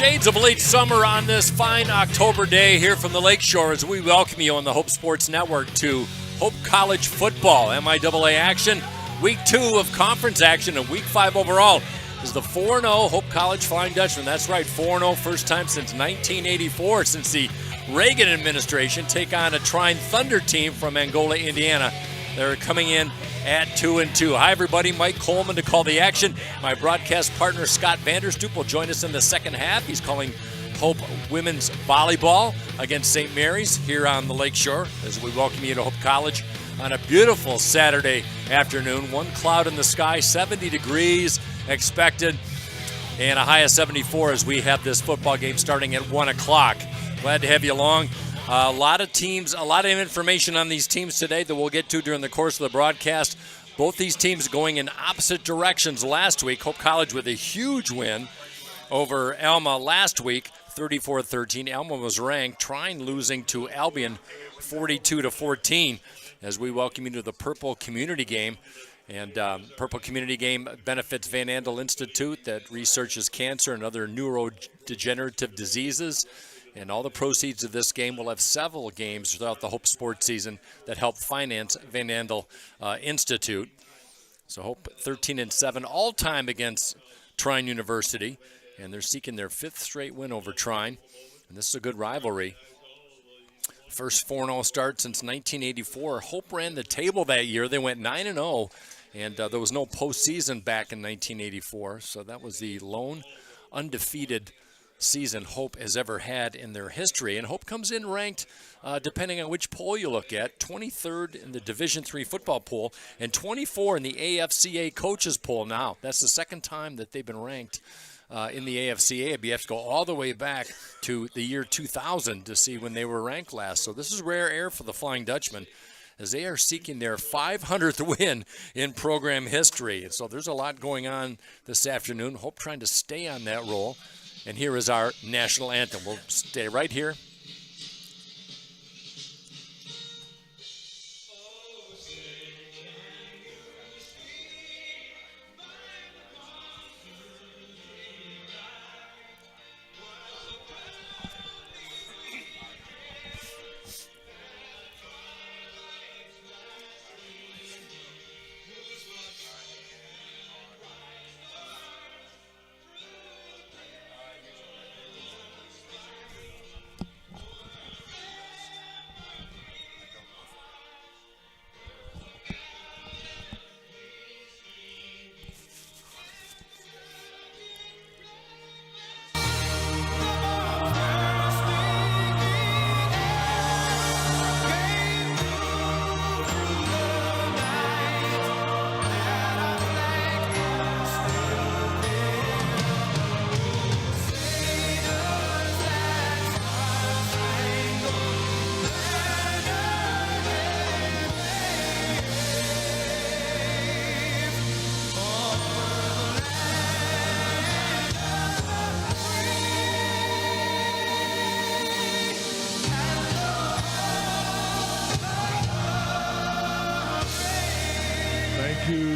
Shades of late summer on this fine October day here from the Lakeshore as we welcome you on the Hope Sports Network to Hope College football. MIAA action, week 2 of conference action and week 5 overall is the 4-0 Hope College Flying Dutchman. That's right, 4-0, first time since 1984 since the Reagan administration take on a Trine Thunder team from Angola, Indiana. They're coming in at 2-2. Hi, everybody. Mike Coleman to call the action. My broadcast partner, Scott Vanderstoep, will join us in the second half. He's calling Hope women's volleyball against St. Mary's here on the Lakeshore as we welcome you to Hope College on a beautiful Saturday afternoon. One cloud in the sky, 70 degrees expected, and a high of 74 as we have this football game starting at 1 o'clock. Glad to have you along. A lot of teams, a lot of information on these teams today that we'll get to during the course of the broadcast. Both these teams going in opposite directions last week. Hope College with a huge win over Alma last week, 34-13. Alma was ranked. Trine losing to Albion 42-14 as we welcome you to the Purple Community Game. And Purple Community Game benefits Van Andel Institute that researches cancer and other neurodegenerative diseases. And all the proceeds of this game will have several games throughout the Hope sports season that help finance Van Andel Institute. So Hope 13-7 all-time against Trine University. And they're seeking their 5th straight win over Trine. And this is a good rivalry. First 4-0 start since 1984. Hope ran the table that year. They went 9-0. And there was no postseason back in 1984. So that was the lone undefeated season Hope has ever had in their history. And Hope comes in ranked, depending on which poll you look at, 23rd in the Division III football poll and 24 in the AFCA coaches poll now. That's the second time that they've been ranked in the AFCA. You have to go all the way back to the year 2000 to see when they were ranked last. So this is rare air for the Flying Dutchman as they are seeking their 500th win in program history. And so there's a lot going on this afternoon. Hope trying to stay on that roll. And here is our national anthem. We'll stay right here.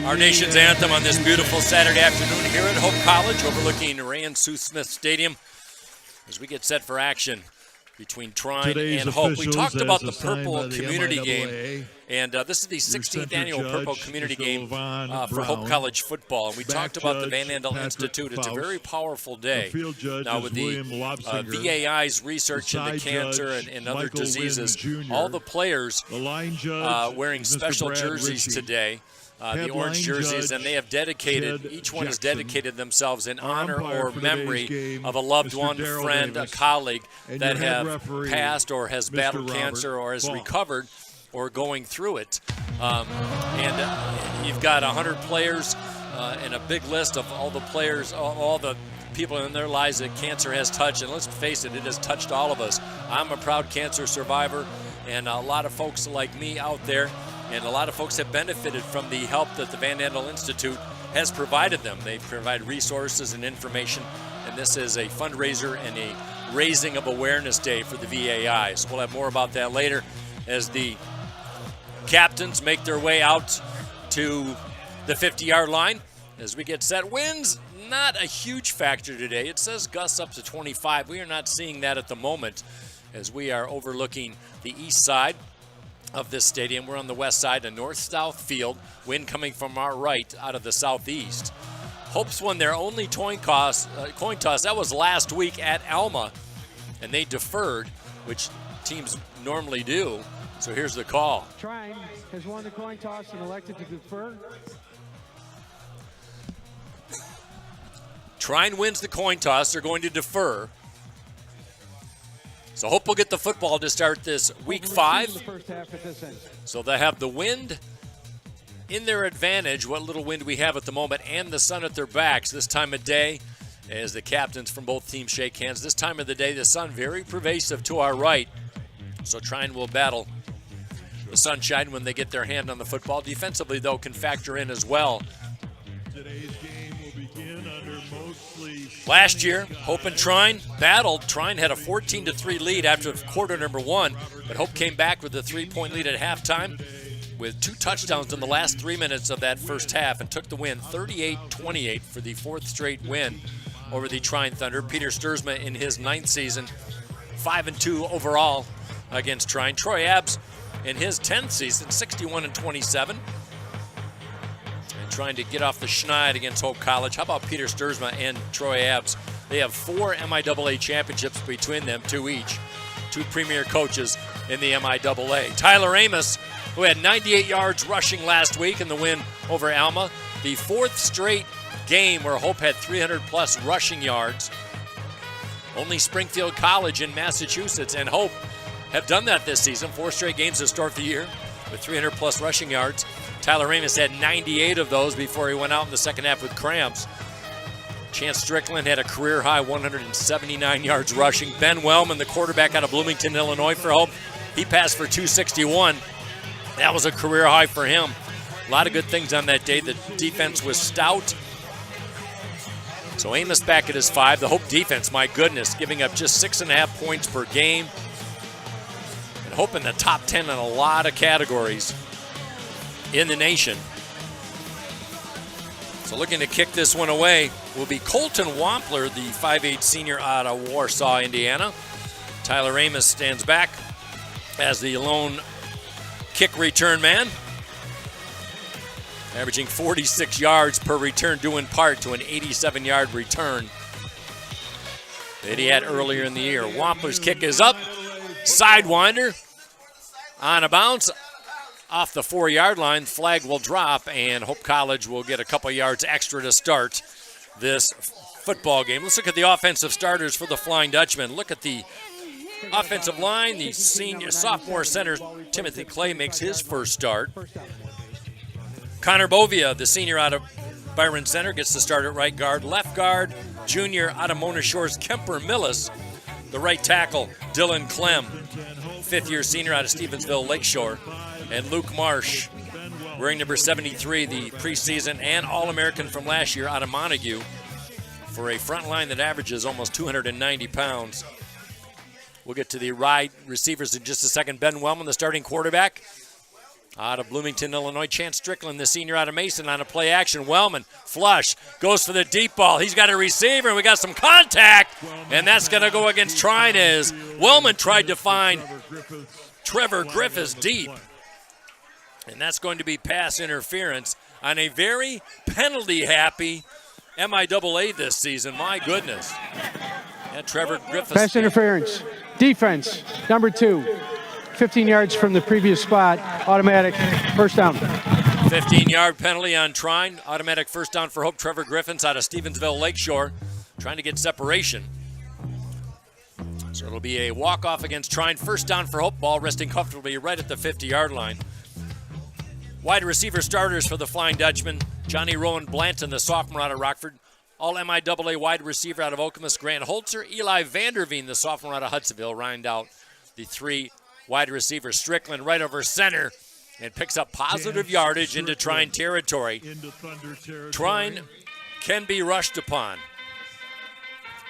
Our nation's anthem on this beautiful Saturday afternoon here at Hope College, overlooking Ray and Sue Smith Stadium as we get set for action between Trine and Hope. We talked about the Purple Community Game, and this is the 16th annual Purple Community Game for Hope College football. And we talked about the Van Andel Institute. It's a very powerful day. Now with the VAI's research into cancer and other diseases, all the players wearing special jerseys today. The orange jerseys, and they have dedicated, each one has dedicated themselves in honor or memory of a loved one, friend, a colleague that have passed or has battled cancer or has recovered or going through it. And you've got 100 players and a big list of all the players, all the people in their lives that cancer has touched. And let's face it, it has touched all of us. I'm a proud cancer survivor, and a lot of folks like me out there. And a lot of folks have benefited from the help that the Van Andel Institute has provided them. They provide resources and information, and this is a fundraiser and a raising of awareness day for the VAI. So we'll have more about that later as the captains make their way out to the 50-yard line. as we get set. Winds, not a huge factor today. It says gusts up to 25. We are not seeing that at the moment as we are overlooking the east side of this stadium. We're on the west side, a north-south field. Wind coming from our right out of the southeast. Hopes won their only coin toss. That was last week at Alma, and they deferred, which teams normally do. So here's the call. Trine has won the coin toss and elected to defer. Trine wins the coin toss. They're going to defer. So Hope will get the football to start this week 5. The first half at this end. So they have the wind in their advantage, what little wind we have at the moment, and the sun at their backs this time of day as the captains from both teams shake hands. This time of the day, the sun very pervasive to our right. So Trine will battle the sunshine when they get their hand on the football. Defensively, though, can factor in as well. Today's game will begin under mostly Last year, Hope and Trine battled. Trine had a 14-3 lead after quarter number 1, but Hope came back with a 3-point lead at halftime with 2 touchdowns in the last 3 minutes of that first half and took the win 38-28 for the 4th straight win over the Trine Thunder. Peter Sturzma in his 9th season, 5-2 overall against Trine. Troy Abbs in his 10th season, 61-27. And trying to get off the schneid against Hope College. How about Peter Sturzma and Troy Abbs? They have 4 MIAA championships between them, 2 each. 2 premier coaches in the MIAA. Tyler Amos, who had 98 yards rushing last week in the win over Alma. The 4th straight game where Hope had 300-plus rushing yards. Only Springfield College in Massachusetts and Hope have done that this season. 4 straight games to start the year with 300-plus rushing yards. Tyler Amos had 98 of those before he went out in the second half with cramps. Chance Strickland had a career-high 179 yards rushing. Ben Wellman, the quarterback out of Bloomington, Illinois for Hope, he passed for 261. That was a career high for him. A lot of good things on that day. The defense was stout. So Amos back at his 5. The Hope defense, my goodness, giving up just 6.5 points per game. And Hope in the top 10 in a lot of categories in the nation. So looking to kick this one away will be Colton Wampler, the 5'8 senior out of Warsaw, Indiana. Tyler Amos stands back as the lone kick return man, averaging 46 yards per return, due in part to an 87-yard return that he had earlier in the year. Wampler's kick is up, sidewinder, on a bounce, off the 4-yard line. Flag will drop, and Hope College will get a couple yards extra to start this football game. Let's look at the offensive starters for the Flying Dutchman. Look at the offensive line. The sophomore center, Timothy Clay, makes his first start. Connor Bovia, the senior out of Byron Center, gets to start at right guard. Left guard, junior out of Mona Shores, Kemper Millis. The right tackle, Dylan Clem, 5th-year senior out of Stevensville Lakeshore. And Luke Marsh, wearing number 73, the preseason and All-American from last year out of Montague, for a front line that averages almost 290 pounds. We'll get to the wide receivers in just a second. Ben Wellman, the starting quarterback out of Bloomington, Illinois. Chance Strickland, the senior out of Mason, on a play action. Wellman, flush, goes for the deep ball. He's got a receiver, and we got some contact, and that's going to go against Trine as Wellman tried to find Trevor Griffiths deep. And that's going to be pass interference on a very penalty-happy MIAA this season. My goodness. And Trevor Griffiths. Pass interference. Defense, number 2. 15 yards from the previous spot. Automatic first down. 15-yard penalty on Trine. Automatic first down for Hope. Trevor Griffiths out of Stevensville Lakeshore trying to get separation. So it'll be a walk-off against Trine. First down for Hope. Ball resting comfortably right at the 50-yard line. Wide receiver starters for the Flying Dutchman. Johnny Rowan Blanton, the sophomore out of Rockford. All MIAA wide receiver out of Okemos, Grant Holzer. Eli Vanderveen, the sophomore out of Hudsonville, round out the 3 wide receivers. Strickland right over center and picks up positive yardage into Trine territory. Trine can be rushed upon.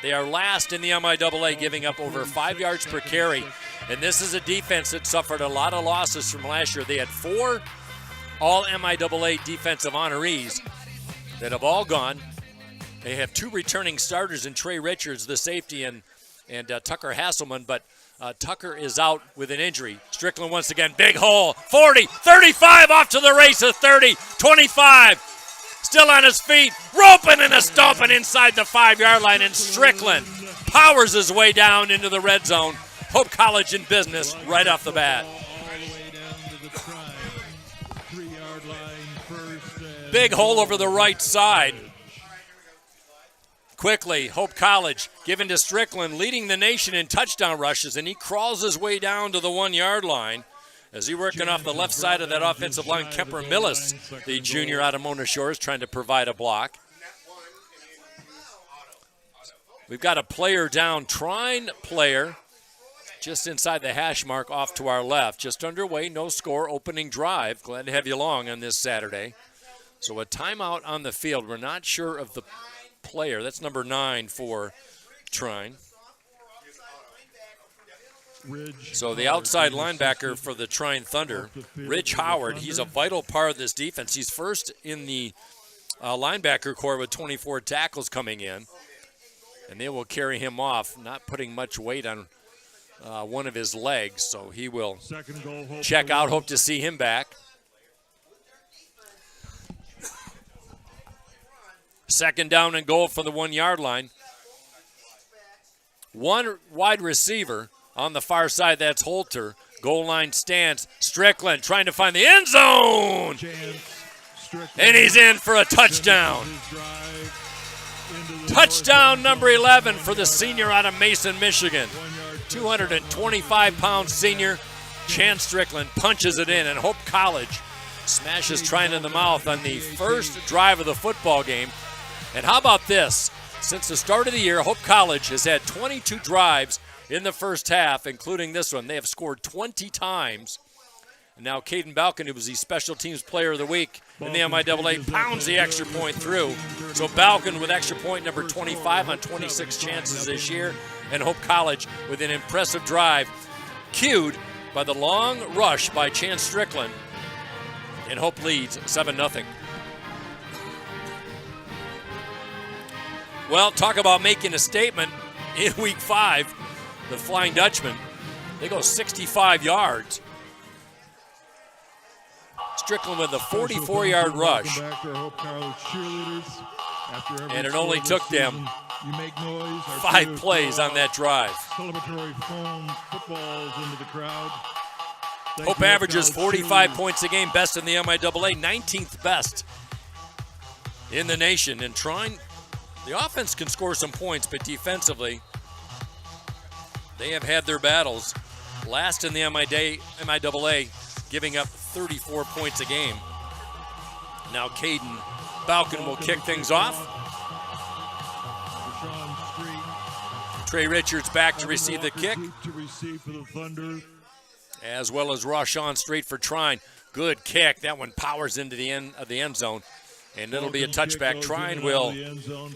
They are last in the MIAA, giving up over 5 yards per carry. And this is a defense that suffered a lot of losses from last year. They had 4 all MIAA defensive honorees that have all gone. They have 2 returning starters in Trey Richards, the safety, and Tucker Hasselman, but Tucker is out with an injury. Strickland once again, big hole, 40, 35, off to the races, 30, 25, still on his feet, roping and a stomping inside the 5-yard line, and Strickland powers his way down into the red zone. Hope College in business right off the bat. Big hole over the right side. Quickly, Hope College given to Strickland, leading the nation in touchdown rushes, and he crawls his way down to the 1-yard line as he's working off the left side of that offensive line. Kemper Millis, the junior out of Mona Shores, trying to provide a block. We've got a player down, Trine player, just inside the hash mark off to our left. Just underway, no score, opening drive. Glad to have you along on this Saturday. So a timeout on the field. We're not sure of the player. That's number 9 for Trine. So the outside linebacker for the Trine Thunder, Ridge Howard, he's a vital part of this defense. He's first in the linebacker corps with 24 tackles coming in, and they will carry him off, not putting much weight on one of his legs, so he will check out. Hope to see him back. Second down and goal from the 1-yard line. One wide receiver on the far side, that's Holter. Goal line stance. Strickland trying to find the end zone. And he's in for a touchdown. Touchdown number 11 for the senior out of Mason, Michigan. 225-pound senior Chance Strickland punches it in, and Hope College smashes Trine in the mouth on the first drive of the football game. And how about this? Since the start of the year, Hope College has had 22 drives in the first half, including this one. They have scored 20 times. And now Caden Balkin, who was the Special Teams Player of the Week in the MIAA, pounds the extra point through. So Balkin with extra point number 25 on 26 chances this year. And Hope College with an impressive drive, cued by the long rush by Chance Strickland. And Hope leads 7-0. Well, talk about making a statement in Week 5. The Flying Dutchman, they go 65 yards. Strickland with a 44-yard rush. And it only took them 5 plays on that drive. Hope averages 45 points a game, best in the MIAA, 19th best in the nation. And Trine, the offense can score some points, but defensively, they have had their battles. Last in the MIAA, giving up 34 points a game. Now Caden Balkin will kick things off. Trey Richards back to receive the kick, as well as Rashawn Street for Trine. Good kick. That one powers into the end of the end zone. And it'll be a touchback. Trine will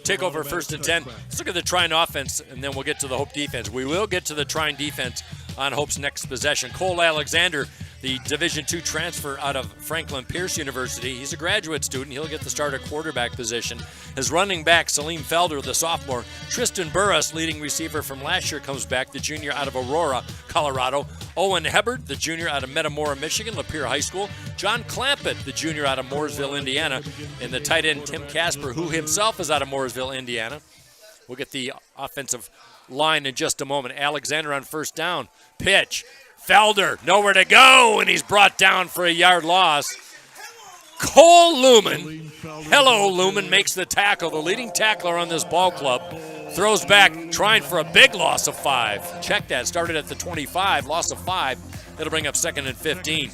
take over 1st and 10. Let's look at the Trine offense, and then we'll get to the Hope defense. We will get to the Trine defense on Hope's next possession. Cole Alexander, the Division II transfer out of Franklin Pierce University. He's a graduate student. He'll get the starter quarterback position. His running back, Salim Felder, the sophomore. Tristan Burris, leading receiver from last year, comes back, the junior out of Aurora, Colorado. Owen Hebard, the junior out of Metamora, Michigan, Lapeer High School. John Clampett, the junior out of Mooresville, Indiana. And the tight end, Tim Casper, who himself is out of Mooresville, Indiana. We'll get the offensive line in just a moment. Alexander on first down. Pitch. Felder, nowhere to go, and he's brought down for a yard loss. Cole Lumen, hello Lumen, makes the tackle, the leading tackler on this ball club. Throws back, trying for a big loss of 5. Check that, started at the 25, loss of 5. That'll bring up 2nd and 15.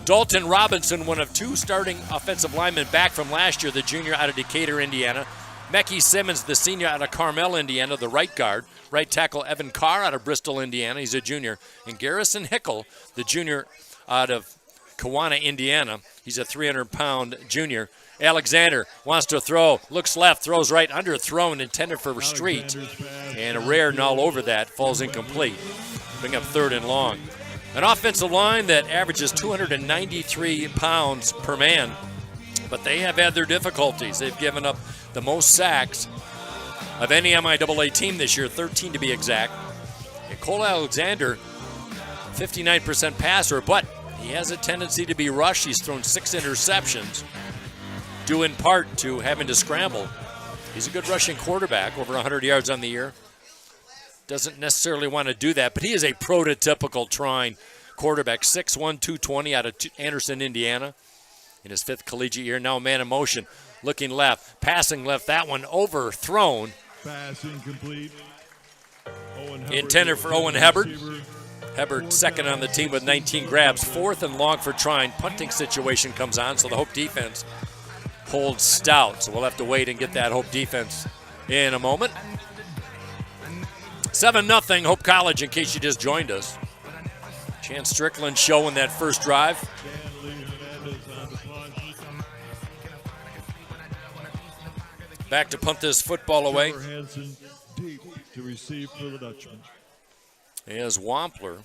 Dalton Robinson, one of 2 starting offensive linemen back from last year, the junior out of Decatur, Indiana. Mecky Simmons, the senior out of Carmel, Indiana, the right guard. Right tackle Evan Carr out of Bristol, Indiana. He's a junior. And Garrison Hickel, the junior out of Kewanna, Indiana. He's a 300-pound junior. Alexander wants to throw, looks left, throws right, underthrown, intended for Street. And a rare null over that, falls incomplete. Bring up 3rd and long. An offensive line that averages 293 pounds per man. but they have had their difficulties. They've given up the most sacks of any MIAA team this year, 13 to be exact. And Cole Alexander, 59% passer, but he has a tendency to be rushed. He's thrown 6 interceptions, due in part to having to scramble. He's a good rushing quarterback, over 100 yards on the year. Doesn't necessarily want to do that, but he is a prototypical Trine quarterback, 6'1", 220 out of Anderson, Indiana, in his 5th collegiate year. Now man in motion, looking left, passing left, that one overthrown. Pass incomplete. Intended for Owen Hebert. Hebert second on the team with 19 grabs. 4th and long for Trine. Punting situation comes on, so the Hope defense holds stout. So we'll have to wait and get that Hope defense in a moment. 7-0 Hope College, in case you just joined us. Chance Strickland showing that first drive. Back to punt this football away. Deep to receive for the Dutchman. Here's Wampler.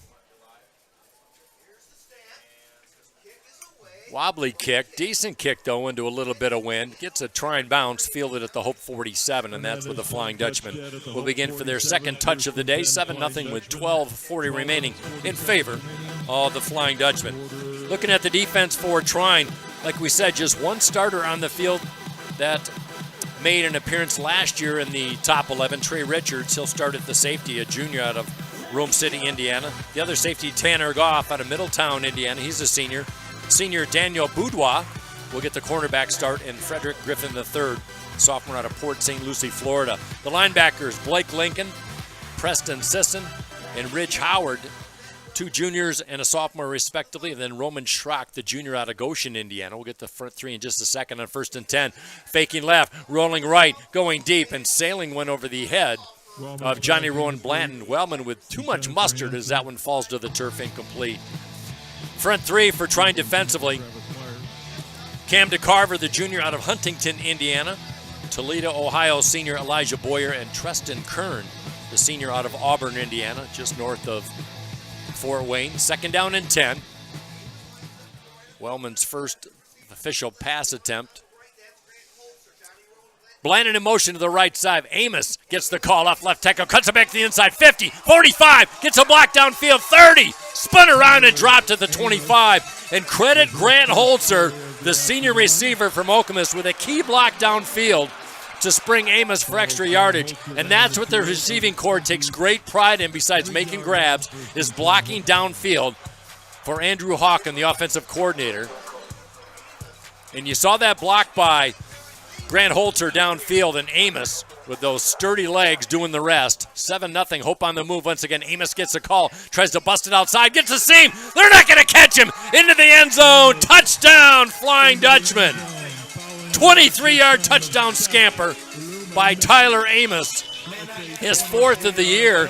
Wobbly kick, decent kick though into a little bit of wind. Gets a Trine bounce, fielded at the Hope 47, and that's where the Flying Dutchman will begin for their second touch of the day. 7-0 with 12:40 remaining in favor of the Flying Dutchman. Looking at the defense for Trine, like we said, just one starter on the field that made an appearance last year in the top 11. Trey Richards, he'll start at the safety, a junior out of Rome City, Indiana. The other safety, Tanner Goff out of Middletown, Indiana. He's a senior. Senior Daniel Boudoir will get the cornerback start, and Frederick Griffin III, sophomore out of Port St. Lucie, Florida. The linebackers, Blake Lincoln, Preston Sisson, and Ridge Howard, 2 juniors and a sophomore respectively, and then Roman Schrock, the junior out of Goshen, Indiana. We'll get the front 3 in just a second on 1st and 10. Faking left, rolling right, going deep, and sailing one over the head of Johnny Rowan Blanton. Wellman with too much mustard as that one falls to the turf, incomplete. Front 3 for Trine defensively. Cam DeCarver, the junior out of Huntington, Indiana. Toledo, Ohio, senior Elijah Boyer, and Treston Kern, the senior out of Auburn, Indiana, just north of Fort Wayne. 2nd down and 10. Wellman's first official pass attempt. Blanton in motion to the right side. Amos gets the call off left tackle, cuts it back to the inside. 50, 45, gets a block downfield. 30, spun around and dropped to the 25. And credit Grant Holzer, the senior receiver from Okemos, with a key block downfield to spring Amos for extra yardage. And that's what the receiving corps takes great pride in, besides making grabs, is blocking downfield for Andrew Hawken, the offensive coordinator. And you saw that block by Grant Holzer downfield, and Amos with those sturdy legs doing the rest. 7-0 Hope on the move once again. Amos gets a call, tries to bust it outside, gets a seam. They're not going to catch him. Into the end zone. Touchdown, Flying Dutchman. 23-yard touchdown scamper by Tyler Amos. His 4th of the year,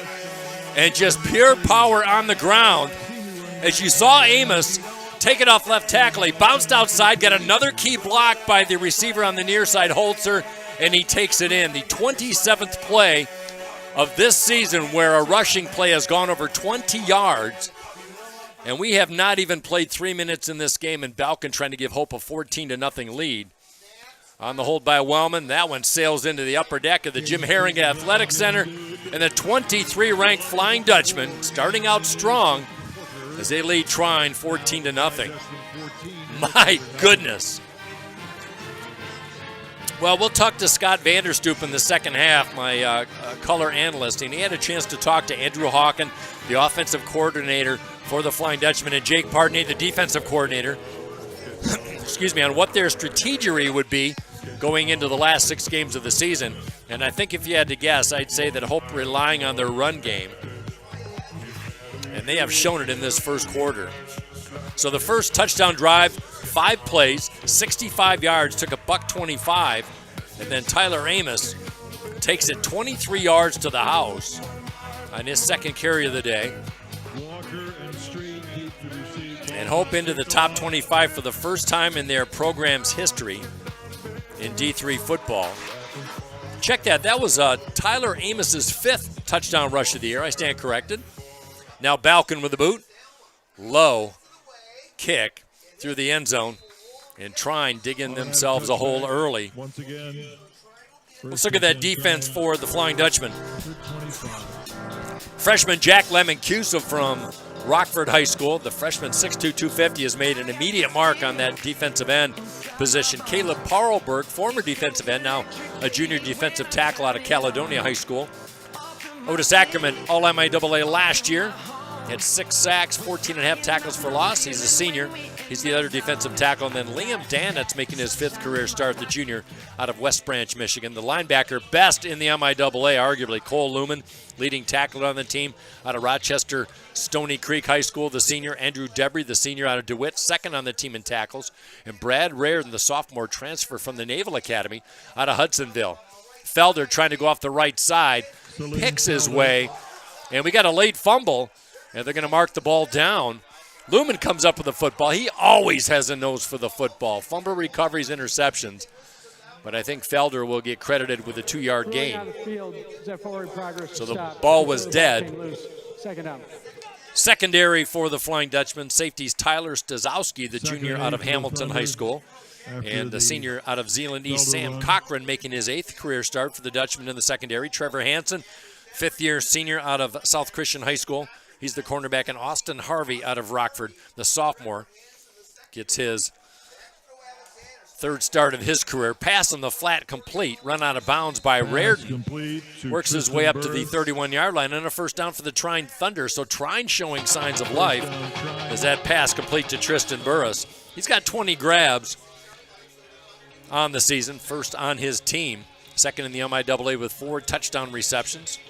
and just pure power on the ground. As you saw Amos take it off left tackle, he bounced outside, got another key block by the receiver on the near side, Holzer, and he takes it in. The 27th play of this season where a rushing play has gone over 20 yards. And we have not even played 3 minutes in this game, and Balkan trying to give Hope a 14-0 lead. On the hold by Wellman, that one sails into the upper deck of the Jim Herring Athletic Center, and the 23-ranked Flying Dutchman starting out strong as they lead Trine 14-0. My goodness. Well, we'll talk to Scott Vanderstoep in the second half, my color analyst, and he had a chance to talk to Andrew Hawken, the offensive coordinator for the Flying Dutchman, and Jake Pardney, the defensive coordinator, excuse me, on what their strategy would be going into the last 6 games of the season. And I think if you had to guess, I'd say that Hope relying on their run game. And they have shown it in this first quarter. So the first touchdown drive, 5 plays, 65 yards, took a $125, and then Tyler Amos takes it 23 yards to the house on his second carry of the day. And Hope into the top 25 for the first time in their program's history in D3 football. Check that. That was Tyler Amos's 5th touchdown rush of the year. I stand corrected. Now Balkan with the boot. Low kick through the end zone. And Trine digging themselves a hole early. Once again, Let's look at that defense for the Flying Dutchman. Freshman Jack Lemon-Cusa from Rockford High School. The freshman 6'2", 250 has made an immediate mark on that defensive end position. Caleb Parlberg, former defensive end, now a junior defensive tackle out of Caledonia High School. Otis Ackerman, all MIAA last year. Had 6 sacks, 14.5 tackles for loss. He's a senior. He's the other defensive tackle. And then Liam Danitz making his 5th career start, the junior out of West Branch, Michigan. The linebacker best in the MIAA, arguably, Cole Lumen, leading tackler on the team out of Rochester Stony Creek High School. The senior, Andrew Debry, the senior out of DeWitt, 2nd on the team in tackles. And Brad Reardon, the sophomore transfer from the Naval Academy out of Hudsonville. Felder trying to go off the right side, picks his way, and we got a late fumble. And they're going to mark the ball down. Lumen comes up with the football. He always has a nose for the football. Fumble recoveries, interceptions. But I think Felder will get credited with a 2-yard gain. So the ball was dead. Secondary for the Flying Dutchman. Safeties Tyler Stazowski, the junior out of Hamilton High School. And the senior out of Zeeland East, Sam Cochran, making his 8th career start for the Dutchman in the secondary. Trevor Hansen, 5th-year senior out of South Christian High School. He's the cornerback. And Austin Harvey out of Rockford, the sophomore, gets his 3rd start of his career. Pass on the flat complete, run out of bounds by Reardon. Works his way up to the 31-yard line, and a first down for the Trine Thunder. So Trine showing signs of life as that pass complete to Tristan Burris. He's got 20 grabs on the season, 1st on his team, 2nd in the MIAA with 4 touchdown receptions.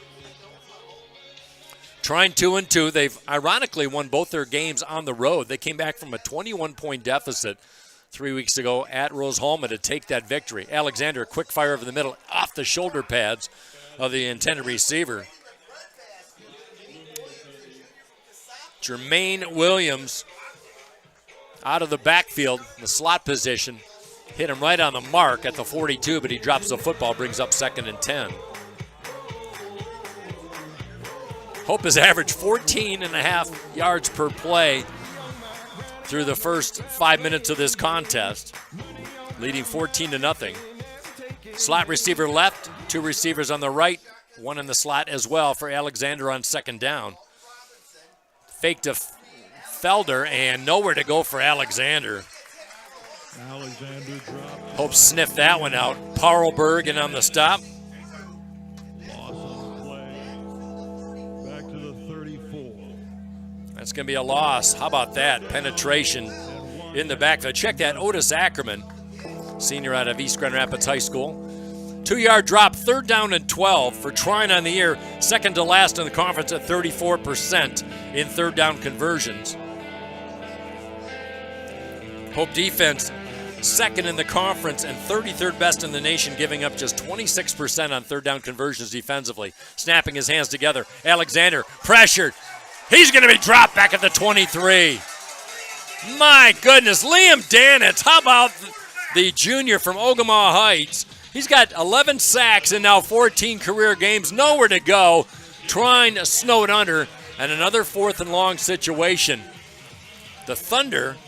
Trine 2-2. They've ironically won both their games on the road. They came back from a 21-point deficit 3 weeks ago at Rose-Hulman to take that victory. Alexander, quick fire over the middle, off the shoulder pads of the intended receiver. Jermaine Williams out of the backfield, the slot position, hit him right on the mark at the 42, but he drops the football, brings up 2nd and 10. Hope has averaged 14.5 yards per play through the first 5 minutes of this contest, leading 14-0. Slot receiver left, 2 receivers on the right, 1 in the slot as well for Alexander on 2nd down. Fake to Felder, and nowhere to go for Alexander. Hope sniffed that one out. Parlberg in on the stop. That's going to be a loss. How about that? Penetration in the backfield. Check that. Otis Ackerman, senior out of East Grand Rapids High School. 2-yard drop, 3rd down and 12 for Trine on the year. 2nd to last in the conference at 34% in 3rd down conversions. Hope defense, 2nd in the conference and 33rd best in the nation, giving up just 26% on 3rd down conversions defensively. Snapping his hands together. Alexander pressured. He's going to be dropped back at the 23. My goodness, Liam Danitz. How about the junior from Ogemaw Heights? He's got 11 sacks and now 14 career games. Nowhere to go. Trine snowed under, and another 4th and long situation. The Thunder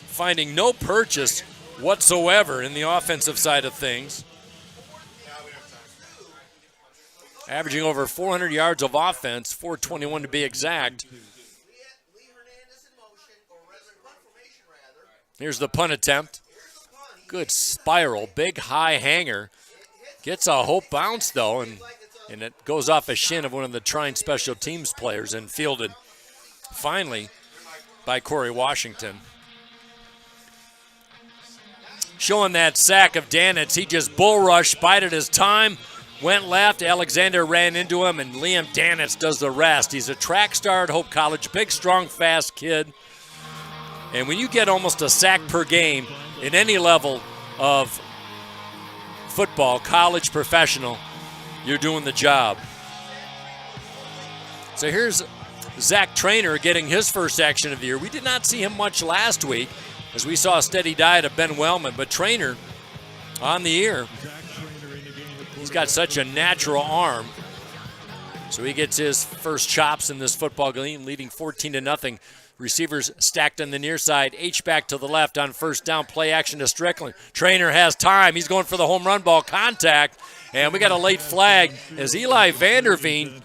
finding no purchase whatsoever in the offensive side of things. Averaging over 400 yards of offense, 421 to be exact. Here's the punt attempt. Good spiral, big high hanger. Gets a Hope bounce though, and it goes off a shin of one of the Trine special teams players and fielded finally by Corey Washington. Showing that sack of Danitz, he just bull rushed, bided his time. Went left, Alexander ran into him, and Liam Danitz does the rest. He's a track star at Hope College, big, strong, fast kid. And when you get almost a sack per game in any level of football, college, professional, you're doing the job. So here's Zach Trainer getting his first action of the year. We did not see him much last week as we saw a steady diet of Ben Wellman, but Trainer on the year. He's got such a natural arm. So he gets his first chops in this football game, leading 14-0. Receivers stacked on the near side. H-back to the left on first down. Play action to Strickland. Trainer has time. He's going for the home run ball. Contact. And we got a late flag as Eli Vanderveen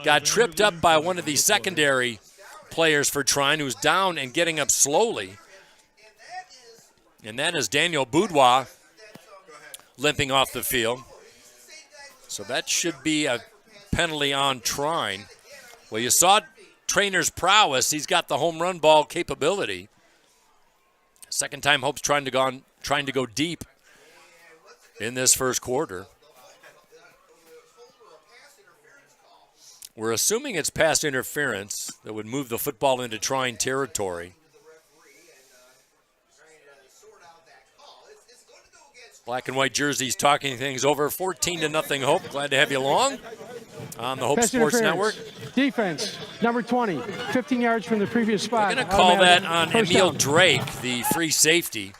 got tripped up by one of the secondary players for Trine, who's down and getting up slowly. And that is Daniel Boudoir limping off the field. So that should be a penalty on Trine. Well, you saw Trainer's prowess. He's got the home run ball capability. Second time Hope's trying to go deep in this first quarter. We're assuming it's pass interference that would move the football into Trine territory. Black and white jerseys talking things over. 14-0 Hope. Glad to have you along on the Hope Pass Sports interference. Network. Defense, number 20, 15 yards from the previous spot. We're going to call that on First Emil down. Drake, the free safety.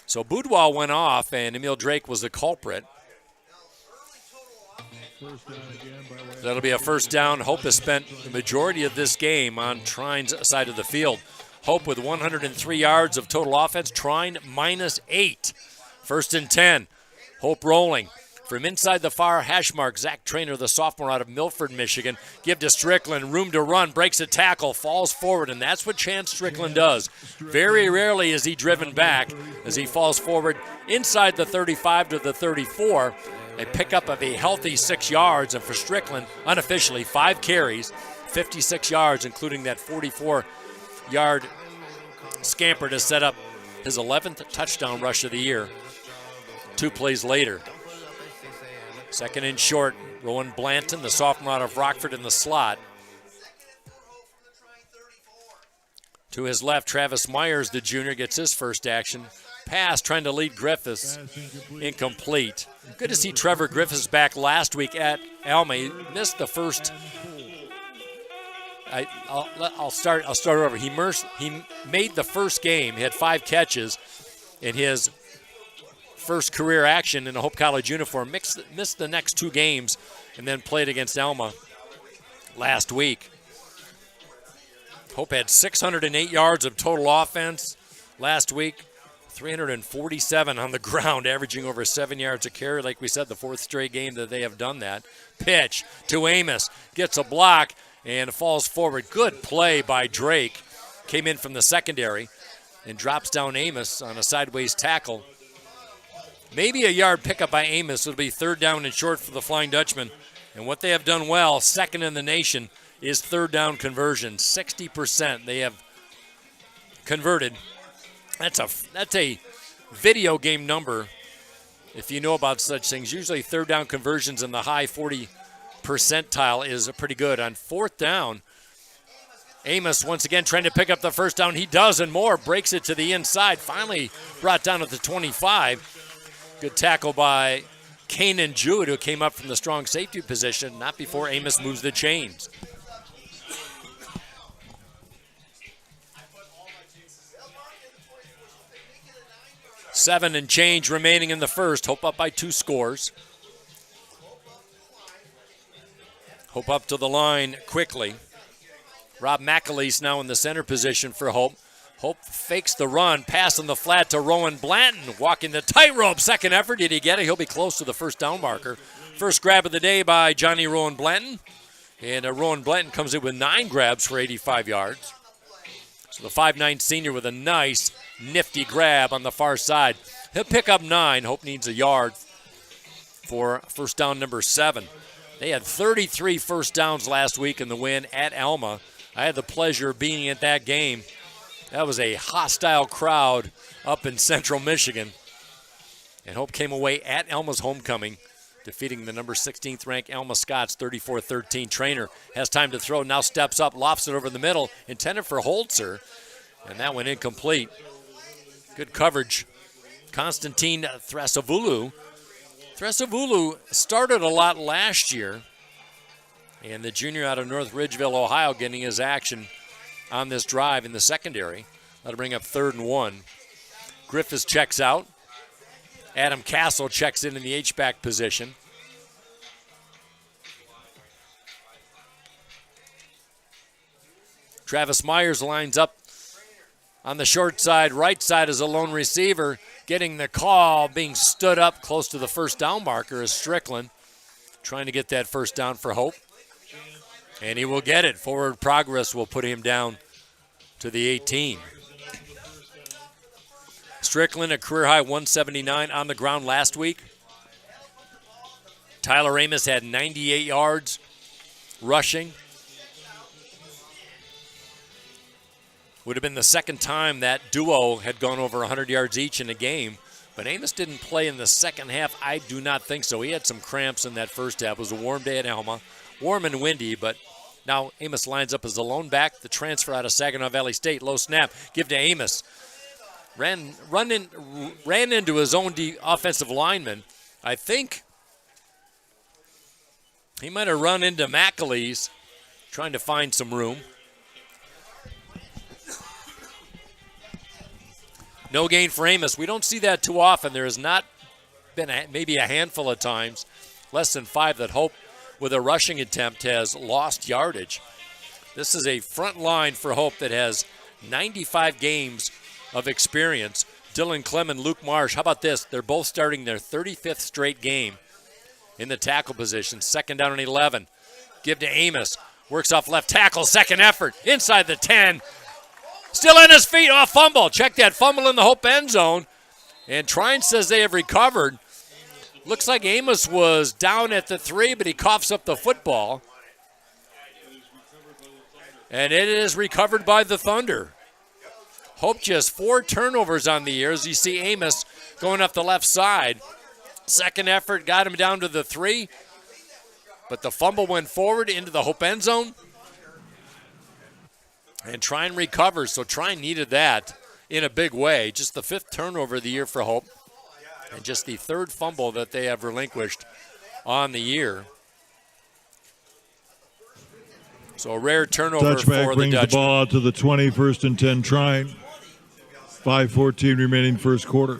So Boudoir went off, and Emil Drake was the culprit. That'll be a first down. Hope has spent the majority of this game on Trine's side of the field. Hope with 103 yards of total offense. Trine -8. First and 10. Hope rolling. From inside the far hash mark, Zach Trainer, the sophomore out of Milford, Michigan. Give to Strickland, room to run, breaks a tackle, falls forward, and that's what Chance Strickland does. Very rarely is he driven back as he falls forward inside the 35 to the 34. A pickup of a healthy 6 yards, and for Strickland, unofficially, 5 carries, 56 yards, including that 44-yard scamper to set up his 11th touchdown rush of the year. 2 plays later. Second and short, Rowan Blanton, the sophomore out of Rockford, in the slot. To his left, Travis Myers, the junior, gets his first action. Pass trying to lead Griffiths. Incomplete. Good to see Trevor Griffiths back last week at Alma. He missed the first. I'll start over. He made the first game. He had 5 catches in his first career action in a Hope College uniform. Missed the next 2 games and then played against Alma last week. Hope had 608 yards of total offense last week. 347 on the ground, averaging over 7 yards a carry. Like we said, the 4th straight game that they have done that. Pitch to Amos. Gets a block and falls forward. Good play by Drake. Came in from the secondary and drops down Amos on a sideways tackle. Maybe a yard pickup by Amos. It'll be 3rd down and short for the Flying Dutchman. And what they have done well, second in the nation, is 3rd down conversion. 60% they have converted. That's a video game number if you know about such things. Usually 3rd down conversions in the high 40 percentile is pretty good. On 4th down, Amos once again trying to pick up the first down. He does and more. Breaks it to the inside. Finally brought down at the 25. Good tackle by Kanan Jewett, who came up from the strong safety position, not before Amos moves the chains. Seven and change remaining in the first. Hope up by 2 scores. Hope up to the line quickly. Rob McAleese now in the center position for Hope. Hope fakes the run, pass on the flat to Rowan Blanton, walking the tightrope. Second effort, did he get it? He'll be close to the first down marker. First grab of the day by Johnny Rowan Blanton. And Rowan Blanton comes in with 9 grabs for 85 yards. So the 5'9" senior with a nice, nifty grab on the far side. He'll pick up 9. Hope needs a yard for first down number 7. They had 33 first downs last week in the win at Alma. I had the pleasure of being at that game. That was a hostile crowd up in central Michigan. And Hope came away at Alma's homecoming, defeating the number 16th ranked Alma Scots 34-13. Trainer has time to throw, now steps up, lofts it over the middle, intended for Holzer, and that went incomplete. Good coverage. Konstantin Thrasavulu. Thrasavulu started a lot last year, and the junior out of North Ridgeville, Ohio, getting his action on this drive in the secondary. That'll bring up 3rd and 1. Griffiths checks out. Adam Castle checks in the H-back position. Travis Myers lines up on the short side, right side as a lone receiver. Getting the call, being stood up close to the first down marker is Strickland. Trying to get that first down for Hope. And he will get it. Forward progress will put him down to the 18. Strickland, a career-high 179 on the ground last week. Tyler Amos had 98 yards rushing. Would have been the second time that duo had gone over 100 yards each in a game. But Amos didn't play in the second half. I do not think so. He had some cramps in that first half. It was a warm day at Alma. Warm and windy, but now Amos lines up as the lone back. The transfer out of Saginaw Valley State. Low snap. Give to Amos. Ran into his own offensive lineman. I think he might have run into McAleese trying to find some room. No gain for Amos. We don't see that too often. There has not been maybe a handful of times, less than 5, that Hope with a rushing attempt has lost yardage. This is a front line for Hope that has 95 games of experience. Dylan Clem and Luke Marsh. How about this? They're both starting their 35th straight game in the tackle position. Second down and 11. Give to Amos. Works off left tackle. Second effort. Inside the 10. Still on his feet. Oh, fumble. Check that fumble in the Hope end zone. And Trine says they have recovered. Looks like Amos was down at the 3, but he coughs up the football. And it is recovered by the Thunder. Hope just 4 turnovers on the year as you see Amos going up the left side. Second effort got him down to the 3, but the fumble went forward into the Hope end zone. And Trine recovers, so Trine needed that in a big way. Just the 5th turnover of the year for Hope, and just the 3rd fumble that they have relinquished on the year. So a rare turnover Touchback for the brings Dutch. the ball out to the 20, 1st and 10 Trine. 5:14 remaining first quarter.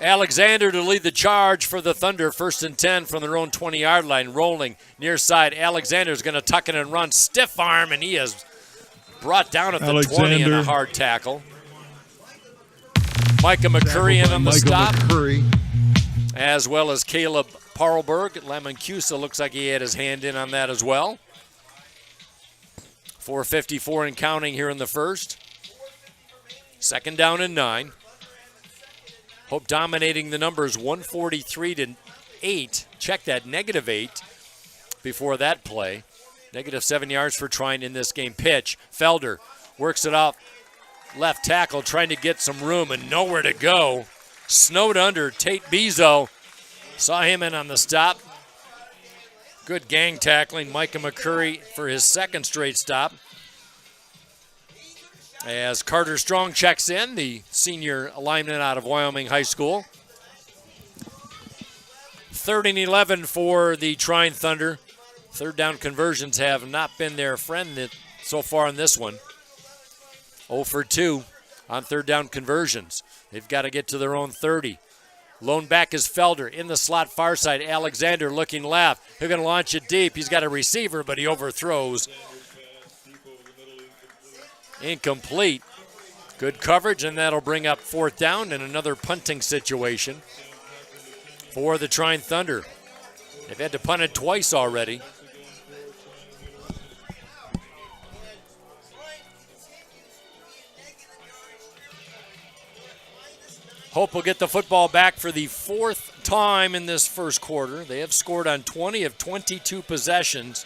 Alexander to lead the charge for the Thunder. 1st and 10 from their own 20-yard line. Rolling near side. Alexander's going to tuck it and run. Stiff arm, and he is brought down at the 20 in a hard tackle. Micah McCurry in on the stop. McCurry. As well as Caleb Parlberg. Lamancusa looks like he had his hand in on that as well. 4:54 and counting here in the first. Second down and 9. Hope dominating the numbers 143-8. Check that, -8 before that play. -7 yards for Trine in this game. Pitch. Felder works it off left tackle, trying to get some room and nowhere to go. Snowed under. Tate Bezo saw him in on the stop. Good gang tackling. Micah McCurry for his 2nd straight stop. As Carter Strong checks in, the senior lineman out of Wyoming High School. 3rd and 11 for the Trine Thunder. 3rd down conversions have not been their friend so far in this one. 0 for 2 on 3rd down conversions. They've got to get to their own 30. Lone back is Felder in the slot far side. Alexander looking left. They're going to launch it deep. He's got a receiver, but he overthrows. Incomplete. Good coverage, and that'll bring up 4th down and another punting situation for the Trine Thunder. They've had to punt it twice already. Hope will get the football back for the 4th time in this first quarter. They have scored on 20 of 22 possessions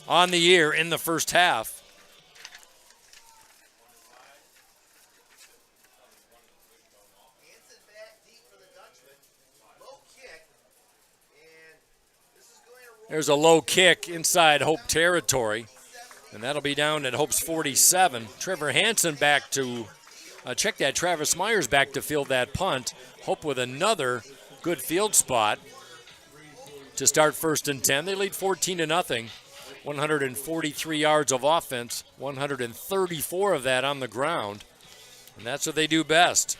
on the year in the first half. There's a low kick inside Hope territory, and that'll be down at Hope's 47. Trevor Hansen back to check that. Travis Myers back to field that punt. Hope with another good field spot to start 1st and 10. They lead 14-0. 143 yards of offense, 134 of that on the ground. And that's what they do best.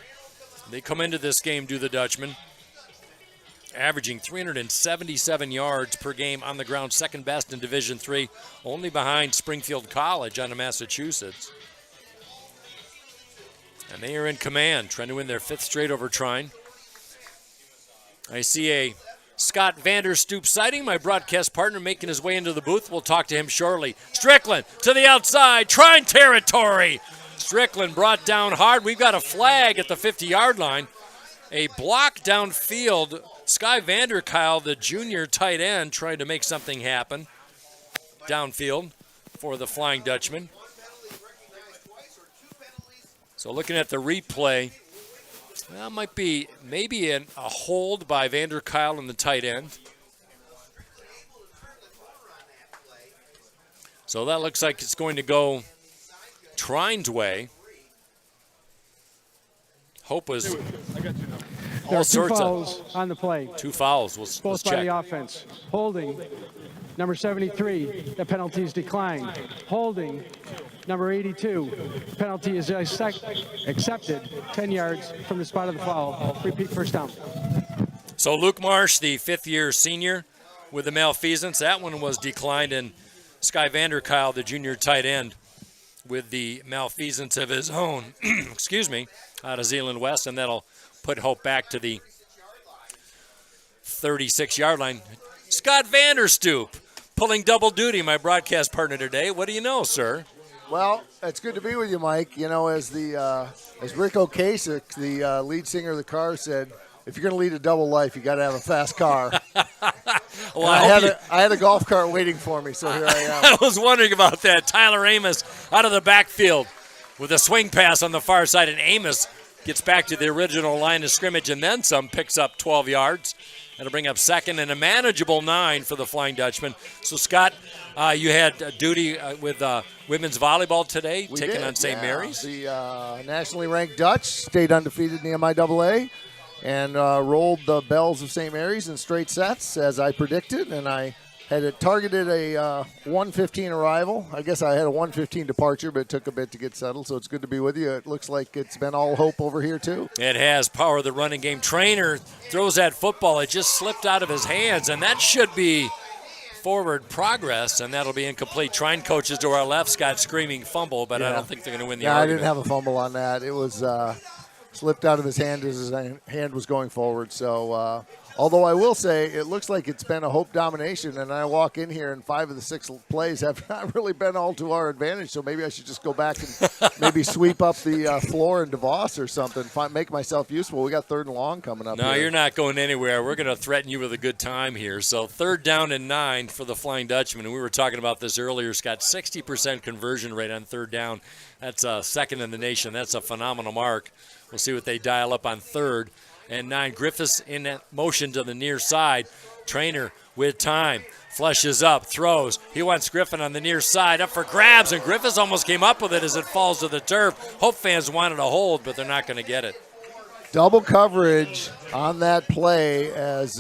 They come into this game, do the Dutchmen, averaging 377 yards per game on the ground, second best in Division III, only behind Springfield College out of Massachusetts. And they are in command, trying to win their 5th straight over Trine. I see a Scott Vanderstoop sighting, my broadcast partner, making his way into the booth. We'll talk to him shortly. Strickland to the outside, Trine territory. Strickland brought down hard. We've got a flag at the 50-yard line. A block downfield. Sky Vanderkyle, the junior tight end, trying to make something happen downfield for the Flying Dutchman. So looking at the replay, that might be maybe a hold by Vanderkyle and the tight end. So that looks like it's going to go Trine's way. Hope was There all are 2 sorts fouls of on the play. 2 fouls. Let's Both by check. the offense. Holding, number 73, the penalty is declined. Holding, number 82, penalty is accepted 10 yards from the spot of the foul. Repeat, first down. So Luke Marsh, the 5th-year senior with the malfeasance, that one was declined, and Sky Vanderkyle, the junior tight end, with the malfeasance of his own, excuse me, out of Zeeland West, and that'll put Hope back to the 36-yard line. Scott Vanderstoop pulling double duty, my broadcast partner today. What do you know, sir? Well, it's good to be with you, Mike. You know, as Rick Ocasek, the lead singer of the Cars, said, if you're going to lead a double life, you got to have a fast car. Well, I had a golf cart waiting for me, so here I am. I was wondering about that. Tyler Amos out of the backfield with a swing pass on the far side, and Amos gets back to the original line of scrimmage and then some, picks up 12 yards. That'll bring up second and a manageable 9 for the Flying Dutchman. So, Scott, you had duty with women's volleyball today, taking on St. Mary's. The nationally ranked Dutch stayed undefeated in the MIAA and rolled the Bells of St. Mary's in straight sets, as I predicted, and I had targeted a 1:15 arrival. I guess I had a 1:15 departure, but it took a bit to get settled, so it's good to be with you. It looks like it's been all hope over here, too. It has power of the running game. Trainer throws that football. It just slipped out of his hands, and that should be forward progress, and that'll be incomplete. Trine coaches to our left, Scott screaming fumble, but I don't think they're going to win the argument. I didn't have a fumble on that. It was slipped out of his hand as his hand was going forward, so although I will say it looks like it's been a Hope domination, and I walk in here and 5 of the 6 plays have not really been all to our advantage, so maybe I should just go back and maybe sweep up the floor in DeVos or something, make myself useful. We got 3rd and long coming up. No, here. you're not going anywhere. We're going to threaten you with a good time here. So 3rd down and 9 for the Flying Dutchman, and we were talking about this earlier. Scott, 60% conversion rate on 3rd down. That's second in the nation. That's a phenomenal mark. We'll see what they dial up on 3rd and 9. Griffiths in motion to the near side. Trainer with time. Flushes up, throws. He wants Griffin on the near side, up for grabs, and Griffiths almost came up with it as it falls to the turf. Hope fans wanted a hold, but they're not going to get it. Double coverage on that play as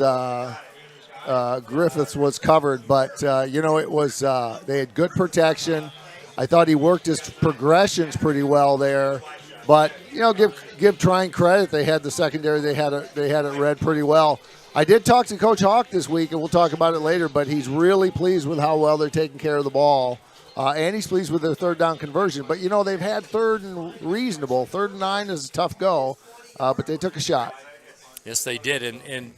Griffiths was covered, but, it was they had good protection. I thought he worked his progressions pretty well there. But, give Trine credit. They had the secondary. They had it read pretty well. I did talk to Coach Hawk this week, and we'll talk about it later, but he's really pleased with how well they're taking care of the ball. And he's pleased with their 3rd down conversion. But, they've had 3rd and reasonable. 3rd and 9 is a tough go, but they took a shot. Yes, they did. And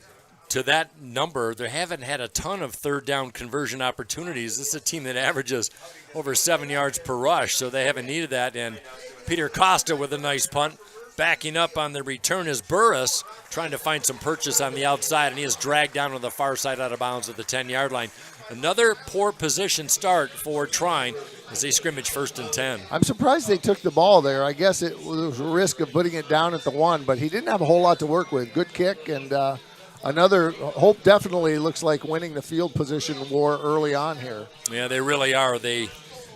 to that number, they haven't had a ton of 3rd down conversion opportunities. This is a team that averages over 7 yards per rush, so they haven't needed that. And Peter Costa with a nice punt. Backing up on the return is Burris, trying to find some purchase on the outside, and he is dragged down to the far side out of bounds at the 10-yard line. Another poor position start for Trine as they scrimmage 1st and 10. I'm surprised they took the ball there. I guess it was a risk of putting it down at the 1, but he didn't have a whole lot to work with. Good kick, and another Hope definitely looks like winning the field position war early on here. Yeah, they really are. They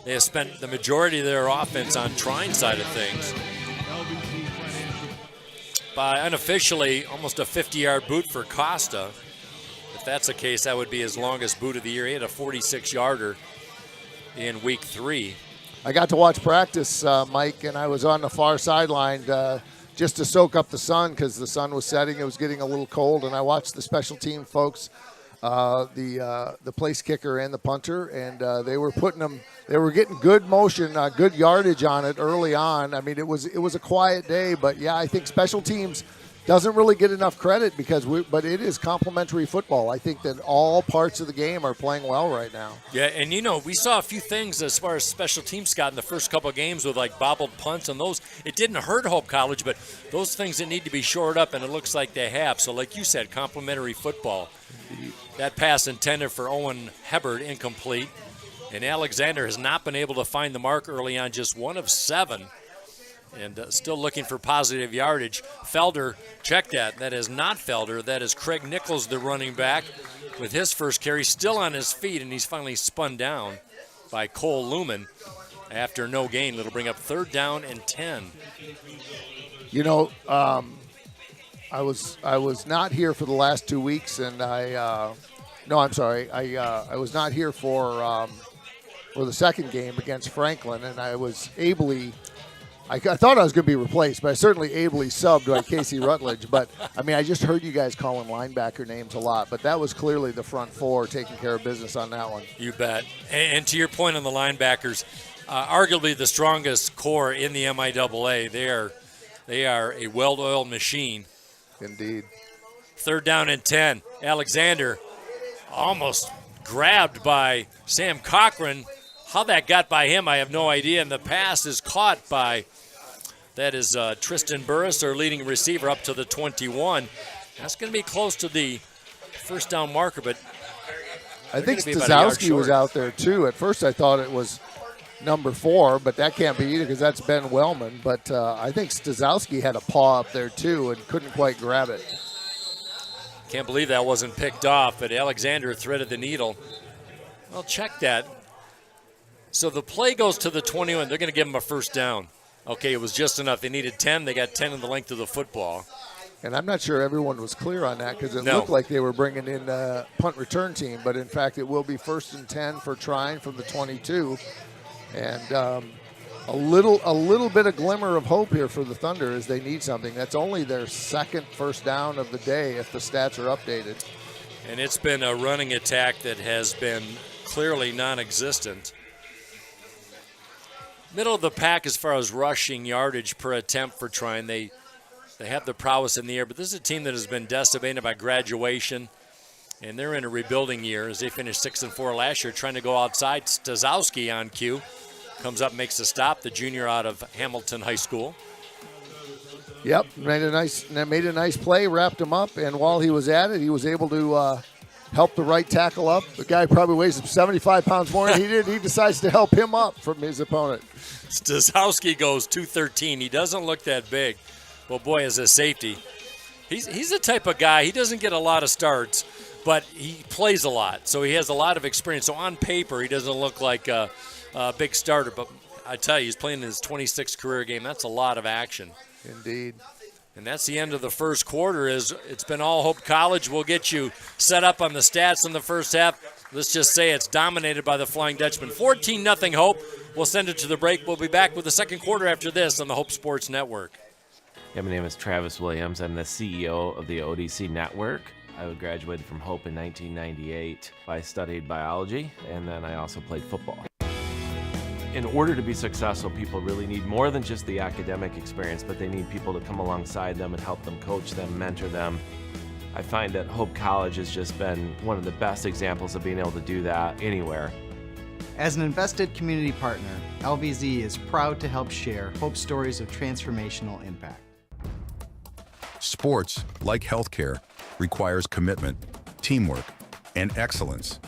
have spent the majority of their offense on Trine's side of things. By unofficially almost a 50-yard boot for Costa. If that's the case, that would be his longest boot of the year. He had a 46-yarder in week 3. I got to watch practice, Mike, and I was on the far sideline just to soak up the sun because the sun was setting. It was getting a little cold, and I watched the special team folks, the place kicker and the punter, and they were putting them. They were getting good motion, good yardage on it early on. I mean, it was a quiet day, but yeah, I think special teams doesn't really get enough credit but it is complimentary football. I think that all parts of the game are playing well right now. Yeah, and we saw a few things as far as special teams got in the first couple of games with like bobbled punts and those. It didn't hurt Hope College, but those things that need to be shored up, and it looks like they have. So like you said, complimentary football. That pass intended for Owen Hebert, incomplete. And Alexander has not been able to find the mark early on, just 1 of 7. And still looking for positive yardage. Felder, check that. That is not Felder. That is Craig Nichols, the running back, with his first carry, still on his feet, and he's finally spun down by Cole Lumen after no gain. It'll bring up 3rd down and 10. I was not here for the last 2 weeks, and I was not here for the second game against Franklin, and I was I thought I was going to be replaced, but I certainly ably subbed by Casey Rutledge. But, I mean, I just heard you guys calling linebacker names a lot, but that was clearly the front four taking care of business on that one. You bet. And to your point on the linebackers, arguably the strongest core in the MIAA. They are a well-oiled machine. Indeed. 3rd down and 10. Alexander almost grabbed by Sam Cochran. How that got by him, I have no idea. And the pass is caught by, that is Tristan Burris, our leading receiver, up to the 21. That's going to be close to the first down marker, but I think Stazowski was out there too. At first I thought it was number 4, but that can't be either because that's Ben Wellman. But I think Stazowski had a paw up there too and couldn't quite grab it. Can't believe that wasn't picked off, but Alexander threaded the needle. Well, check that. So the play goes to the 21. They're going to give him a first down. Okay, it was just enough. They needed 10. They got 10 in the length of the football. And I'm not sure everyone was clear on that because it looked like they were bringing in a punt return team. But, in fact, it will be 1st and 10 for Trine from the 22. And a little bit of glimmer of hope here for the Thunder as they need something. That's only their 2nd first down of the day if the stats are updated. And it's been a running attack that has been clearly non-existent. Middle of the pack as far as rushing yardage per attempt for Trine. They have the prowess in the air, but this is a team that has been decimated by graduation, and they're in a rebuilding year as they finished 6-4 last year, trying to go outside. Stazowski on cue. Comes up, makes a stop, the junior out of Hamilton High School. Yep, made a nice play, wrapped him up, and while he was at it, he was able to help the right tackle up. The guy probably weighs 75 pounds more than he did. He decides to help him up from his opponent. Stazowski goes 213. He doesn't look that big. Well, boy, as a safety, he's the type of guy, he doesn't get a lot of starts, but he plays a lot, so he has a lot of experience. So on paper, he doesn't look like a big starter, but I tell you, he's playing his 26th career game. That's a lot of action. Indeed. And that's the end of the first quarter. It's been all Hope College. We'll get you set up on the stats in the first half. Let's just say it's dominated by the Flying Dutchman. 14-0 Hope. We'll send it to the break. We'll be back with the second quarter after this on the Hope Sports Network. Yeah, my name is Travis Williams. I'm the CEO of the ODC Network. I graduated from Hope in 1998. I studied biology, and then I also played football. In order to be successful, people really need more than just the academic experience, but they need people to come alongside them and help them, coach them, mentor them. I find that Hope College has just been one of the best examples of being able to do that anywhere. As an invested community partner, LVZ is proud to help share Hope stories of transformational impact. Sports, like healthcare, requires commitment, teamwork, and excellence.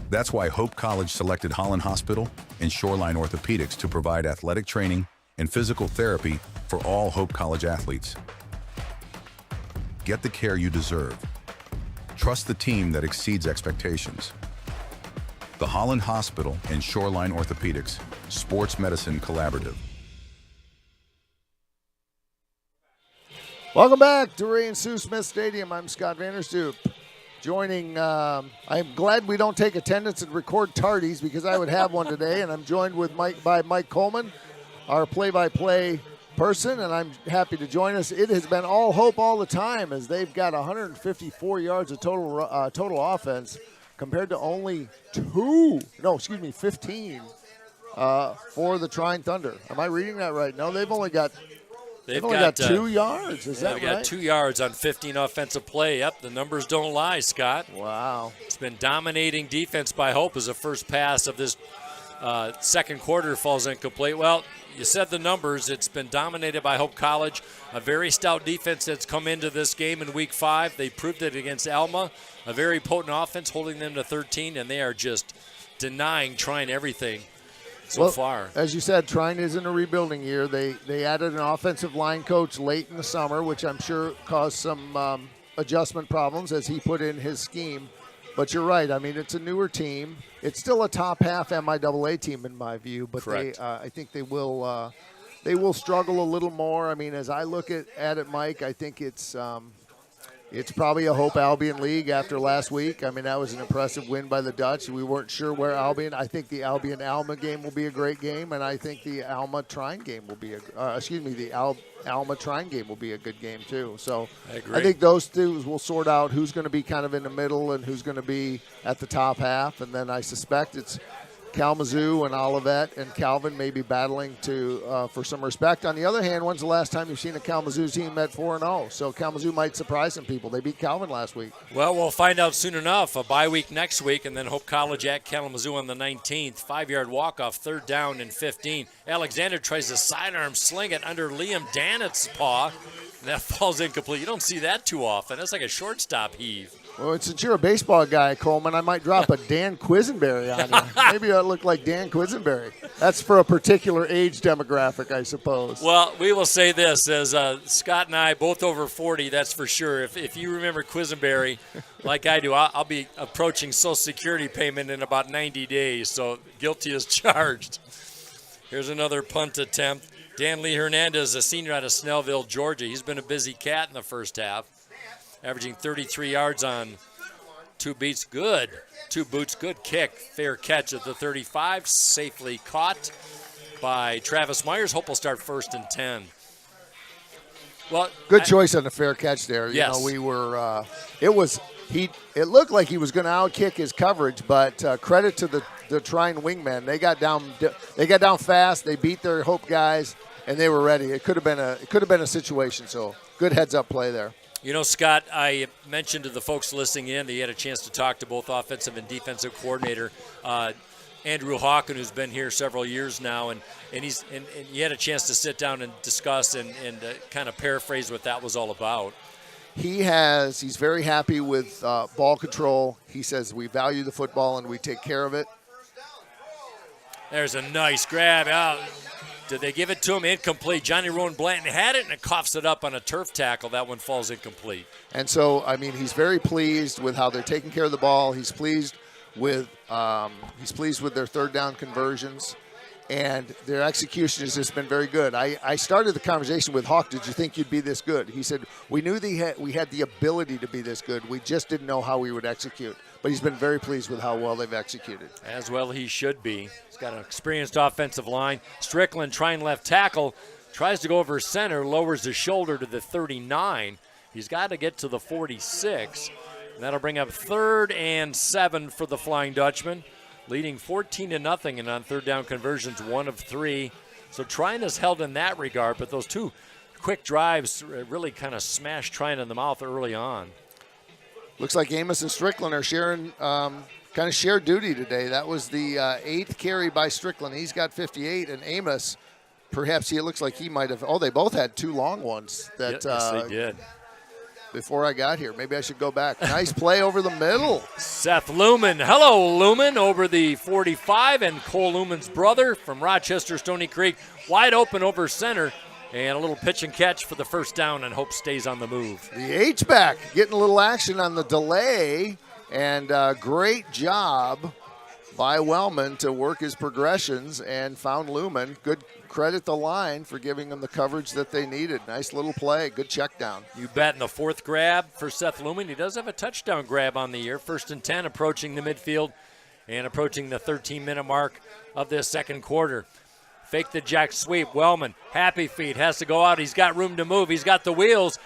That's why Hope College selected Holland Hospital and Shoreline Orthopedics to provide athletic training and physical therapy for all Hope College athletes. Get the care you deserve. Trust the team that exceeds expectations. The Holland Hospital and Shoreline Orthopedics Sports Medicine Collaborative. Welcome back to Ray and Sue Smith Stadium. I'm Scott Vanderstoop. Joining, I'm glad we don't take attendance and record tardies because I would have one today, and I'm joined by Mike Coleman, our play-by-play person, and I'm happy to join us. It has been all hope all the time, as they've got 154 yards of total offense compared to only 15 for the Trine Thunder. Am I reading that right? No, they've only got 2 yards. Is that right? They got 2 yards on 15 offensive play. Yep, the numbers don't lie, Scott. Wow. It's been dominating defense by Hope as the first pass of this second quarter falls incomplete. Well, you said the numbers. It's been dominated by Hope College, a very stout defense that's come into this game in Week 5. They proved it against Alma, a very potent offense holding them to 13, and they are just denying Trine everything so far. As you said, Trine is in a rebuilding year. They added an offensive line coach late in the summer, which I'm sure caused some adjustment problems as he put in his scheme. But you're right. I mean, it's a newer team. It's still a top half MIAA team in my view, but I think they will struggle a little more. I mean, as I look at it, Mike, I think it's probably a Hope Albion league after last week. I mean, that was an impressive win by the Dutch. We weren't sure where Albion. I think the Albion-Alma game will be a great game, and I think the Alma-Trine game will be Alma-Trine game will be a good game too. So I think those two will sort out who's going to be kind of in the middle and who's going to be at the top half, and then I suspect it's Kalamazoo and Olivet and Calvin may be battling for some respect. On the other hand, when's the last time you've seen a Kalamazoo team at 4-0? So Kalamazoo might surprise some people. They beat Calvin last week. Well, we'll find out soon enough. A bye week next week, and then Hope College at Kalamazoo on the 19th. 5-yard walk-off, 3rd down and 15. Alexander tries to sidearm sling it under Liam Dannett's paw. And that falls incomplete. You don't see that too often. That's like a shortstop heave. Well, since you're a baseball guy, Coleman, I might drop a Dan Quisenberry on you. Maybe I look like Dan Quisenberry. That's for a particular age demographic, I suppose. Well, we will say this, as Scott and I, both over 40, that's for sure. If you remember Quisenberry, like I do, I'll be approaching Social Security payment in about 90 days, so guilty as charged. Here's another punt attempt. Dan Lee Hernandez, a senior out of Snellville, Georgia. He's been a busy cat in the first half, averaging 33 yards on 2 beats. Good. 2 boots. Good kick. Fair catch at the 35. Safely caught by Travis Myers. Hope will start 1st and 10. Well, good choice on the fair catch there. Yes. You know, we were. It looked like he was going to outkick his coverage, but credit to the Trine wingmen. They got down fast. They beat their Hope guys, and they were ready. It could have been a situation. So good heads up play there. You know, Scott, I mentioned to the folks listening in that you had a chance to talk to both offensive and defensive coordinator Andrew Hawken, who's been here several years now, and you had a chance to sit down and discuss and kind of paraphrase what that was all about. He's very happy with ball control. He says we value the football and we take care of it. There's a nice grab out. Did they give it to him? Incomplete. Johnny Rowan Blanton had it, and it coughs it up on a turf tackle. That one falls incomplete. And so, I mean, he's very pleased with how they're taking care of the ball. He's pleased with their 3rd down conversions, and their execution has just been very good. I started the conversation with Hawk. Did you think you'd be this good? He said, we knew we had the ability to be this good. We just didn't know how we would execute. But he's been very pleased with how well they've executed. As well he should be. He's got an experienced offensive line. Strickland, trying left tackle, tries to go over center, lowers his shoulder to the 39. He's got to get to the 46. And that'll bring up 3rd and 7 for the Flying Dutchman, leading 14-0, and on 3rd down conversions, 1 of 3. So Trine is held in that regard, but those 2 quick drives really kind of smashed Trine in the mouth early on. Looks like Amos and Strickland are sharing kind of shared duty today. That was the 8th carry by Strickland. He's got 58, and Amos, perhaps it looks like he might have. Oh, they both had 2 long ones. Yes, they did. Before I got here, maybe I should go back. Nice play over the middle. Seth Lumen, hello Lumen, over the 45, and Cole Lumen's brother from Rochester, Stony Creek, wide open over center. And a little pitch and catch for the 1st down, and Hope stays on the move. The H-back getting a little action on the delay, and great job by Wellman to work his progressions and found Lumen. Good credit the line for giving them the coverage that they needed. Nice little play, good check down. You bet. In the 4th grab for Seth Lumen, he does have a touchdown grab on the year. 1st and 10, approaching the midfield and approaching the 13-minute mark of this 2nd quarter. Fake the jack sweep. Wellman, happy feet, has to go out. He's got room to move. He's got the wheels.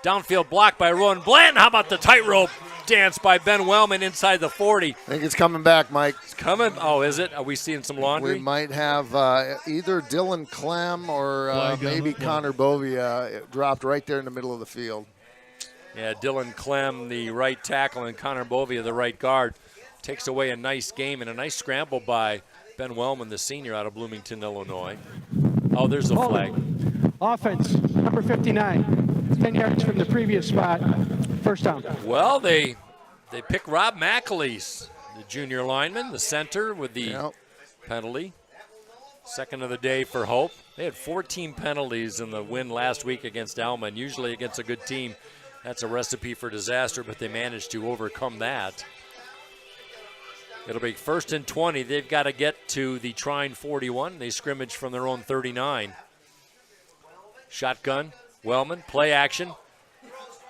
Downfield blocked by Rowan Blanton. How about the tightrope dance by Ben Wellman inside the 40? I think it's coming back, Mike. It's coming? Oh, is it? Are we seeing some laundry? We might have either Dylan Clem or maybe Connor Bovia dropped right there in the middle of the field. Yeah, Dylan Clem, the right tackle, and Connor Bovia, the right guard. Takes away a nice game and a nice scramble by Ben Wellman, the senior out of Bloomington, Illinois. Oh, there's a flag. Offense, number 59, 10 yards from the previous spot, first down. Well, they pick Rob McAleese, the junior lineman, the center with the penalty. Second of the day for Hope. They had 14 penalties in the win last week against Alma, and usually against a good team, that's a recipe for disaster, but they managed to overcome that. It'll be 1st and 20. They've got to get to the Trine 41. They scrimmage from their own 39. Shotgun, Wellman, play action.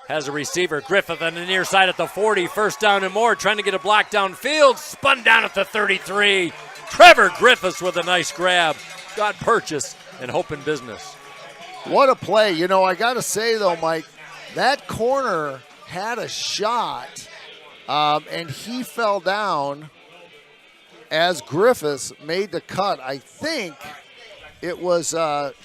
Has a receiver, Griffith on the near side at the 40. First down and more, trying to get a block downfield. Spun down at the 33. Trevor Griffiths with a nice grab. Got purchase and Hope in business. What a play. You know, I got to say, though, Mike, that corner had a shot, and he fell down as Griffiths made the cut. I think it was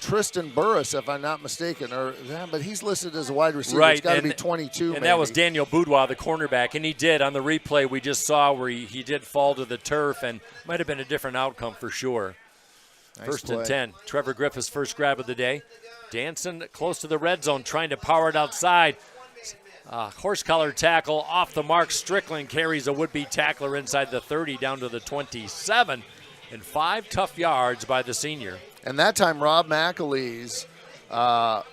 Tristan Burris, if I'm not mistaken, but he's listed as a wide receiver. Right, it's got to be 22. And maybe. that was Daniel Boudoir, the cornerback, and he did on the replay we just saw where he did fall to the turf, and might have been a different outcome for sure. Nice 1st play. and 10. Trevor Griffith's first grab of the day. Danson close to the red zone, trying to power it outside. Horse collar tackle off the mark. Strickland carries a would-be tackler inside the 30 down to the 27, and 5 tough yards by the senior. And that time, Rob McAleese, I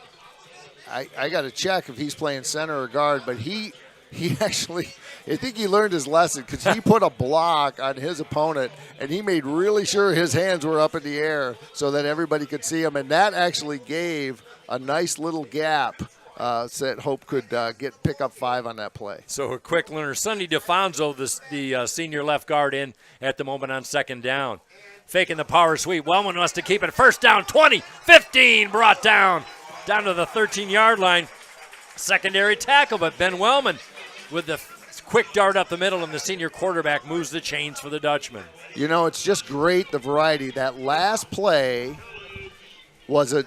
got to check if he's playing center or guard, but he actually, I think he learned his lesson because he put a block on his opponent, and he made really sure his hands were up in the air so that everybody could see him, and that actually gave a nice little gap so that Hope could pick up 5 on that play. So a quick learner. Sonny DeFonso, the senior left guard, in at the moment on second down. Faking the power sweep. Wellman wants to keep it. First down, 20, 15, brought down to the 13-yard line. Secondary tackle, but Ben Wellman with the quick dart up the middle, and the senior quarterback moves the chains for the Dutchman. You know, it's just great, the variety. That last play was a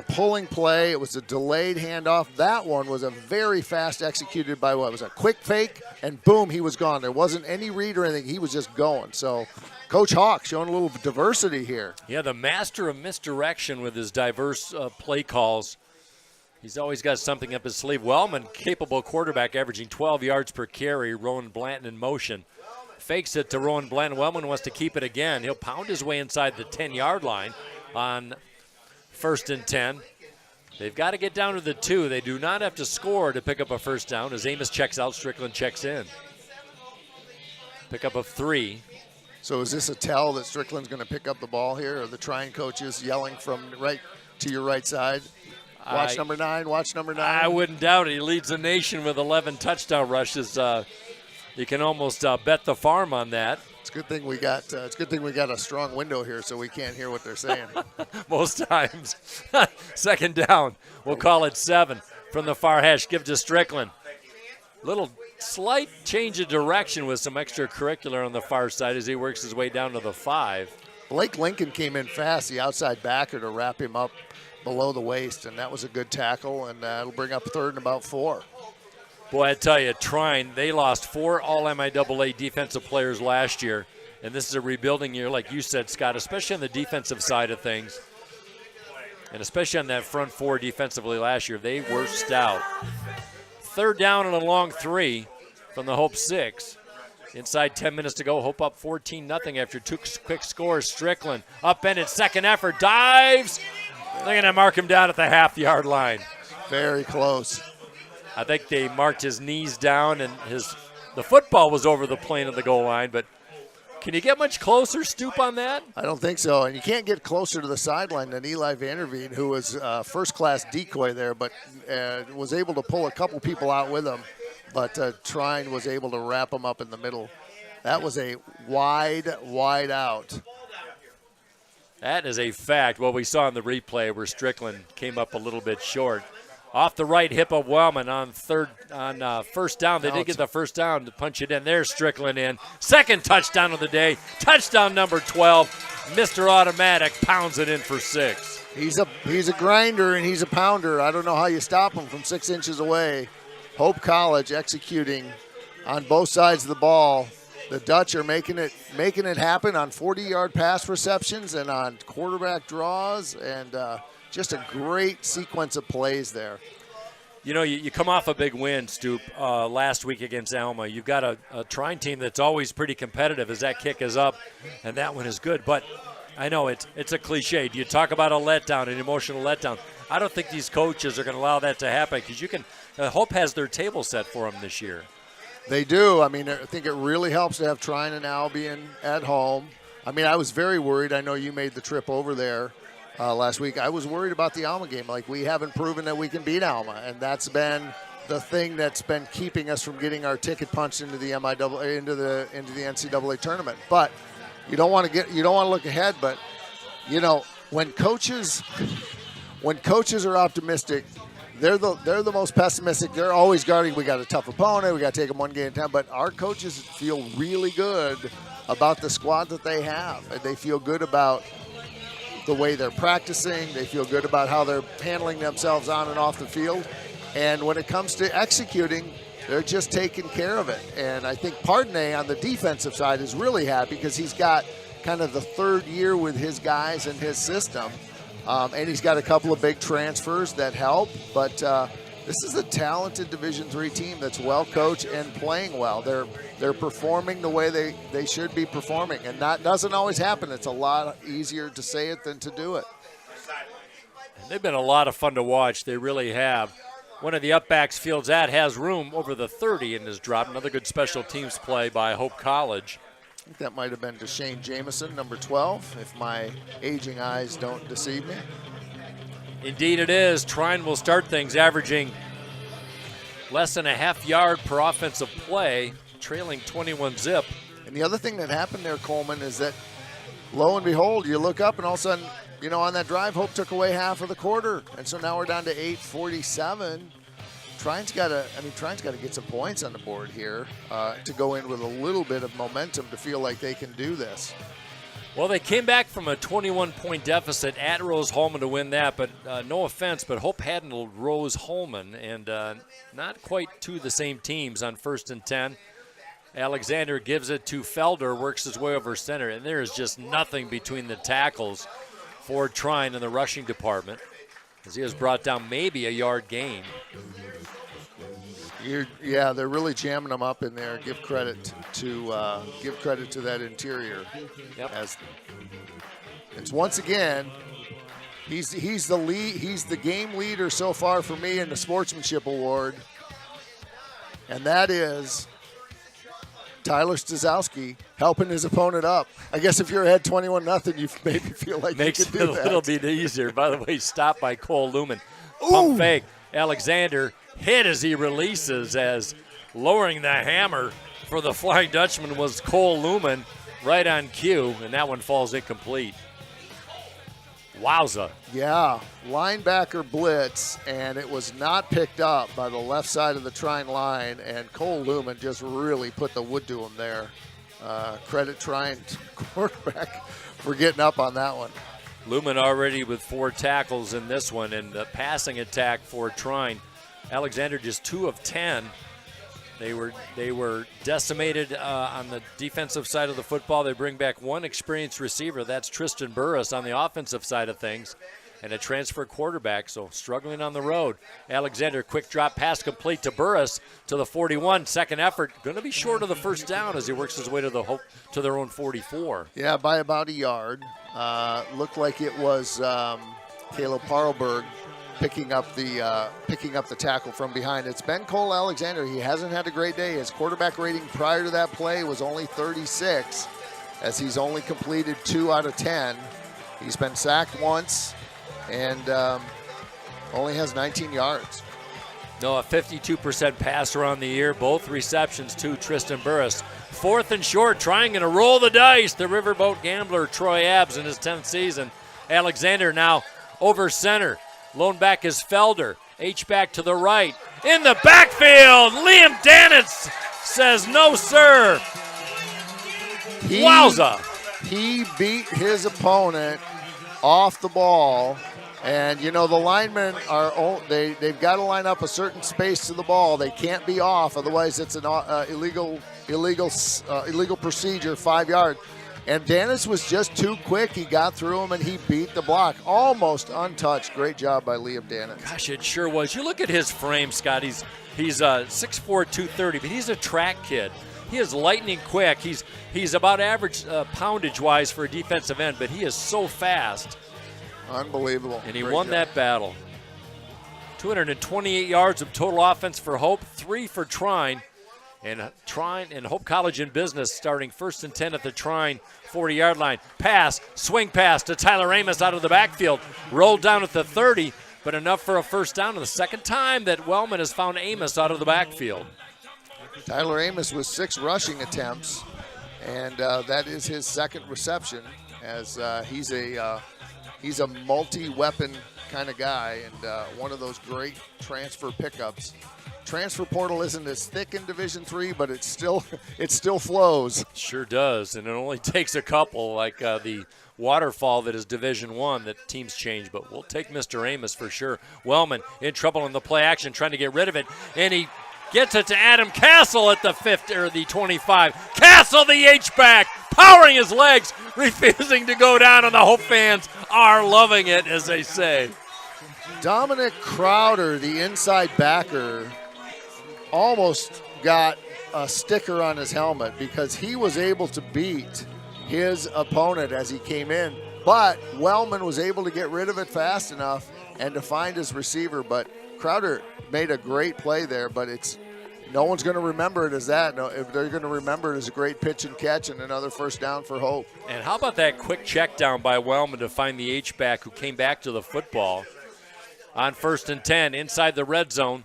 pulling play. It was a delayed handoff. That one was a very fast executed by what was a quick fake, and boom, he was gone. There wasn't any read or anything. He was just going. So Coach Hawk showing a little diversity here. Yeah, the master of misdirection with his diverse play calls. He's always got something up his sleeve. Wellman, capable quarterback, averaging 12 yards per carry. Rowan Blanton in motion. Fakes it to Rowan Blanton. Wellman wants to keep it again. He'll pound his way inside the 10-yard line on 1st and 10. They've got to get down to the 2. They do not have to score to pick up a first down. As Amos checks out, Strickland checks in. Pick up of 3. So is this a tell that Strickland's going to pick up the ball here, or the Trine coaches yelling from right to your right side? Watch number 9, watch number 9. I wouldn't doubt it. He leads the nation with 11 touchdown rushes. You can almost bet the farm on that. It's a good thing we got. It's a good thing we got a strong window here, so we can't hear what they're saying. Most times. Second down. We'll call it 7 from the far hash. Give to Strickland. Little slight change of direction with some extracurricular on the far side as he works his way down to the 5. Blake Lincoln came in fast, the outside backer, to wrap him up below the waist, and that was a good tackle, and it'll bring up 3rd and about 4. Boy, I tell you, Trine, they lost 4 All-MIAA defensive players last year, and this is a rebuilding year, like you said, Scott, especially on the defensive side of things, and especially on that front 4 defensively last year. They were stout. 3rd down and a long 3 from the Hope 6. Inside 10 minutes to go. Hope up 14-0 after 2 quick scores. Strickland up in its second effort. Dives. They're going to mark him down at the half-yard line. Very close. I think they marked his knees down, and the football was over the plane of the goal line. But can you get much closer, Stoop, on that? I don't think so. And you can't get closer to the sideline than Eli Vanderveen, who was first-class decoy there, but was able to pull a couple people out with him. But Trine was able to wrap him up in the middle. That was a wide out. That is a fact. What we saw in the replay where Strickland came up a little bit short. Off the right hip of Wellman on first down. They did get the first down to punch it in. There's Strickland in. Second touchdown of the day. Touchdown number 12. Mr. Automatic pounds it in for 6. He's a grinder and he's a pounder. I don't know how you stop him from 6 inches away. Hope College executing on both sides of the ball. The Dutch are making it happen on 40-yard pass receptions and on quarterback draws, and just a great sequence of plays there. You know, you come off a big win, Stoop, last week against Alma. You've got a Trine team that's always pretty competitive as that kick is up, and that one is good. But I know it's a cliche. Do you talk about a letdown, an emotional letdown? I don't think these coaches are going to allow that to happen because Hope has their table set for them this year. They do. I mean, I think it really helps to have Trine and Albion at home. I mean, I was very worried. I know you made the trip over there last week. I was worried about the Alma game. Like, we haven't proven that we can beat Alma, and that's been the thing that's been keeping us from getting our ticket punched into the into the NCAA tournament. But you don't want to look ahead. But you know, when coaches are optimistic, they're the most pessimistic. They're always guarding. We got a tough opponent. We got to take them one game at a time. But our coaches feel really good about the squad that they have, and they feel good about the way they're practicing. They feel good about how they're handling themselves on and off the field. And when it comes to executing, they're just taking care of it. And I think Pardney on the defensive side is really happy because he's got kind of the third year with his guys and his system. And he's got a couple of big transfers that help. But this is a talented Division III team that's well coached and playing well. They're performing the way they should be performing. And that doesn't always happen. It's a lot easier to say it than to do it. They've been a lot of fun to watch. They really have. One of the upbacks fields has room over the 30 and has dropped. Another good special teams play by Hope College. I think that might have been Deshane Jamison, number 12, if my aging eyes don't deceive me. Indeed it is. Trine will start things averaging less than a half yard per offensive play, trailing 21-zip. And the other thing that happened there, Coleman, is that lo and behold, you look up and all of a sudden, you know, on that drive, Hope took away half of the quarter. And so now we're down to 8:47. Trine's got to get some points on the board here to go in with a little bit of momentum to feel like they can do this. Well, they came back from a 21-point deficit at Rose-Hulman to win that, but no offense, but Hope handled Rose-Hulman, and not quite two of the same teams on 1st and 10. Alexander gives it to Felder, works his way over center, and there is just nothing between the tackles for Trine in the rushing department, as he has brought down maybe a yard gain. Yeah, they're really jamming them up in there. Give credit to that interior. Yep. As it's once again, he's the lead. He's the game leader so far for me in the sportsmanship award, and that is Tyler Stasowski helping his opponent up. I guess if you're ahead 21-0, you maybe feel like makes you can it do a that. little bit easier. By the way, stopped by Cole Lumen. Pump fake. Alexander hit as he releases, as lowering the hammer for the Flying Dutchman was Cole Lumen right on cue, and that one falls incomplete. Wowza. Yeah, linebacker blitz, and it was not picked up by the left side of the Trine line, and Cole Lumen just really put the wood to him there. Credit Trine quarterback for getting up on that one. Lumen already with 4 tackles in this one, and the passing attack for Trine. Alexander just 2 of 10. They were decimated on the defensive side of the football. They bring back one experienced receiver. That's Tristan Burris on the offensive side of things, and a transfer quarterback, so struggling on the road. Alexander, quick drop pass complete to Burris to the 41. Second effort, going to be short of the first down as he works his way to their own 44. Yeah, by about a yard. Looked like it was Caleb Parlberg picking up the tackle from behind. It's been Cole Alexander. He hasn't had a great day. His quarterback rating prior to that play was only 36, as he's only completed 2 out of 10. He's been sacked once and only has 19 yards. No, a 52% passer on the year. Both receptions to Tristan Burris. 4th and short, trying to roll the dice. The Riverboat Gambler, Troy Abbs, in his 10th season. Alexander now over center. Lone back is Felder. H-back to the right. In the backfield, Liam Danitz says no, sir. Wowza. He beat his opponent off the ball. And, you know, the linemen they've got to line up a certain space to the ball. They can't be off, otherwise it's an illegal procedure, 5 yards. And Dannis was just too quick. He got through him, and he beat the block. Almost untouched. Great job by Liam Dannis. Gosh, it sure was. You look at his frame, Scott. He's 6'4", 230, but he's a track kid. He is lightning quick. He's about average poundage-wise for a defensive end, but he is so fast. Unbelievable. And he Great won job. that battle. 228 yards of total offense for Hope, 3 for Trine. And Trine and Hope College in business starting 1st and 10 at the Trine 40-yard line. Pass, swing pass to Tyler Amos out of the backfield. Rolled down at the 30, but enough for a first down. And the second time that Wellman has found Amos out of the backfield. Tyler Amos with 6 rushing attempts, and that is his second reception, as he's a multi-weapon kind of guy, and one of those great transfer pickups. Transfer portal isn't as thick in Division III, but it still flows. Sure does, and it only takes a couple, like the waterfall that is Division I that teams change, but we'll take Mr. Amos for sure. Wellman in trouble in the play action, trying to get rid of it, and he gets it to Adam Castle at the 50 or the 25. Castle, the H-back, powering his legs, refusing to go down, and the Hope fans are loving it, as they say. Dominic Crowder, the inside backer, almost got a sticker on his helmet because he was able to beat his opponent as he came in, but Wellman was able to get rid of it fast enough and to find his receiver. But Crowder made a great play there, but no one's going to remember it as that. No, if they're going to remember it as a great pitch and catch and another first down for Hope. And how about that quick check down by Wellman to find the H-back who came back to the football on 1st and 10 inside the red zone.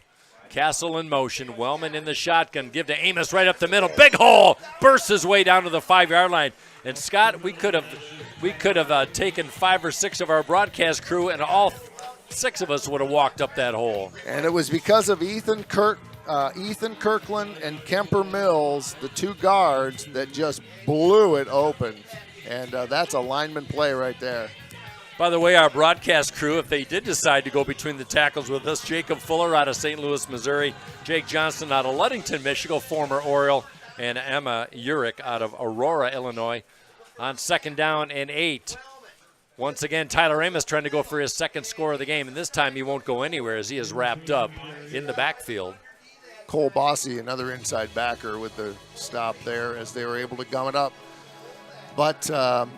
Castle in motion. Wellman in the shotgun. Give to Amos right up the middle. Big hole. Bursts his way down to the 5-yard line. And Scott, we could have taken 5 or 6 of our broadcast crew, and all 6 of us would have walked up that hole. And it was because of Ethan Kirkland and Kemper Mills, the 2 guards, that just blew it open. And that's a lineman play right there. By the way, our broadcast crew, if they did decide to go between the tackles with us, Jacob Fuller out of St. Louis, Missouri, Jake Johnson out of Ludington, Michigan, former Oriole, and Emma Urich out of Aurora, Illinois, on 2nd down and 8. Once again, Tyler Amos trying to go for his second score of the game, and this time he won't go anywhere as he is wrapped up in the backfield. Cole Bossy, another inside backer, with the stop there as they were able to gum it up. But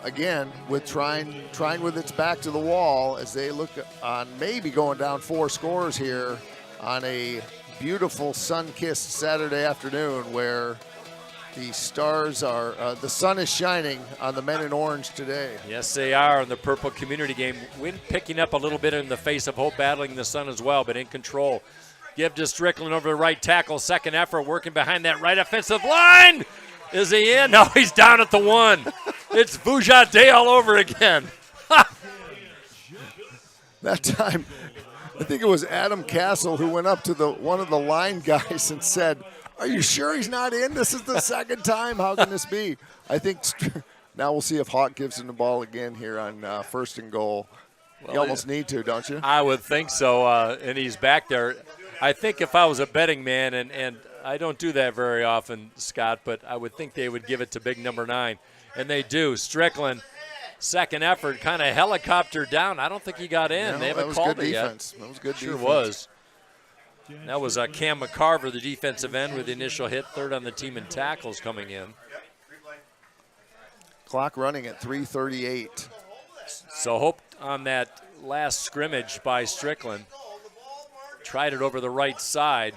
again, with Trine with its back to the wall as they look on maybe going down 4 scores here on a beautiful sun-kissed Saturday afternoon where the stars are, the sun is shining on the men in orange today. Yes, they are in the Purple Community game. Wind picking up a little bit in the face of Hope, battling the sun as well, but in control. Give to Strickland over the right tackle. Second effort, working behind that right offensive line. Is he in? No, he's down at the 1. It's Vujade all over again. That time, I think it was Adam Castle who went up to one of the line guys and said, "Are you sure he's not in? This is the second time. How can this be?" I think now we'll see if Hawk gives him the ball again here on 1st and goal. Well, you almost need to, don't you? I would think so, and he's back there. I think if I was a betting man, and I don't do that very often, Scott, but I would think they would give it to big number 9, and they do. Strickland, second effort, kind of helicopter down. I don't think he got in. No, they haven't called it yet. That was good sure defense. Was. That was Cam McCarver, the defensive end, with the initial hit, 3rd on the team in tackles coming in. Clock running at 3:38. So Hope on that last scrimmage by Strickland. Tried it over the right side.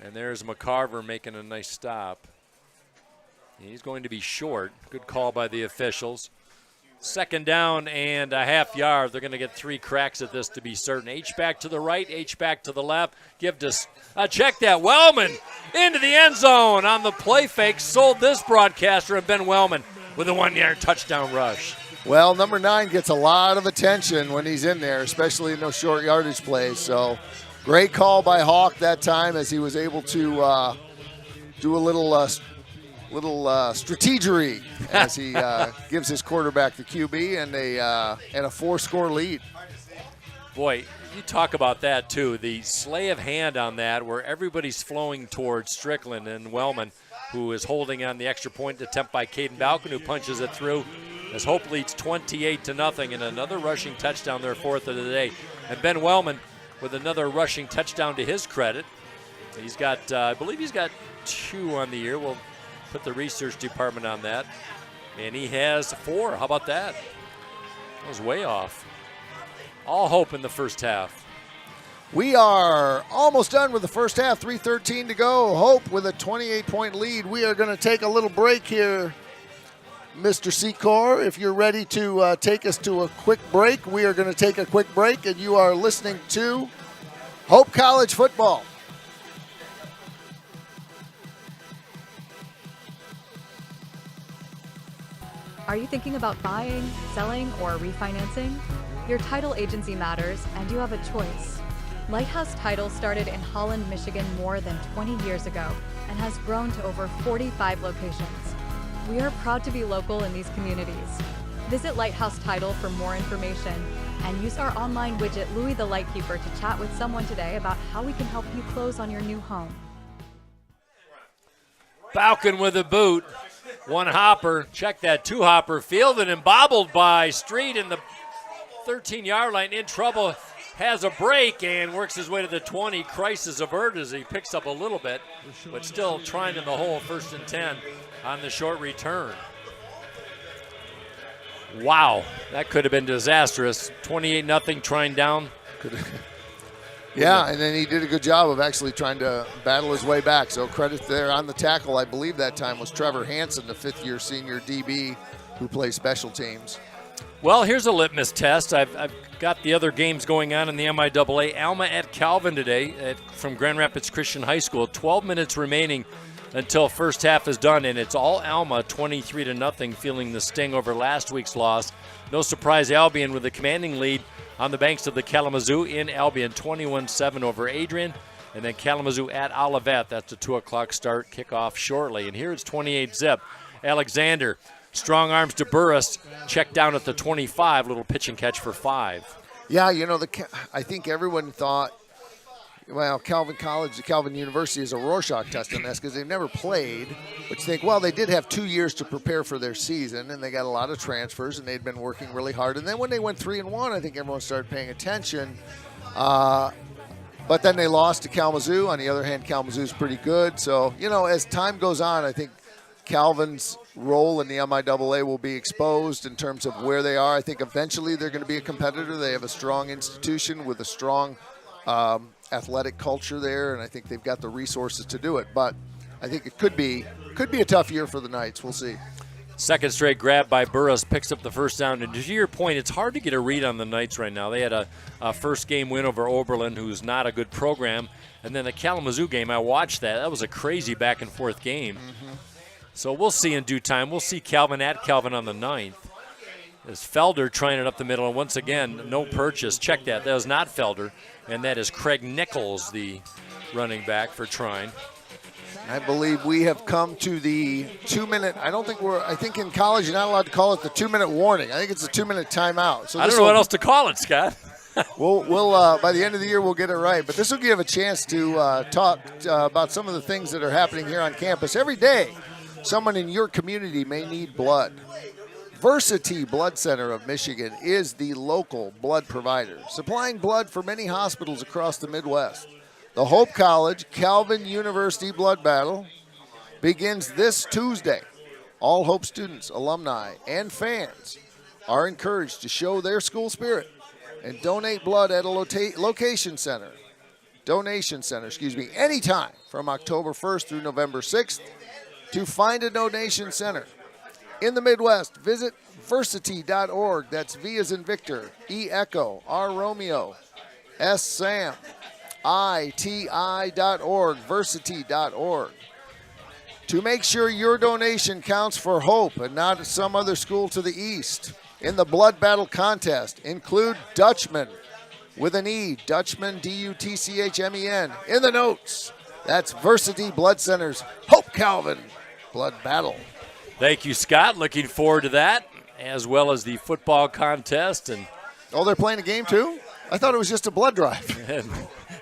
And there's McCarver making a nice stop. He's going to be short. Good call by the officials. Second down and a half yard. They're going to get 3 cracks at this to be certain. H-back to the right, H-back to the left. Give to check that. Wellman into the end zone on the play fake. Sold this broadcaster, and Ben Wellman with a 1-yard touchdown rush. Well, number 9 gets a lot of attention when he's in there, especially in those short yardage plays. So great call by Hawk that time as he was able to do a little strategery as he gives his quarterback the QB and a 4-score lead. Boy, you talk about that too. The slay of hand on that, where everybody's flowing towards Strickland and Wellman, who is holding on the extra point attempt by Caden Balkin, who punches it through. As Hope leads 28-0, and another rushing touchdown, their 4th of the day. And Ben Wellman with another rushing touchdown to his credit. He's got, I believe he's got 2 on the year. We'll put the research department on that. And he has 4. How about that? That was way off. All Hope in the first half. We are almost done with the first half, 3:13 to go. Hope with a 28-point lead. We are going to take a little break here, Mr. Secor. If you're ready to take us to a quick break, we are going to take a quick break, and you are listening to Hope College Football. Are you thinking about buying, selling, or refinancing? Your title agency matters, and you have a choice. Lighthouse Title started in Holland, Michigan more than 20 years ago and has grown to over 45 locations. We are proud to be local in these communities. Visit Lighthouse Title for more information and use our online widget, Louie the Lightkeeper, to chat with someone today about how we can help you close on your new home. Balkin with a boot. 1 hopper. Check that 2 hopper. Fielded and bobbled by Street in the 13-yard line. In trouble. Has a break and works his way to the 20. Crisis averted as he picks up a little bit, but still trying in the hole. 1st and 10 on the short return. Wow, that could have been disastrous. 28-0, Trine down. Yeah, and then he did a good job of actually trying to battle his way back. So credit there on the tackle. I believe that time was Trevor Hansen, the 5th-year senior DB who plays special teams. Well, here's a litmus test. I've got the other games going on in the MIAA. Alma at Calvin today from Grand Rapids Christian High School. 12 minutes remaining until first half is done, and it's all Alma 23-0, feeling the sting over last week's loss. No surprise, Albion with a commanding lead on the banks of the Kalamazoo in Albion, 21-7 over Adrian. And then Kalamazoo at Olivet. That's a 2 o'clock start, kickoff shortly. And here it's 28-0. Alexander, strong arms to Burris, check down at the 25, little pitch and catch for 5. Yeah, you know, I think everyone thought, well, Calvin College, Calvin University is a Rorschach test on this because they've never played. But you think, well, they did have 2 years to prepare for their season, and they got a lot of transfers, and they'd been working really hard. And then when they went 3-1, I think everyone started paying attention. But then they lost to Kalamazoo. On the other hand, Kalamazoo's pretty good. So, you know, as time goes on, I think Calvin's role in the MIAA will be exposed in terms of where they are. I think eventually they're going to be a competitor. They have a strong institution with a strong athletic culture there, and I think they've got the resources to do it. But I think it could be a tough year for the Knights. We'll see. Second straight grab by Burris, picks up the first down. And to your point, it's hard to get a read on the Knights right now. They had a first game win over Oberlin, who's not a good program. And then the Kalamazoo game, I watched that. That was a crazy back-and-forth game. Mm-hmm. So we'll see in due time. We'll see Calvin at Calvin on the 9th. As Felder trying it up the middle, and once again, no purchase. Check that. That was not Felder, and that is Craig Nichols, the running back for Trine. I believe we have come to the 2-minute. I think in college you're not allowed to call it the 2-minute warning. I think it's a 2-minute timeout. So I don't know what else to call it, Scott. We'll by the end of the year we'll get it right. But this will give a chance to talk about some of the things that are happening here on campus. Every day, someone in your community may need blood. Versity Blood Center of Michigan is the local blood provider, supplying blood for many hospitals across the Midwest. The Hope College Calvin University Blood Battle begins this Tuesday. All Hope students, alumni, and fans are encouraged to show their school spirit and donate blood at a donation center, anytime from October 1st through November 6th. To find a donation center, In the Midwest, visit versity.org. That's V as in Victor, E Echo, R Romeo, S Sam, ITI.org, versity.org. To make sure your donation counts for Hope and not some other school to the east. In the blood battle contest, include Dutchman with an E, Dutchman, D-U-T-C-H-M-E-N. In the notes, that's Versity Blood Center's Hope Calvin blood battle. Thank you, Scott. Looking forward to that, as well as the football contest. And oh, they're playing a game too? I thought it was just a blood drive.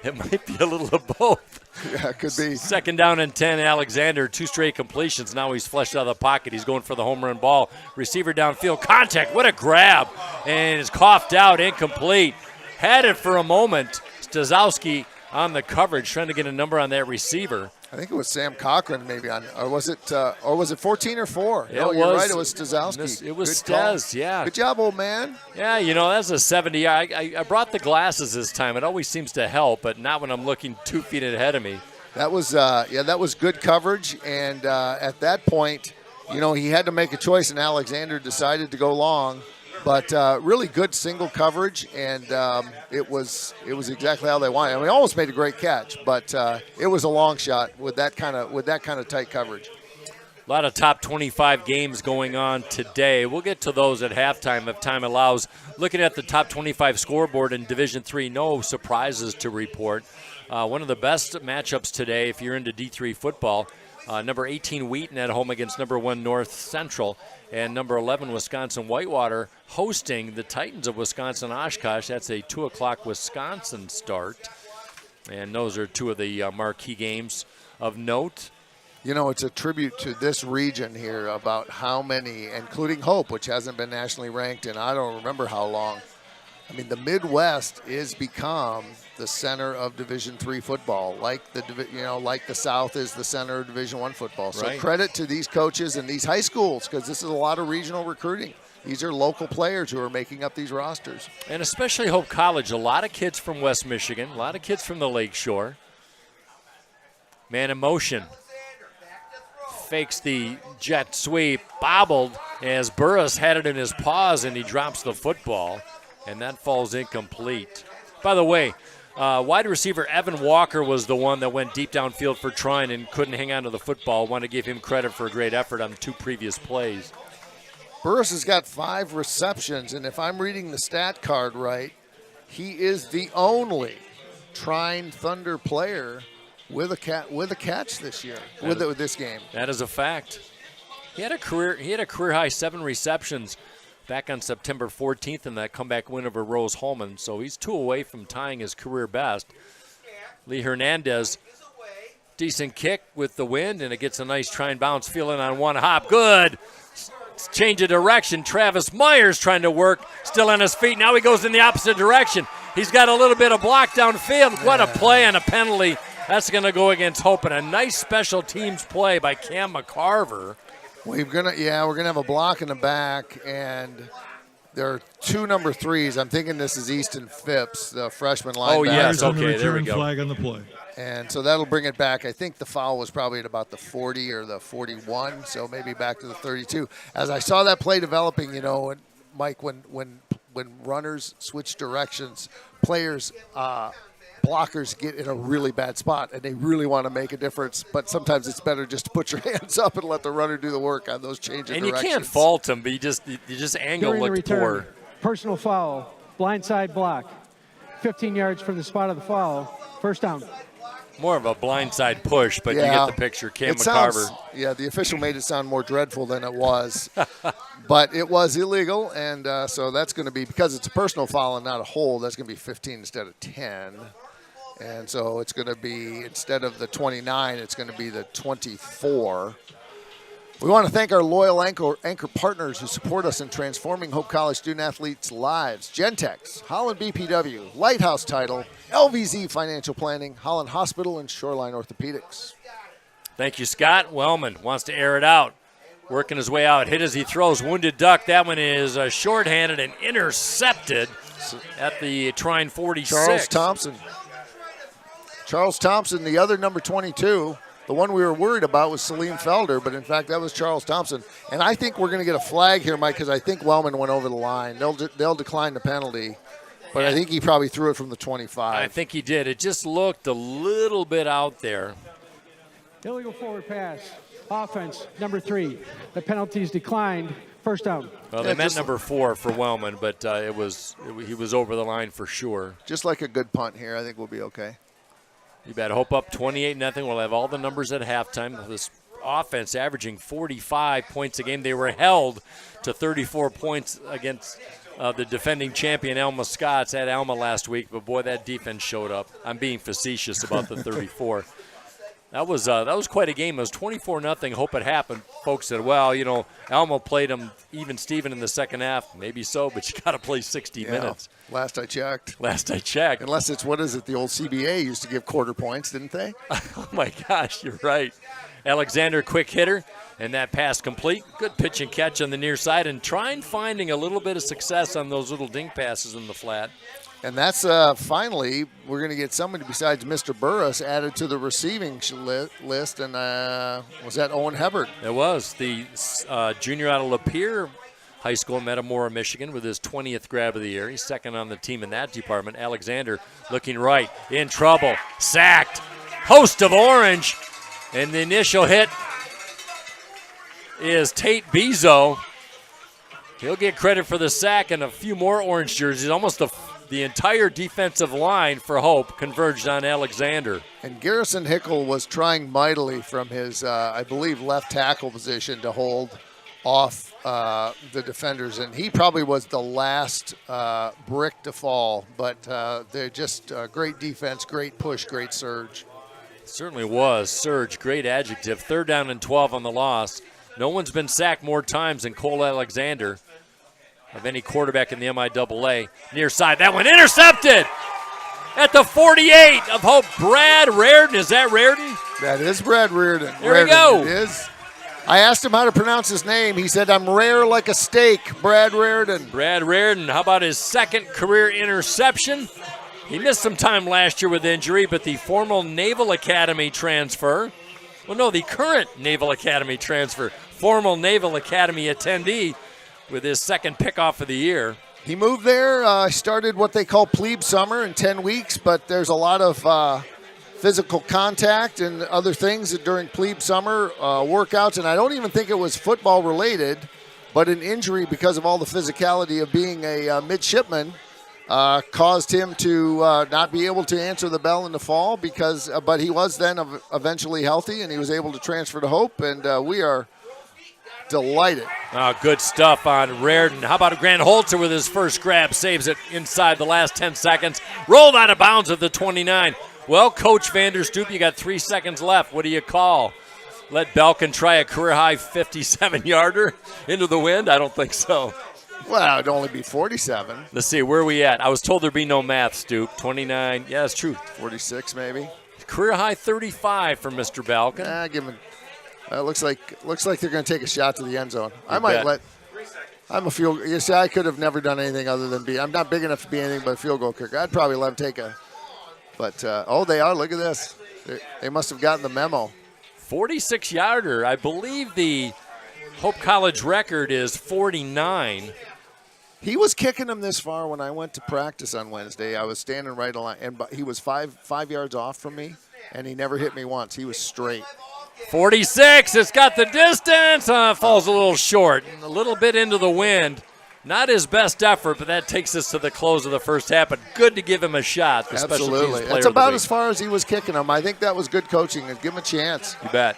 it might be a little of both. Yeah, it could be. Second down and 10, Alexander. 2 straight completions. Now he's flushed out of the pocket. He's going for the home run ball. Receiver downfield. Contact. What a grab. And is coughed out. Incomplete. Had it for a moment. Stazowski on the coverage, trying to get a number on that receiver. I think it was Sam Cochran maybe on, or was it 14 or 4? Yeah, no, you're right. It was Stazowski. It was Staz, yeah. Good job, old man. Yeah, that's a 70. I brought the glasses this time. It always seems to help, but not when I'm looking 2 feet ahead of me. That was that was good coverage, and at that point, he had to make a choice, and Alexander decided to go long. But really good single coverage, and it was exactly how they wanted. I mean, almost made a great catch, but it was a long shot with that kind of tight coverage. A lot of top 25 games going on today. We'll get to those at halftime if time allows. Looking at the top 25 scoreboard in Division III, no surprises to report. One of the best matchups today, if you're into D3 football, number 18 Wheaton at home against number 1 North Central, and number 11 Wisconsin Whitewater hosting the Titans of Wisconsin Oshkosh. That's a 2 o'clock Wisconsin start, and those are 2 of the marquee games of note. It's a tribute to this region here about how many, including Hope, which hasn't been nationally ranked in I don't remember how long. I mean, the Midwest is become the center of Division III football, like the South is the center of Division I football. So right. Credit to these coaches and these high schools, because this is a lot of regional recruiting. These are local players who are making up these rosters. And especially Hope College, a lot of kids from West Michigan, a lot of kids from the Lake Shore. Man in motion. Fakes the jet sweep, bobbled as Burris had it in his paws, and he drops the football, and that falls incomplete. By the way, wide receiver Evan Walker was the one that went deep downfield for Trine and couldn't hang on to the football. Want to give him credit for a great effort on 2 previous plays. Burris has got 5 receptions, and if I'm reading the stat card right, he is the only Trine Thunder player with a catch this year, with this game. That is a fact. He had a career high 7 receptions back on September 14th in that comeback win over Rose Holman, so he's 2 away from tying his career best. Lee Hernandez, decent kick with the wind, and it gets a nice try and bounce, feeling on one hop. Good. Change of direction. Travis Myers trying to work, still on his feet. Now he goes in the opposite direction. He's got a little bit of block downfield. What a play and a penalty. That's going to go against Hope, and a nice special teams play by Cam McCarver. We're gonna have a block in the back, and there are 2 number 3s. I'm thinking this is Easton Phipps, the freshman linebacker. Oh yes, On the okay, there we return go. flag on the play. And so that'll bring it back. I think the foul was probably at about the 40 or the 41, so maybe back to the 32. As I saw that play developing, Mike, when runners switch directions, players. Blockers get in a really bad spot, and they really want to make a difference, but sometimes it's better just to put your hands up and let the runner do the work on those changes. And you can't fault him, but you just angle During the looked return, poor. personal foul, blindside block, 15 yards from the spot of the foul, first down. More of a blindside push, but you get the picture. Cam McCarver. The official made it sound more dreadful than it was. But it was illegal, and so that's going to be, because it's a personal foul and not a hold, that's going to be 15 instead of 10. And so it's going to be, instead of the 29, it's going to be the 24. We want to thank our loyal anchor partners who support us in transforming Hope College student-athletes' lives. Gentex, Holland BPW, Lighthouse Title, LVZ Financial Planning, Holland Hospital, and Shoreline Orthopedics. Thank you, Scott. Wellman wants to air it out. Working his way out. Hit as he throws. Wounded duck. That one is shorthanded and intercepted at the Trine 46. Charles Thompson, the other number 22, The one we were worried about was Salim Felder, but in fact that was Charles Thompson. And I think we're going to get a flag here, Mike, because I think Wellman went over the line. They'll decline the penalty, but I think he probably threw it from the 25. I think he did. It just looked a little bit out there. Illegal forward pass. Offense, number 3. The penalty is declined. First down. Well, they meant number 4 for Wellman, but he was over the line for sure. Just like a good punt here, I think we'll be okay. You bet. Hope up 28-0. We'll have all the numbers at halftime. This offense averaging 45 points a game. They were held to 34 points against the defending champion Alma Scots at Alma last week, but boy, that defense showed up. I'm being facetious about the 34. That was quite a game. It was 24-0. Hope it happened. Folks said, well, Alma played them even Steven in the second half. Maybe so, but you got to play 60 minutes. Last I checked. Unless it's, what is it, the old CBA used to give quarter points, didn't they? Oh, my gosh, you're right. Alexander, quick hitter, and that pass complete. Good pitch and catch on the near side, and Trine finding a little bit of success on those little dink passes in the flat. And that's finally, we're going to get somebody besides Mr. Burris added to the receiving list. And was that Owen Hebert? It was. The junior out of Lapeer High School in Metamora, Michigan, with his 20th grab of the year. He's second on the team in that department. Alexander looking right, in trouble, sacked, host of orange. And the initial hit is Tate Bezo. He'll get credit for the sack and a few more orange jerseys. Almost the entire defensive line for Hope converged on Alexander. And Garrison Hickel was trying mightily from his, I believe, left tackle position to hold off the defenders. And he probably was the last brick to fall. But they're just great defense, great push, great surge. Certainly was. Surge, great adjective. 3rd down and 12 on the loss. No one's been sacked more times than Cole Alexander of any quarterback in the MIAA. Near side, that one intercepted at the 48 of Hope. Brad Reardon, is that Reardon? That is Brad Reardon. There we go. It is. I asked him how to pronounce his name. He said, I'm rare like a steak, Brad Reardon. Brad Reardon, how about his 2nd career interception? He missed some time last year with injury, but the former Naval Academy transfer, the current Naval Academy transfer, former Naval Academy attendee with his 2nd pickoff of the year. He moved there, started what they call plebe summer in 10 weeks, but there's a lot of physical contact and other things during plebe summer workouts, and I don't even think it was football related, but an injury because of all the physicality of being a midshipman caused him to not be able to answer the bell in the fall but he was then eventually healthy and he was able to transfer to Hope, and we are delighted. Oh, good stuff on Reardon. How about Grant Holzer with his first grab, saves it inside the last 10 seconds, rolled out of bounds at the 29. Well, Coach Vanderstoep, you got 3 seconds left. What do you call? Let Belkin try a career-high 57-yarder into the wind? I don't think so. Well, it'd only be 47. Let's see, where are we at? I was told there'd be no math, Stoop. 29, yeah, that's true. 46 maybe. Career high 35 for Mr. Balkin. Give him. Looks like they're going to take a shot to the end zone. I'm a field. You see, I could have never done anything other than I'm not big enough to be anything but a field goal kicker. I'd probably let him take a. But they are. Look at this. They must have gotten the memo. 46-yarder. I believe the Hope College record is 49. He was kicking them this far when I went to practice on Wednesday. I was standing right along, and he was five yards off from me, and he never hit me once. He was straight. 46, it's got the distance. Falls a little short, a little bit into the wind. Not his best effort, but that takes us to the close of the first half. But good to give him a shot. The Absolutely. That's about as far as he was kicking them. I think that was good coaching, and give him a chance. You bet.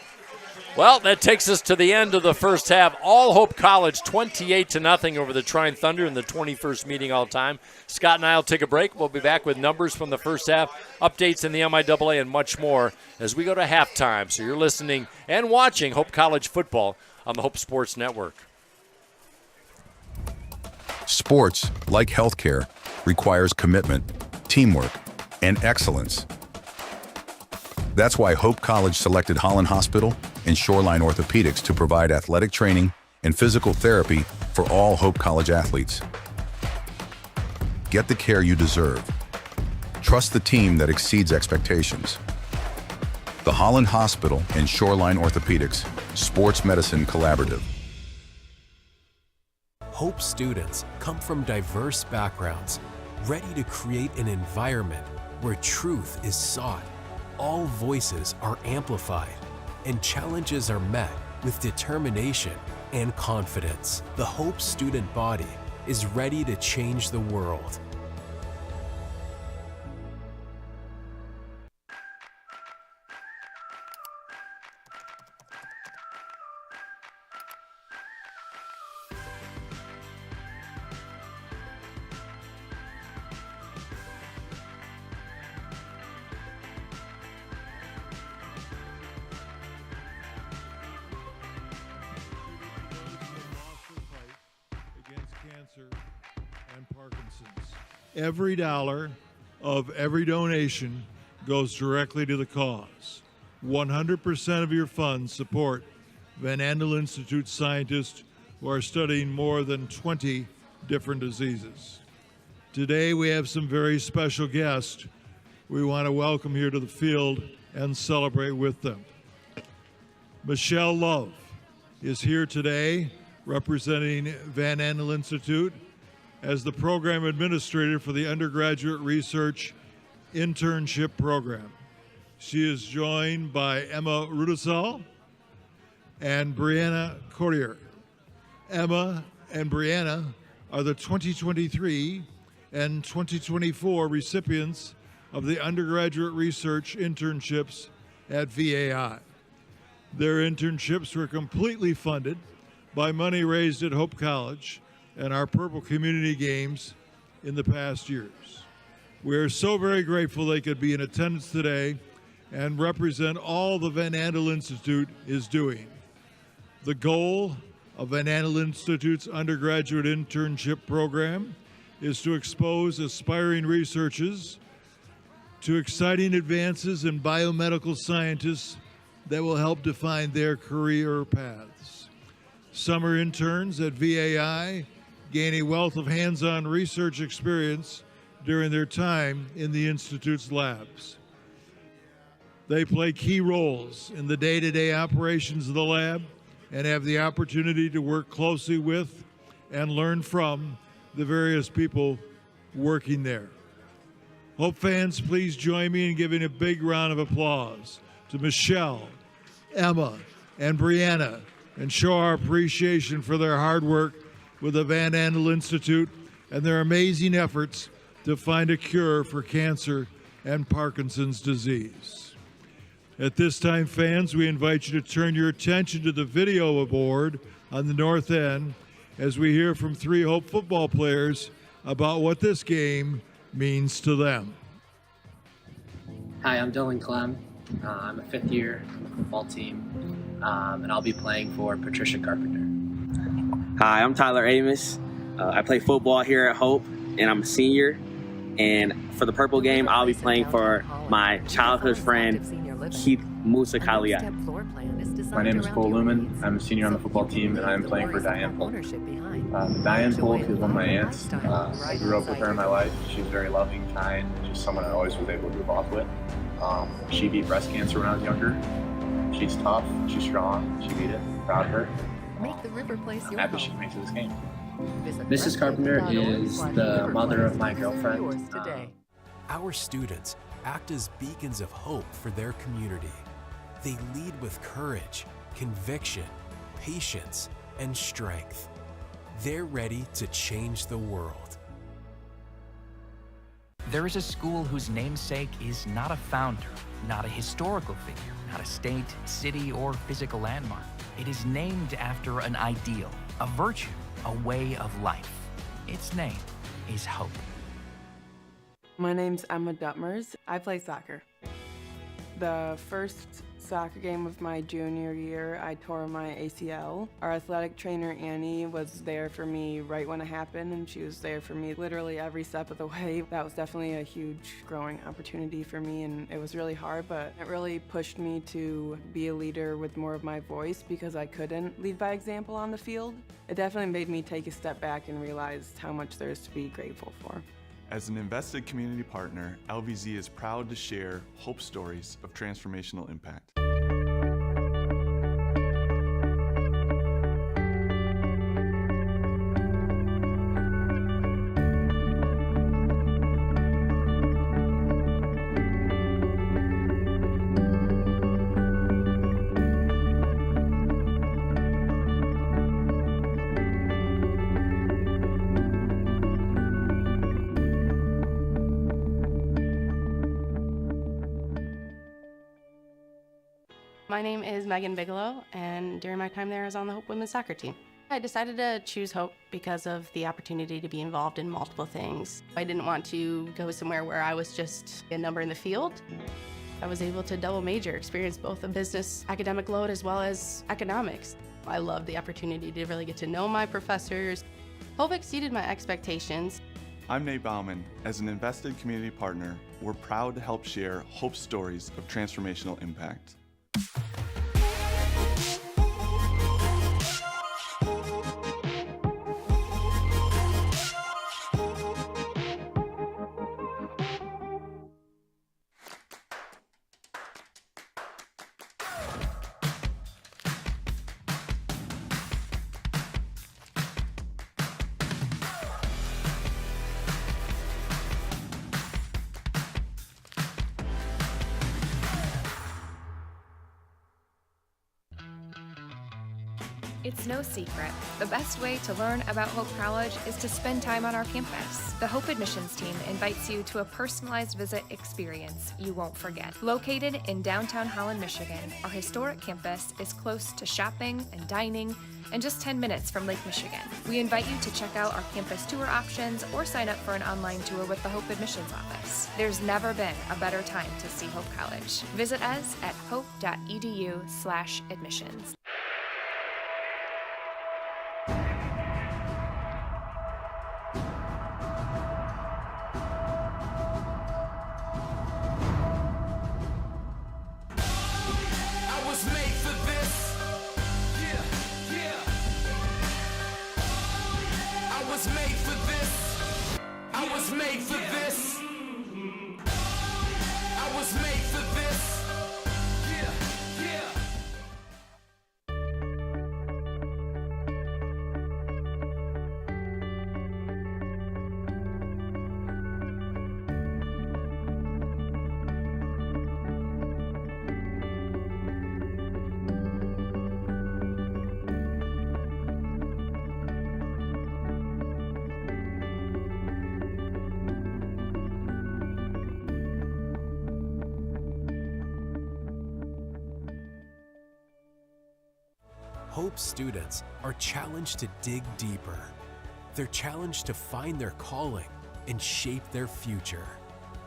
Well, that takes us to the end of the first half. All Hope College 28-0 over the Trine Thunder in the 21st meeting all time. Scott and I will take a break. We'll be back with numbers from the first half, updates in the MIAA, and much more as we go to halftime. So you're listening and watching Hope College football on the Hope Sports Network. Sports, like healthcare, requires commitment, teamwork, and excellence. That's why Hope College selected Holland Hospital and Shoreline Orthopedics to provide athletic training and physical therapy for all Hope College athletes. Get the care you deserve. Trust the team that exceeds expectations. The Holland Hospital and Shoreline Orthopedics Sports Medicine Collaborative. Hope students come from diverse backgrounds, ready to create an environment where truth is sought, all voices are amplified, and challenges are met with determination and confidence. The Hope student body is ready to change the world. Against cancer and Parkinson's. Every dollar of every donation goes directly to the cause. 100% of your funds support Van Andel Institute scientists who are studying more than 20 different diseases. Today we have some very special guests we want to welcome here to the field and celebrate with them. Michelle Love is here today representing Van Andel Institute as the program administrator for the undergraduate research internship program. She is joined by Emma Rudisal and Brianna Courier. Emma and Brianna are the 2023 and 2024 recipients of the undergraduate research internships at VAI. Their internships were completely funded by money raised at Hope College and our Purple Community Games in the past years. We are so very grateful they could be in attendance today and represent all the Van Andel Institute is doing. The goal of Van Andel Institute's undergraduate internship program is to expose aspiring researchers to exciting advances in biomedical scientists that will help define their career paths. Summer interns at VAI gain a wealth of hands-on research experience during their time in the Institute's labs. They play key roles in the day-to-day operations of the lab and have the opportunity to work closely with and learn from the various people working there. Hope fans, please join me in giving a big round of applause to Michelle, Emma, and Brianna, and show our appreciation for their hard work with the Van Andel Institute and their amazing efforts to find a cure for cancer and Parkinson's disease. At this time, fans, we invite you to turn your attention to the video board on the north end as we hear from 3 Hope football players about what this game means to them. Hi, I'm Dylan Clem. I'm a 5th year on the football team, and I'll be playing for Patricia Carpenter. Hi, I'm Tyler Amos. I play football here at Hope, and I'm a senior. And for the Purple game, I'll be playing for my childhood friend, Keith Musa Kalia. My name is Cole Lumen. I'm a senior on the football team, and I am playing for Diane Polk. Diane Polk is one of my aunts. I grew up with her in my life. She's very loving, kind, just someone I always was able to goof off with. She beat breast cancer when I was younger. She's tough, she's strong, she beat it. Proud of her. Make the river place I'm your happy home. she makes it this game. Mrs. Carpenter is the mother of my girlfriend. Our students act as beacons of hope for their community. They lead with courage, conviction, patience, and strength. They're ready to change the world. There is a school whose namesake is not a founder, not a historical figure, not a state, city, or physical landmark. It is named after an ideal, a virtue, a way of life. Its name is hope. My name's Emma Duttmers. I play soccer. The first soccer game of my junior year, I tore my ACL. Our athletic trainer, Annie, was there for me right when it happened, and she was there for me literally every step of the way. That was definitely a huge growing opportunity for me, and it was really hard, but it really pushed me to be a leader with more of my voice because I couldn't lead by example on the field. It definitely made me take a step back and realize how much there is to be grateful for. As an invested community partner, LVZ is proud to share hope stories of transformational impact. My name is Megan Bigelow, and during my time there, I was on the Hope women's soccer team. I decided to choose Hope because of the opportunity to be involved in multiple things. I didn't want to go somewhere where I was just a number in the field. I was able to double major, experience both a business academic load as well as economics. I loved the opportunity to really get to know my professors. Hope exceeded my expectations. I'm Nate Bauman. As an invested community partner, we're proud to help share hope stories of transformational impact. It's no secret. The best way to learn about Hope College is to spend time on our campus. The Hope admissions team invites you to a personalized visit experience you won't forget. Located in downtown Holland, Michigan, our historic campus is close to shopping and dining and just 10 minutes from Lake Michigan. We invite you to check out our campus tour options or sign up for an online tour with the Hope admissions office. There's never been a better time to see Hope College. Visit us at hope.edu/admissions. Hope students are challenged to dig deeper. They're challenged to find their calling and shape their future.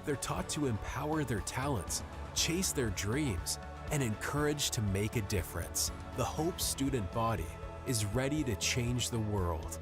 They're taught to empower their talents, chase their dreams, and encouraged to make a difference. The Hope student body is ready to change the world.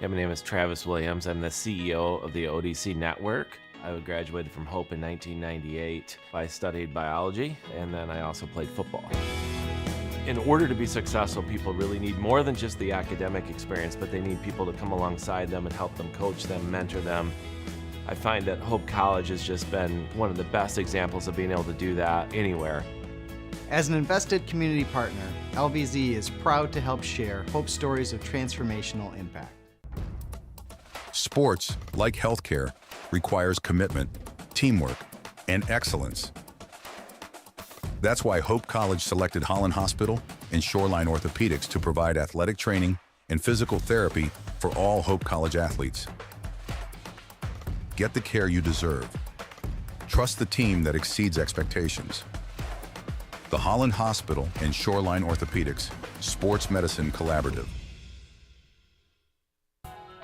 Yeah, my name is Travis Williams. I'm the CEO of the ODC Network. I graduated from Hope in 1998. I studied biology, and then I also played football. In order to be successful, people really need more than just the academic experience, but they need people to come alongside them and help them, coach them, mentor them. I find that Hope College has just been one of the best examples of being able to do that anywhere. As an invested community partner, LVZ is proud to help share Hope stories of transformational impact. Sports, like healthcare, requires commitment, teamwork, and excellence. That's why Hope College selected Holland Hospital and Shoreline Orthopedics to provide athletic training and physical therapy for all Hope College athletes. Get the care you deserve. Trust the team that exceeds expectations. The Holland Hospital and Shoreline Orthopedics Sports Medicine Collaborative.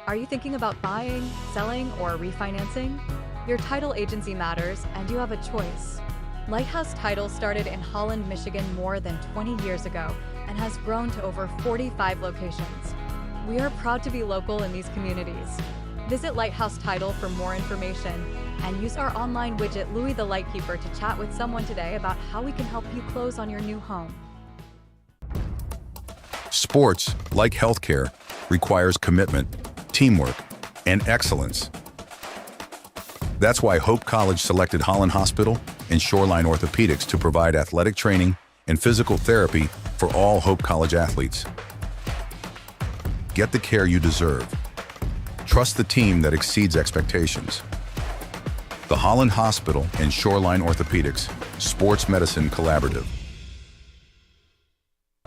Are you thinking about buying, selling, or refinancing? Your title agency matters, and you have a choice. Lighthouse Title started in Holland, Michigan more than 20 years ago and has grown to over 45 locations. We are proud to be local in these communities. Visit Lighthouse Title for more information and use our online widget Louis the Lightkeeper to chat with someone today about how we can help you close on your new home. Sports, like healthcare, requires commitment, teamwork, and excellence. That's why Hope College selected Holland Hospital and Shoreline Orthopedics to provide athletic training and physical therapy for all Hope College athletes. Get the care you deserve. Trust the team that exceeds expectations. The Holland Hospital and Shoreline Orthopedics Sports Medicine Collaborative.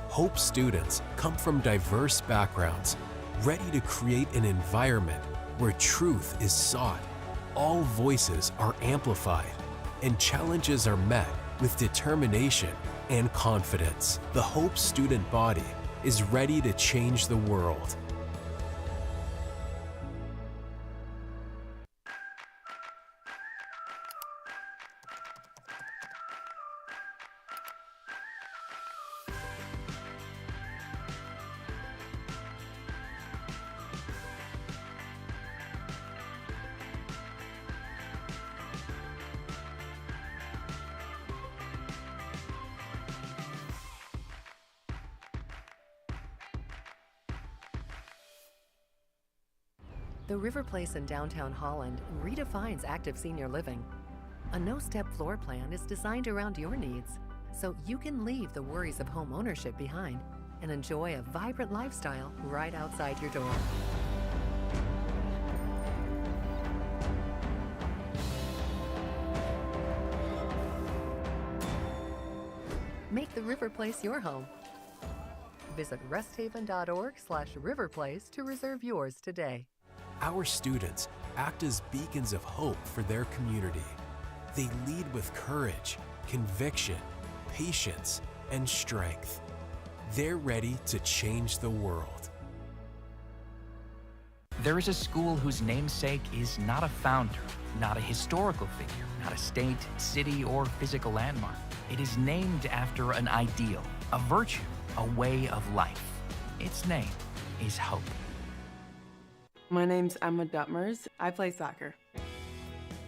Hope students come from diverse backgrounds, ready to create an environment where truth is sought, all voices are amplified, and challenges are met with determination and confidence. The Hope student body is ready to change the world. The River Place in downtown Holland redefines active senior living. A no-step floor plan is designed around your needs, so you can leave the worries of home ownership behind and enjoy a vibrant lifestyle right outside your door. Make the River Place your home. Visit resthaven.org/riverplace to reserve yours today. Our students act as beacons of hope for their community. They lead with courage, conviction, patience, and strength. They're ready to change the world. There is a school whose namesake is not a founder, not a historical figure, not a state, city, or physical landmark. It is named after an ideal, a virtue, a way of life. Its name is hope. My name's Emma Duttmers. I play soccer.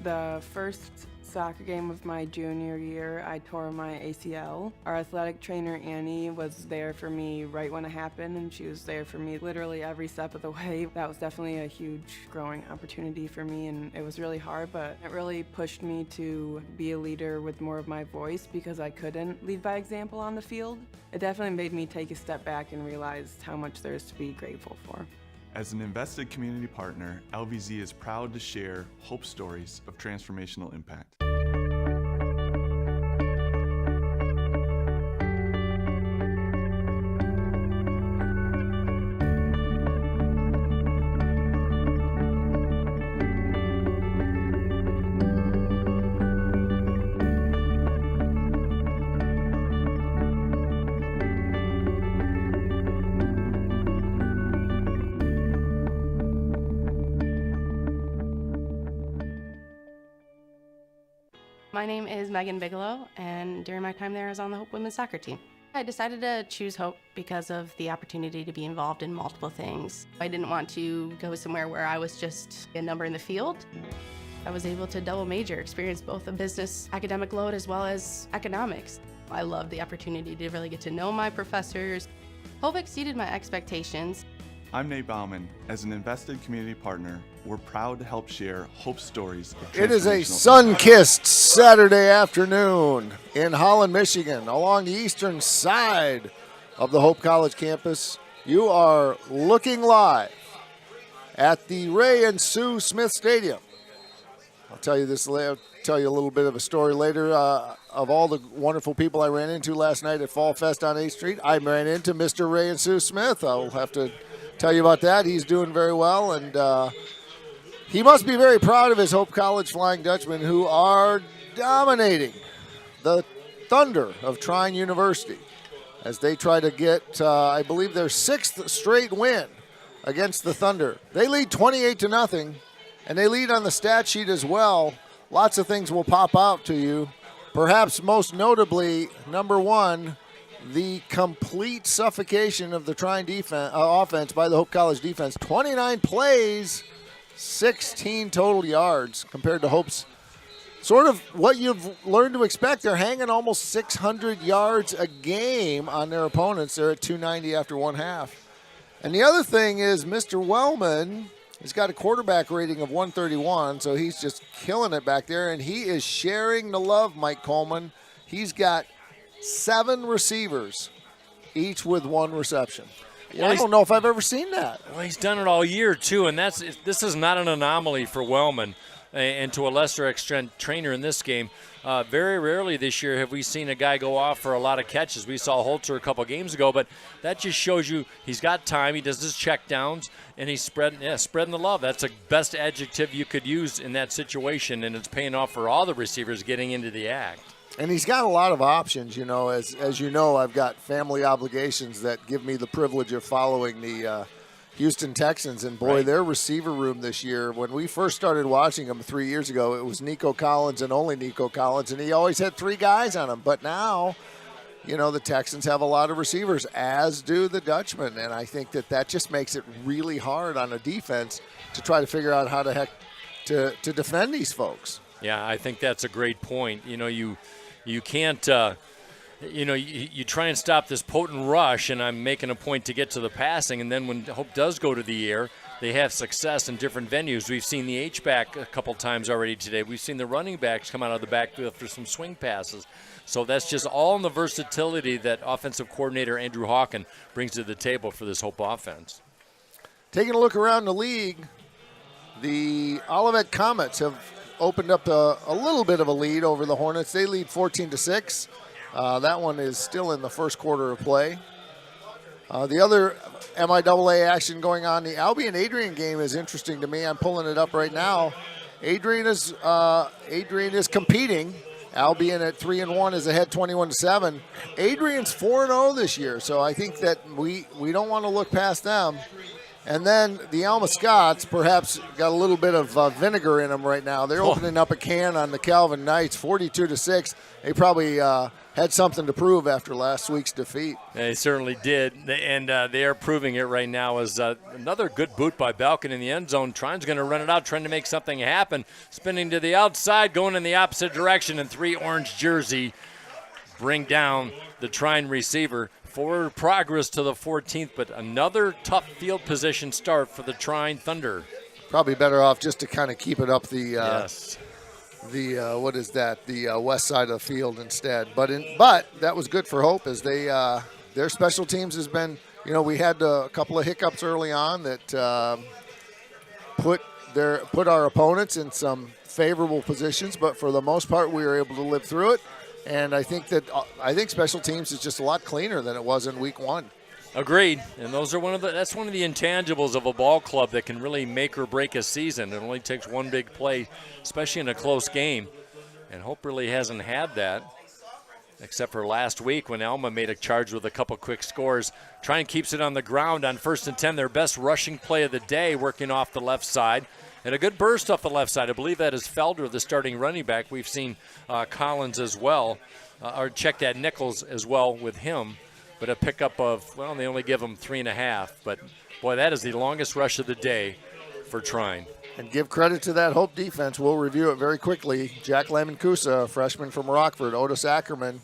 The first soccer game of my junior year, I tore my ACL. Our athletic trainer, Annie, was there for me right when it happened, and she was there for me literally every step of the way. That was definitely a huge growing opportunity for me, and it was really hard, but it really pushed me to be a leader with more of my voice because I couldn't lead by example on the field. It definitely made me take a step back and realize how much there is to be grateful for. As an invested community partner, LVZ is proud to share hope stories of transformational impact. My name is Megan Bigelow, and during my time there, I was on the Hope women's soccer team. I decided to choose Hope because of the opportunity to be involved in multiple things. I didn't want to go somewhere where I was just a number in the field. I was able to double major, experience both a business academic load as well as economics. I loved the opportunity to really get to know my professors. Hope exceeded my expectations. I'm Nate Bauman. As an invested community partner, we're proud to help share Hope's stories of It is a transformational- sun-kissed Saturday afternoon in Holland, Michigan, along the eastern side of the Hope College campus. You are looking live at the Ray and Sue Smith Stadium. I'll tell you a little bit of a story later. Of all the wonderful people I ran into last night at Fall Fest on 8th Street, I ran into Mr. Ray and Sue Smith. I'll have to tell you about that. He's doing very well, and he must be very proud of his Hope College Flying Dutchmen, who are dominating the Thunder of Trine University as they try to get, I believe, their 6th straight win against the Thunder. They lead 28-0, and they lead on the stat sheet as well. Lots of things will pop out to you. Perhaps most notably, number one, the complete suffocation of the Trine offense by the Hope College defense. 29 plays, 16 total yards compared to Hope's sort of what you've learned to expect. They're hanging almost 600 yards a game on their opponents. They're at 290 after one half. And the other thing is Mr. Wellman has got a quarterback rating of 131, so he's just killing it back there, and he is sharing the love, Mike Coleman. He's got 7 receivers, each with 1 reception. I don't know if I've ever seen that. Well, he's done it all year, too, and this is not an anomaly for Wellman, and to a lesser extent, Trainer in this game. Very rarely this year have we seen a guy go off for a lot of catches. We saw Holzer a couple games ago, but that just shows you he's got time. He does his check downs, and he's spreading the love. That's the best adjective you could use in that situation, and it's paying off for all the receivers getting into the act. And he's got a lot of options, you know. As you know, I've got family obligations that give me the privilege of following the Houston Texans. And, boy, their receiver room this year, when we first started watching them 3 years ago, it was Nico Collins and only Nico Collins, and he always had 3 guys on him. But now, you know, the Texans have a lot of receivers, as do the Dutchmen. And I think that just makes it really hard on a defense to try to figure out how the heck to defend these folks. Yeah, I think that's a great point. You know, you can't, you try and stop this potent rush, and I'm making a point to get to the passing, and then when Hope does go to the air, they have success in different venues. We've seen the H-back a couple times already today. We've seen the running backs come out of the backfield for some swing passes. So that's just all in the versatility that offensive coordinator Andrew Hawken brings to the table for this Hope offense. Taking a look around the league, the Olivet Comets have opened up a little bit of a lead over the Hornets. They lead 14-6. That one is still in the first quarter of play. The other MIAA action going on, the Albion-Adrian game is interesting to me. I'm pulling it up right now. Adrian is competing. Albion at 3-1 is ahead 21-7. Adrian's 4-0 this year, so I think that we don't want to look past them. And then the Alma Scots perhaps got a little bit of vinegar in them right now. They're opening up a can on the Calvin Knights, 42-6. They probably had something to prove after last week's defeat. They certainly did, and they are proving it right now as another good boot by Balkin in the end zone. Trine's going to run it out, trying to make something happen. Spinning to the outside, going in the opposite direction, and 3 orange jersey bring down the Trine receiver. Forward progress to the 14th, but another tough field position start for the Trine Thunder. Probably better off just to kind of keep it up the west side of the field instead. But that was good for Hope as they their special teams has been, you know, we had a couple of hiccups early on that put our opponents in some favorable positions, but for the most part we were able to live through it. And I think special teams is just a lot cleaner than it was in week 1. Agreed. And that's one of the intangibles of a ball club that can really make or break a season. It only takes one big play, especially in a close game. And Hope really hasn't had that, except for last week when Alma made a charge with a couple quick scores. Trine keeps it on the ground on 1st and 10. Their best rushing play of the day, working off the left side. And a good burst off the left side. I believe that is Felder, the starting running back. We've seen Collins as well. or check that Nichols as well with him, but a pickup of, well, they only give him 3.5. But, boy, that is the longest rush of the day for Trine. And give credit to that Hope defense. We'll review it very quickly. Jack Lamancusa, a freshman from Rockford. Otis Ackerman,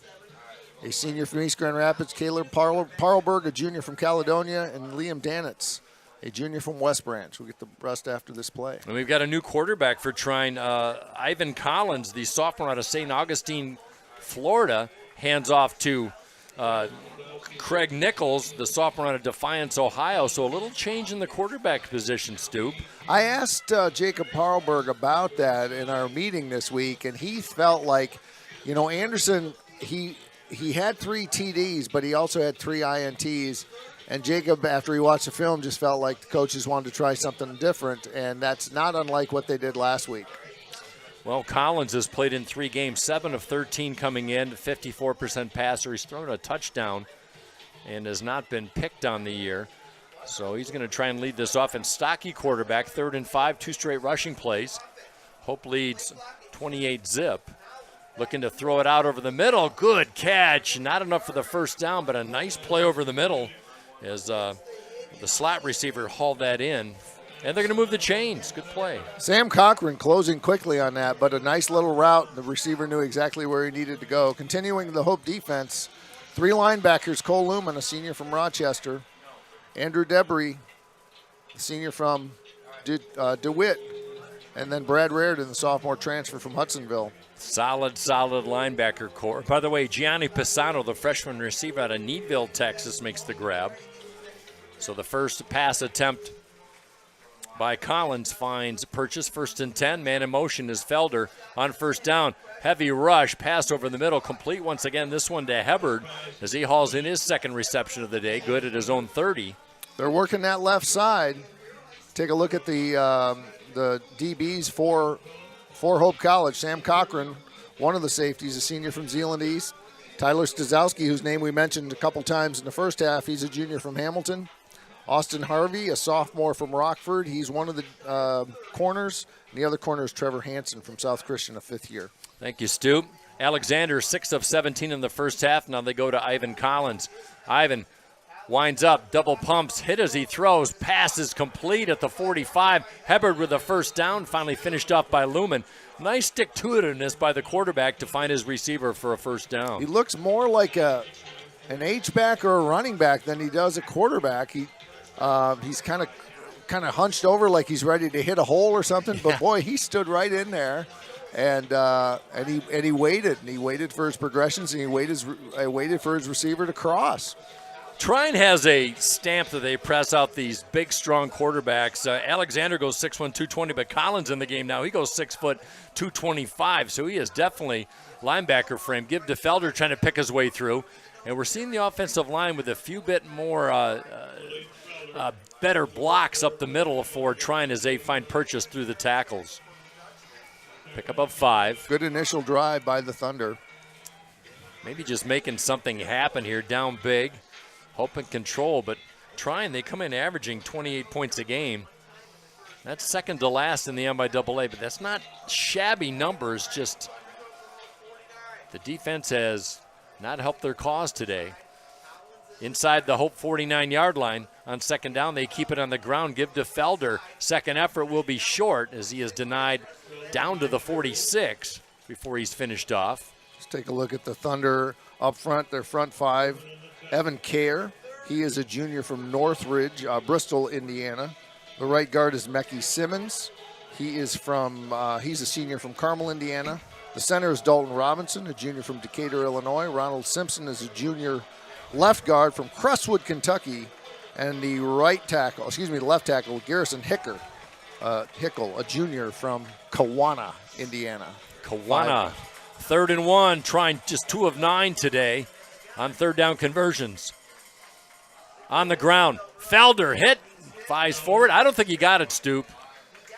a senior from East Grand Rapids. Caleb Parlberg, a junior from Caledonia. And Liam Danitz, a junior from West Branch. We'll get the rest after this play. And we've got a new quarterback for Trine. Ivan Collins, the sophomore out of St. Augustine, Florida, hands off to Craig Nichols, the sophomore out of Defiance, Ohio. So a little change in the quarterback position, Stoop. I asked Jacob Parlberg about that in our meeting this week, and he felt like, Anderson, he had 3 TDs, but he also had 3 INTs. And Jacob, after he watched the film, just felt like the coaches wanted to try something different, and that's not unlike what they did last week. Well, Collins has played in 3 games, 7 of 13 coming in, 54% passer. He's thrown a touchdown and has not been picked on the year. So he's going to try and lead this offense. Stocky quarterback, 3rd and 5, 2 straight rushing plays. Hope leads 28-zip. Looking to throw it out over the middle. Good catch. Not enough for the first down, but a nice play over the middle as the slot receiver hauled that in. And they're going to move the chains. Good play. Sam Cochran closing quickly on that, but a nice little route. The receiver knew exactly where he needed to go. Continuing the Hope defense, 3 linebackers, Cole Lumen, a senior from Rochester. Andrew Debris, a senior from DeWitt. And then Brad Raridan, the sophomore transfer from Hudsonville. Solid linebacker core. By the way, Gianni Pisano, the freshman receiver out of Needville, Texas, makes the grab. So the first pass attempt by Collins finds Purchase, 1st and 10. Man in motion is Felder on first down. Heavy rush, pass over the middle, complete once again. This one to Hebard as he hauls in his second reception of the day, good at his own 30. They're working that left side. Take a look at the DBs for Hope College. Sam Cochran, one of the safeties, a senior from Zeeland East. Tyler Stazowski, whose name we mentioned a couple times in the first half, he's a junior from Hamilton. Austin Harvey, a sophomore from Rockford. He's one of the corners. And the other corner is Trevor Hansen from South Christian, a 5th year. Thank you, Stu. Alexander, 6 of 17 in the first half. Now they go to Ivan Collins. Ivan winds up, double pumps, hit as he throws. Pass is complete at the 45. Hebard with the first down, finally finished off by Lumen. Nice stick-to-itiveness by the quarterback to find his receiver for a first down. He looks more like an H-back or a running back than he does a quarterback. He's kind of hunched over like he's ready to hit a hole or something. But boy, he stood right in there, and he waited for his progressions, and he waited for his receiver to cross. Trine has a stamp that they press out these big, strong quarterbacks. Alexander goes 6'1", 220, but Collins in the game now. He goes 6 foot, 225, so he is definitely linebacker frame. Give to Felder trying to pick his way through. And we're seeing the offensive line with a few bit more better blocks up the middle for Trine as they find Purchase through the tackles. Pickup of 5. Good initial drive by the Thunder. Maybe just making something happen here, down big. Hope and control, but Trine, they come in averaging 28 points a game. That's second to last in the MIAA, but that's not shabby numbers, just the defense has not helped their cause today. Inside the Hope 49-yard line on second down, they keep it on the ground, give to Felder. Second effort will be short as he is denied down to the 46 before he's finished off. Let's take a look at the Thunder up front, their front 5. Evan Kerr, he is a junior from Northridge, Bristol, Indiana. The right guard is Mecky Simmons. He's a senior from Carmel, Indiana. The center is Dalton Robinson, a junior from Decatur, Illinois. Ronald Simpson is a junior left guard from Crestwood, Kentucky. And the left tackle, Garrison Hickle, a junior from Kewanna, Indiana. Kewanna, 3rd and 1, trying just 2 of 9 today on third down conversions. On the ground, Felder hit, flies forward. I don't think he got it, Stoop.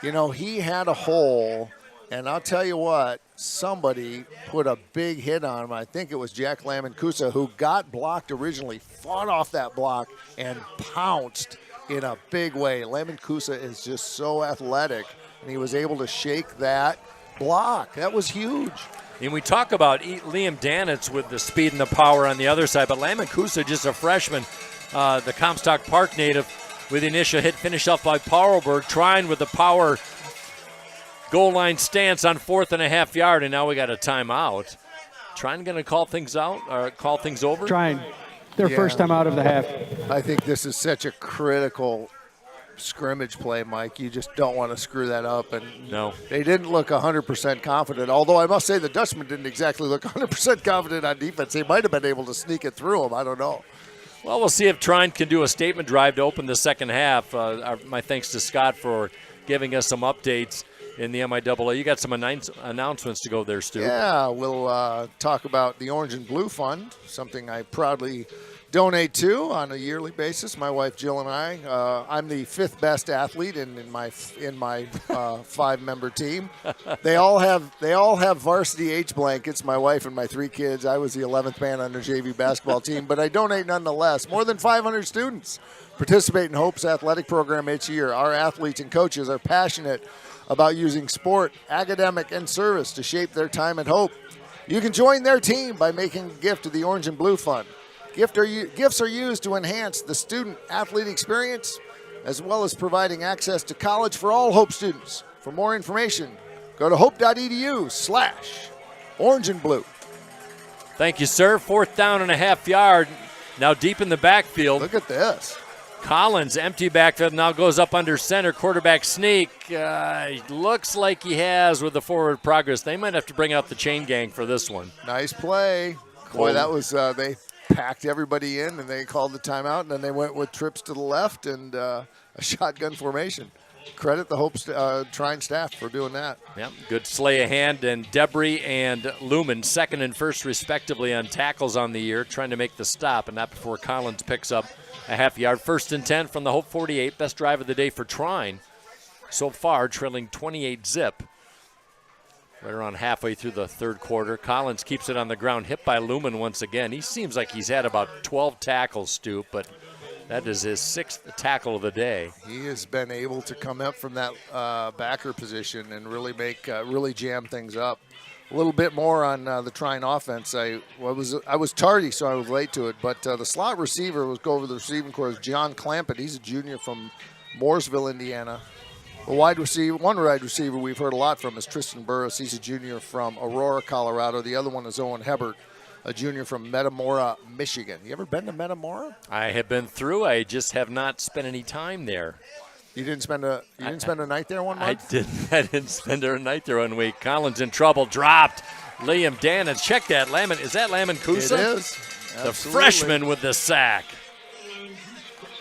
He had a hole, and I'll tell you what, somebody put a big hit on him. I think it was Jack Lamancusa, who got blocked originally, fought off that block, and pounced in a big way. Lamancusa is just so athletic, and he was able to shake that block. That was huge. And we talk about Liam Danitz with the speed and the power on the other side, but Lamon Kusa, just a freshman, the Comstock Park native, with the initial hit finished off by Powellberg. Trine with the power goal line stance on 4th and a half yard, and now we got a timeout. Trine going to call things out or call things over? Trine, their first time out of the half. I think this is such a critical scrimmage play, Mike. You just don't want to screw that up. And no, they didn't look 100% confident, although I must say the Dutchmen didn't exactly look 100% confident on defense. They might have been able to sneak it through them. I don't know. Well, we'll see if Trine can do a statement drive to open the second half. My thanks to Scott for giving us some updates in the MIAA. You got some announcements to go there, Stu. Yeah, we'll talk about the Orange and Blue Fund, something I proudly donate to on a yearly basis. My wife Jill and I. I'm the 5th best athlete in my 5-member team. They all have varsity H blankets. My wife and my 3 kids. I was the 11th man on the JV basketball team, but I donate nonetheless. More than 500 students participate in Hope's athletic program each year. Our athletes and coaches are passionate about using sport, academic, and service to shape their time at Hope. You can join their team by making a gift to the Orange and Blue Fund. Gifts are used to enhance the student-athlete experience, as well as providing access to college for all Hope students. For more information, go to hope.edu/orange and blue. Thank you, sir. 4th down and a half yard. Now deep in the backfield. Look at this. Collins, empty backfield, now goes up under center. Quarterback sneak. Looks like he has with the forward progress. They might have to bring out the chain gang for this one. Nice play. Boy, that was they packed everybody in, and they called the timeout, and then they went with trips to the left and a shotgun formation. Credit the Hope Trine staff for doing that. Yep, good slay of hand, and Debris and Lumen, 2nd and 1st respectively on tackles on the year, trying to make the stop, and not before Collins picks up a half yard. 1st and 10 from the Hope 48. Best drive of the day for Trine so far, trailing 28-zip. Right around halfway through the 3rd quarter. Collins keeps it on the ground, hit by Lumen once again. He seems like he's had about 12 tackles, Stu, but that is his 6th tackle of the day. He has been able to come up from that backer position and really really jam things up. A little bit more on the Trine offense. I was tardy, so I was late to it, but the slot receiver was go over the receiving corps is John Clampett. He's a junior from Mooresville, Indiana. One wide receiver we've heard a lot from is Tristan Burris. He's a junior from Aurora, Colorado. The other one is Owen Hebert, a junior from Metamora, Michigan. You ever been to Metamora? I have been through. I just have not spent any time there. You didn't spend a night there one month? I didn't spend a night there one week. Collins in trouble, dropped. Liam Danitz, check that. Is that Lamon Kusa? It is. The freshman with the sack.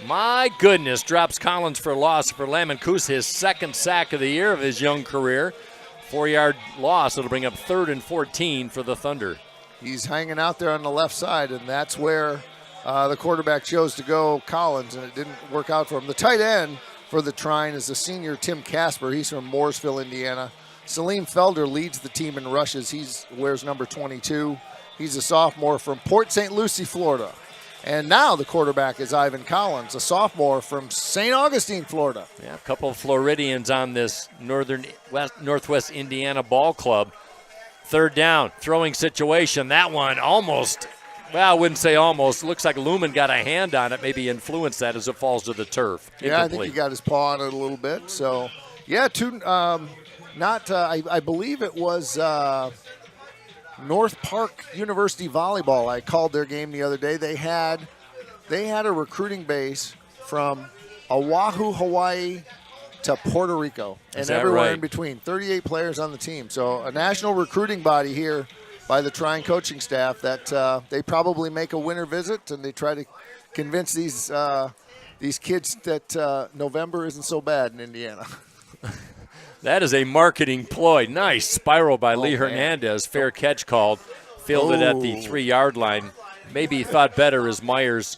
My goodness, drops Collins for a loss for Lamon Kusa, his 2nd sack of the year of his young career. 4-yard loss. It'll bring up 3rd and 14 for the Thunder. He's hanging out there on the left side, and that's where the quarterback chose to go, Collins, and it didn't work out for him. The tight end for the Trine is the senior Tim Casper. He's from Mooresville, Indiana. Salim Felder leads the team in rushes. He wears number 22. He's a sophomore from Port St. Lucie, Florida. And now the quarterback is Ivan Collins, a sophomore from St. Augustine, Florida. Yeah, a couple of Floridians on this Northwest Indiana ball club. 3rd down, throwing situation. That one almost, well, I wouldn't say almost. Looks like Lumen got a hand on it, maybe influenced that as it falls to the turf. Yeah, I think he got his paw on it a little bit. So, yeah, I believe it was North Park University Volleyball. I called their game the other day. They had a recruiting base from Oahu, Hawaii to Puerto Rico and everywhere in between. 38 players on the team. So a national recruiting body here by the Trine coaching staff that they probably make a winter visit and they try to convince these kids that November isn't so bad in Indiana. That is a marketing ploy. Nice spiral by Lee Hernandez. Fair catch called. Fielded at the 3-yard line. Maybe he thought better as Myers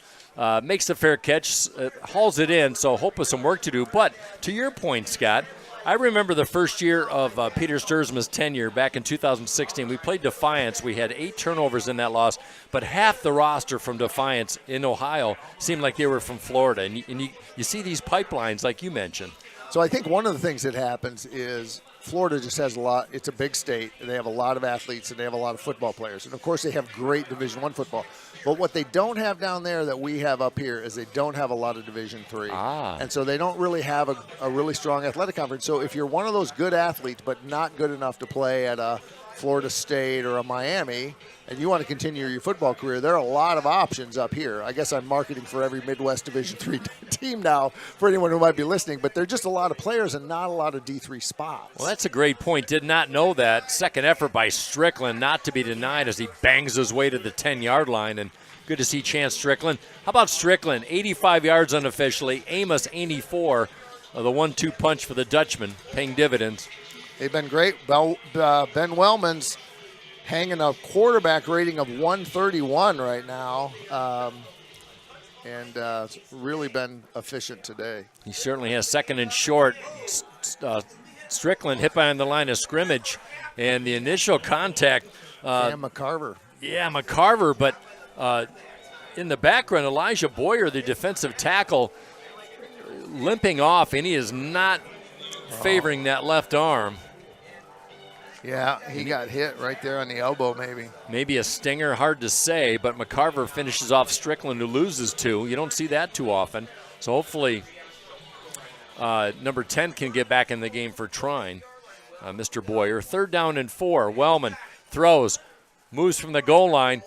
makes the fair catch, hauls it in, so Hope has some work to do. But to your point, Scott, I remember the first year of Peter Sturzman's tenure back in 2016. We played Defiance. We had 8 turnovers in that loss, but half the roster from Defiance in Ohio seemed like they were from Florida. And you see these pipelines like you mentioned. So I think one of the things that happens is Florida just has a lot. It's a big state. And they have a lot of athletes, and they have a lot of football players. And, of course, they have great Division I football. But what they don't have down there that we have up here is they don't have a lot of Division III. And so they don't really have a really strong athletic conference. So if you're one of those good athletes but not good enough to play at a Florida State or a Miami, and you want to continue your football career, there are a lot of options up here. I guess I'm marketing for every Midwest Division III team now for anyone who might be listening, but there are just a lot of players and not a lot of D3 spots. Well, that's a great point. Did not know that. Second effort by Strickland, not to be denied as he bangs his way to the 10-yard line, and good to see Chance Strickland. How about Strickland? 85 yards unofficially. Amos, 84. The 1-2 punch for the Dutchman, paying dividends. They've been great. Ben Wellman's hanging a quarterback rating of 131 right now, and it's really been efficient today. He certainly has second and short. Strickland hit behind the line of scrimmage, and the initial contact. McCarver. Yeah, McCarver, but in the background, Elijah Boyer, the defensive tackle, limping off, and he is not favoring that left arm. Yeah, he got hit right there on the elbow maybe. Maybe a stinger, hard to say, but McCarver finishes off Strickland, who loses 2. You don't see that too often. So hopefully number 10 can get back in the game for Trine, Mr. Boyer. 3rd down and 4. Wellman throws, moves from the goal line,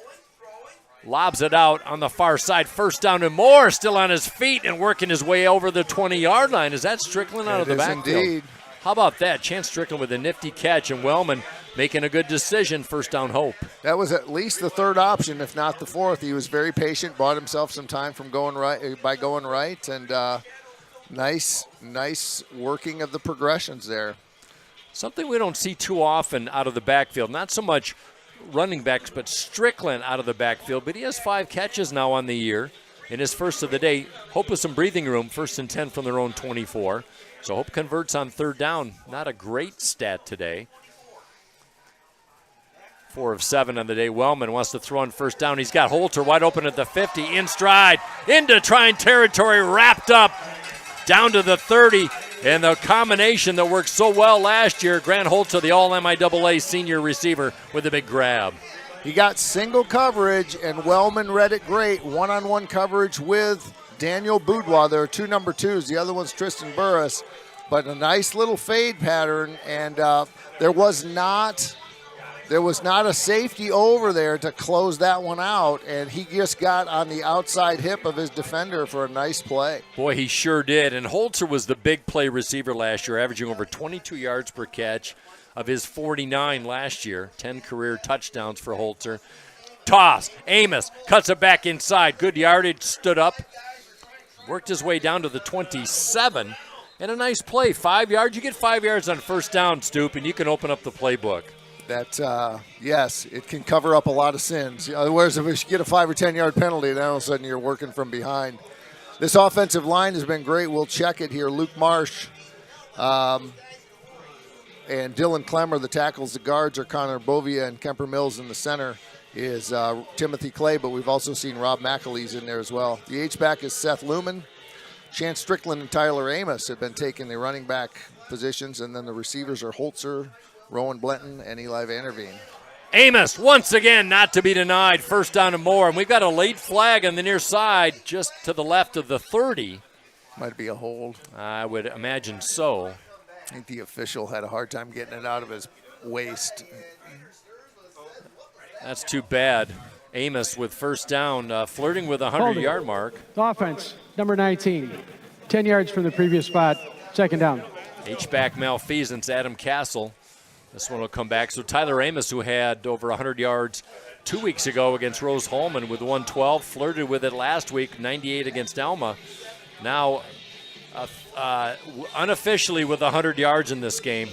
lobs it out on the far side. 1st down and more, still on his feet and working his way over the 20-yard line. Is that Strickland out of the backfield? Indeed. How about that? Chance Strickland with a nifty catch, and Wellman making a good decision. 1st down hope. That was at least the 3rd option, if not the 4th. He was very patient, bought himself some time from going right, and nice working of the progressions there. Something we don't see too often out of the backfield. Not so much running backs, but Strickland out of the backfield. But he has 5 catches now on the year in his first of the day. Hope with some breathing room. 1st and 10 from their own 24. So Hope converts on 3rd down. Not a great stat today. 4 of 7 on the day. Wellman wants to throw on 1st down. He's got Holter wide open at the 50, in stride, into Trine territory, wrapped up, down to the 30. And the combination that worked so well last year, Grant Holter, the all-MIAA senior receiver, with a big grab. He got single coverage, and Wellman read it great. One-on-one coverage with Daniel Boudoir. There are 2 number 2s. The other one's Tristan Burris. But a nice little fade pattern, and there was not a safety over there to close that one out, and he just got on the outside hip of his defender for a nice play. Boy, he sure did. And Holter was the big play receiver last year, averaging over 22 yards per catch of his 49 last year. 10 career touchdowns for Holter. Toss. Amos cuts it back inside. Good yardage, stood up. Worked his way down to the 27. And a nice play. 5 yards. You get 5 yards on 1st down, Stoop, and you can open up the playbook. That, yes, it can cover up a lot of sins. Whereas if you get a 5 or 10 yard penalty, then all of a sudden you're working from behind. This offensive line has been great. We'll check it here. Luke Marsh and Dylan Clemmer, the tackles. The guards are Connor Bovia, and Kemper Mills in the center is Timothy Clay, but we've also seen Rob McAleese in there as well. The H-back is Seth Lumen. Chance Strickland and Tyler Amos have been taking the running back positions, and then the receivers are Holzer, Rowan Blenton, and Eli Vanderveen. Amos, once again, not to be denied. 1st down and more. And we've got a late flag on the near side, just to the left of the 30. Might be a hold. I would imagine so. I think the official had a hard time getting it out of his waist. That's too bad. Amos with 1st down, flirting with a 100-yard mark. Offense, number 19. 10 yards from the previous spot. 2nd down. H-back malfeasance, Adam Castle. This one will come back. So Tyler Amos, who had over 100 yards 2 weeks ago against Rose Holman with 112, flirted with it last week, 98 against Alma. Now unofficially with 100 yards in this game.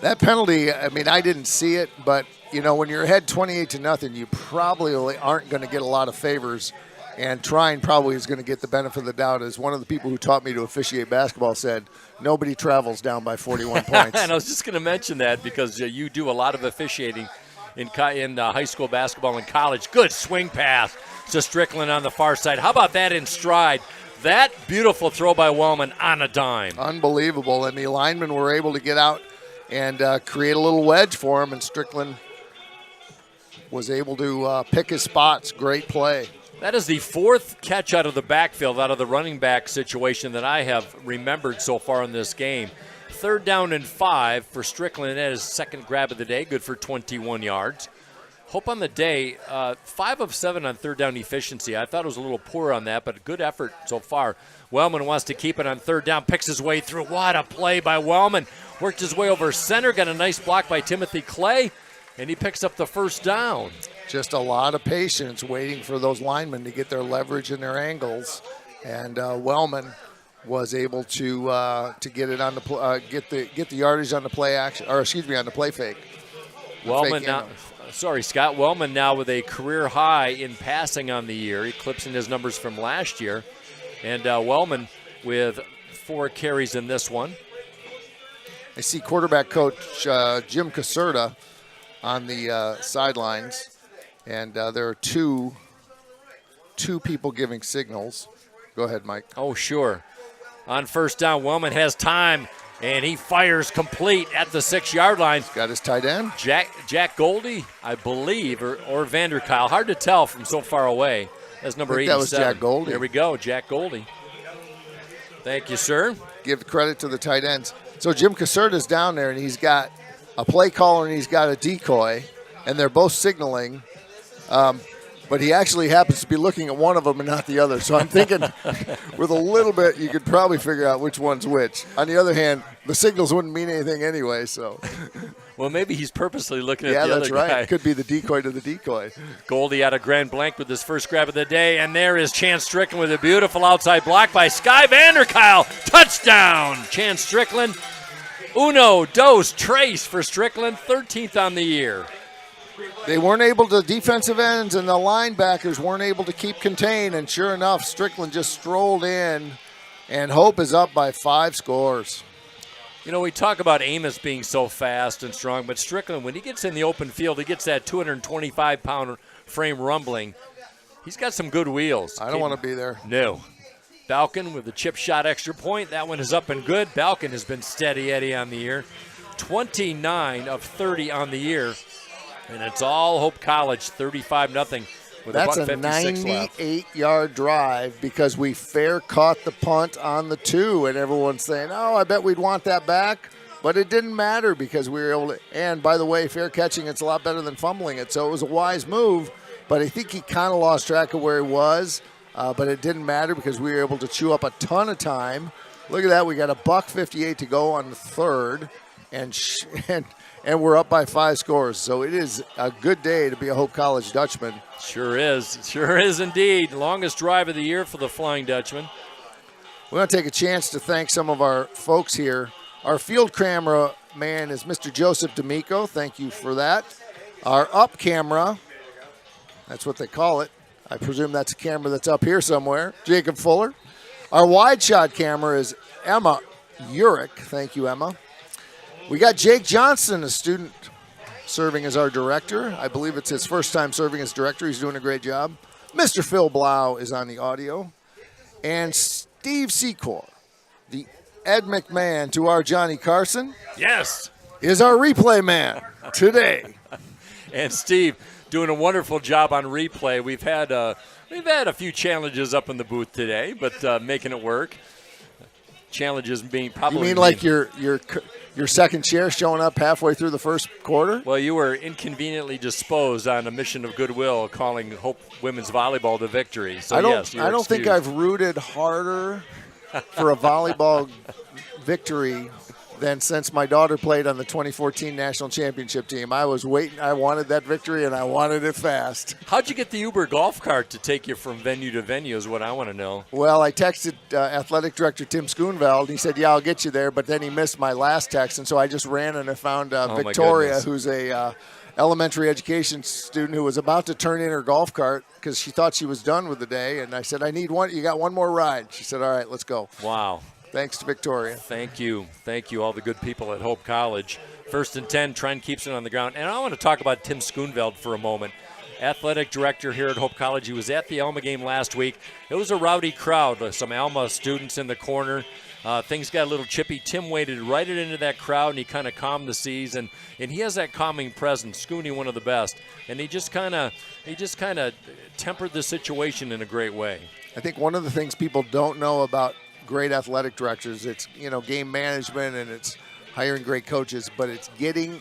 That penalty, I mean, I didn't see it, but, you know, when you're ahead 28-0, you probably aren't going to get a lot of favors. And Trine probably is going to get the benefit of the doubt. As one of the people who taught me to officiate basketball said, nobody travels down by 41 points. And I was just going to mention that because you do a lot of officiating in high school basketball and college. Good swing pass to Strickland on the far side. How about that in stride? That beautiful throw by Wellman on a dime. Unbelievable. And the linemen were able to get out and create a little wedge for him, and Strickland was able to pick his spots. Great play. That is the fourth catch out of the backfield, out of the running back situation that I have remembered so far in this game. 3rd down and 5 for Strickland. That is his second grab of the day, good for 21 yards. Hope on the day, 5 of 7 on 3rd down efficiency. I thought it was a little poor on that, but good effort so far. Wellman wants to keep it on 3rd down, picks his way through. What a play by Wellman. Worked his way over center, got a nice block by Timothy Clay, and he picks up the 1st down. Just a lot of patience waiting for those linemen to get their leverage and their angles, and Wellman was able to get it on the get the yardage on the play action, or excuse me, on the play fake. Wellman now, Scott Wellman now with a career high in passing on the year, eclipsing his numbers from last year, and Wellman with 4 carries in this one. I see quarterback coach Jim Caserta on the sidelines. And there are two people giving signals. Go ahead, Mike. Oh, sure. On 1st down, Wellman has time, and he fires complete at the 6-yard line. Got his tight end. Jack Goldie, I believe, or Vander Kyle. Hard to tell from so far away. That's number 87. That was Jack Goldie. There we go, Jack Goldie. Thank you, sir. Give the credit to the tight ends. So Jim Caserta's down there, and he's got a play caller and he's got a decoy, and they're both signaling. But he actually happens to be looking at one of them and not the other. So I'm thinking with a little bit, you could probably figure out which one's which. On the other hand, the signals wouldn't mean anything anyway. So, well, maybe he's purposely looking at the other guy. Yeah, that's right. It could be the decoy to the decoy. Goldie out of Grand Blanc with his first grab of the day. And there is Chance Strickland with a beautiful outside block by Sky Vanderkyle. Touchdown, Chance Strickland. Uno, dos, tres for Strickland, 13th on the year. They weren't able to, defensive ends and the linebackers weren't able to keep contained, and sure enough, Strickland just strolled in, and Hope is up by 5 scores. You know, we talk about Amos being so fast and strong, but Strickland, when he gets in the open field, he gets that 225-pound frame rumbling. He's got some good wheels. I don't want to be there. No. Balkin with the chip shot extra point. That one is up and good. Balkin has been steady Eddie on the year. 29 of 30 on the year. And it's all Hope College, 35-0 with That's a 98-yard drive because we fair caught the punt on the 2, and everyone's saying, oh, I bet we'd want that back. But it didn't matter because we were able to. And, by the way, fair catching, it's a lot better than fumbling it. So it was a wise move, but I think he kind of lost track of where he was. But it didn't matter because we were able to chew up a ton of time. Look at that. We got a $1:58 to go on the 3rd. And we're up by 5 scores. So it is a good day to be a Hope College Dutchman. Sure is. Sure is indeed. Longest drive of the year for the Flying Dutchman. We're going to take a chance to thank some of our folks here. Our field camera man is Mr. Joseph D'Amico. Thank you for that. Our up camera, that's what they call it. I presume that's a camera that's up here somewhere. Jacob Fuller. Our wide shot camera is Emma Urick. Thank you, Emma. We got Jake Johnson, a student, serving as our director. I believe it's his first time serving as director. He's doing a great job. Mr. Phil Blau is on the audio. And Steve Secor, the Ed McMahon to our Johnny Carson. Yes. Is our replay man today. And Steve doing a wonderful job on replay. We've had a few challenges up in the booth today, but making it work. Challenges being probably. You mean like your second chair showing up halfway through the first quarter? Well, you were inconveniently disposed on a mission of goodwill, calling Hope women's volleyball to victory. So I don't think I've rooted harder for a volleyball victory than since my daughter played on the 2014 national championship team. I was waiting. I wanted that victory, and I wanted it fast. How'd you get the Uber golf cart to take you from venue to venue is what I want to know. Well, I texted athletic director Tim Schoonveld. He said, yeah, I'll get you there, but then he missed my last text, and so I just ran and I found Victoria, who's a elementary education student who was about to turn in her golf cart because she thought she was done with the day, and I said, I need one. You got one more ride. She said, all right, let's go. Wow. Thanks to Victoria. Thank you, all the good people at Hope College. 1st and 10, Trine keeps it on the ground. And I want to talk about Tim Schoonveld for a moment. athletic director here at Hope College. He was at the Alma game last week. It was a rowdy crowd, some Alma students in the corner. Things got a little chippy. Tim waded right into that crowd, and he kind of calmed the seas. And he has that calming presence. Scooney, one of the best. And he just kind of tempered the situation in a great way. I think one of the things people don't know about great athletic directors, it's game management and it's hiring great coaches, but it's getting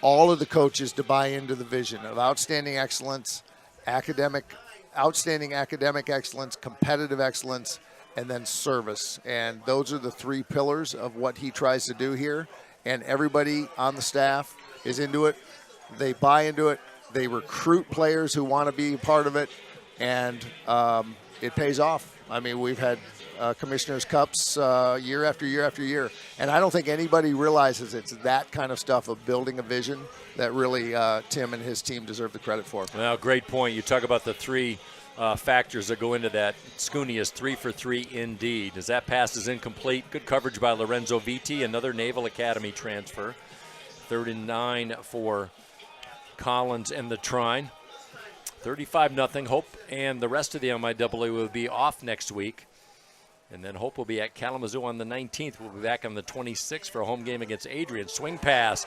all of the coaches to buy into the vision of outstanding excellence, outstanding academic excellence, competitive excellence, and then service. And those are the three pillars of what he tries to do here. And everybody on the staff is into it. They buy into it. They recruit players who want to be part of it. And it pays off. I mean, we've had Commissioner's Cups year after year after year. And I don't think anybody realizes it's that kind of stuff of building a vision that really Tim and his team deserve the credit for. Well, great point. You talk about the three factors that go into that. Scooney is 3 for 3 indeed. As that pass is incomplete, good coverage by Lorenzo Vitti, another Naval Academy transfer. 3rd and 9 for Collins and the Trine. 35-0. Hope and the rest of the MIAA will be off next week. And then Hope will be at Kalamazoo on the 19th. We'll be back on the 26th for a home game against Adrian. Swing pass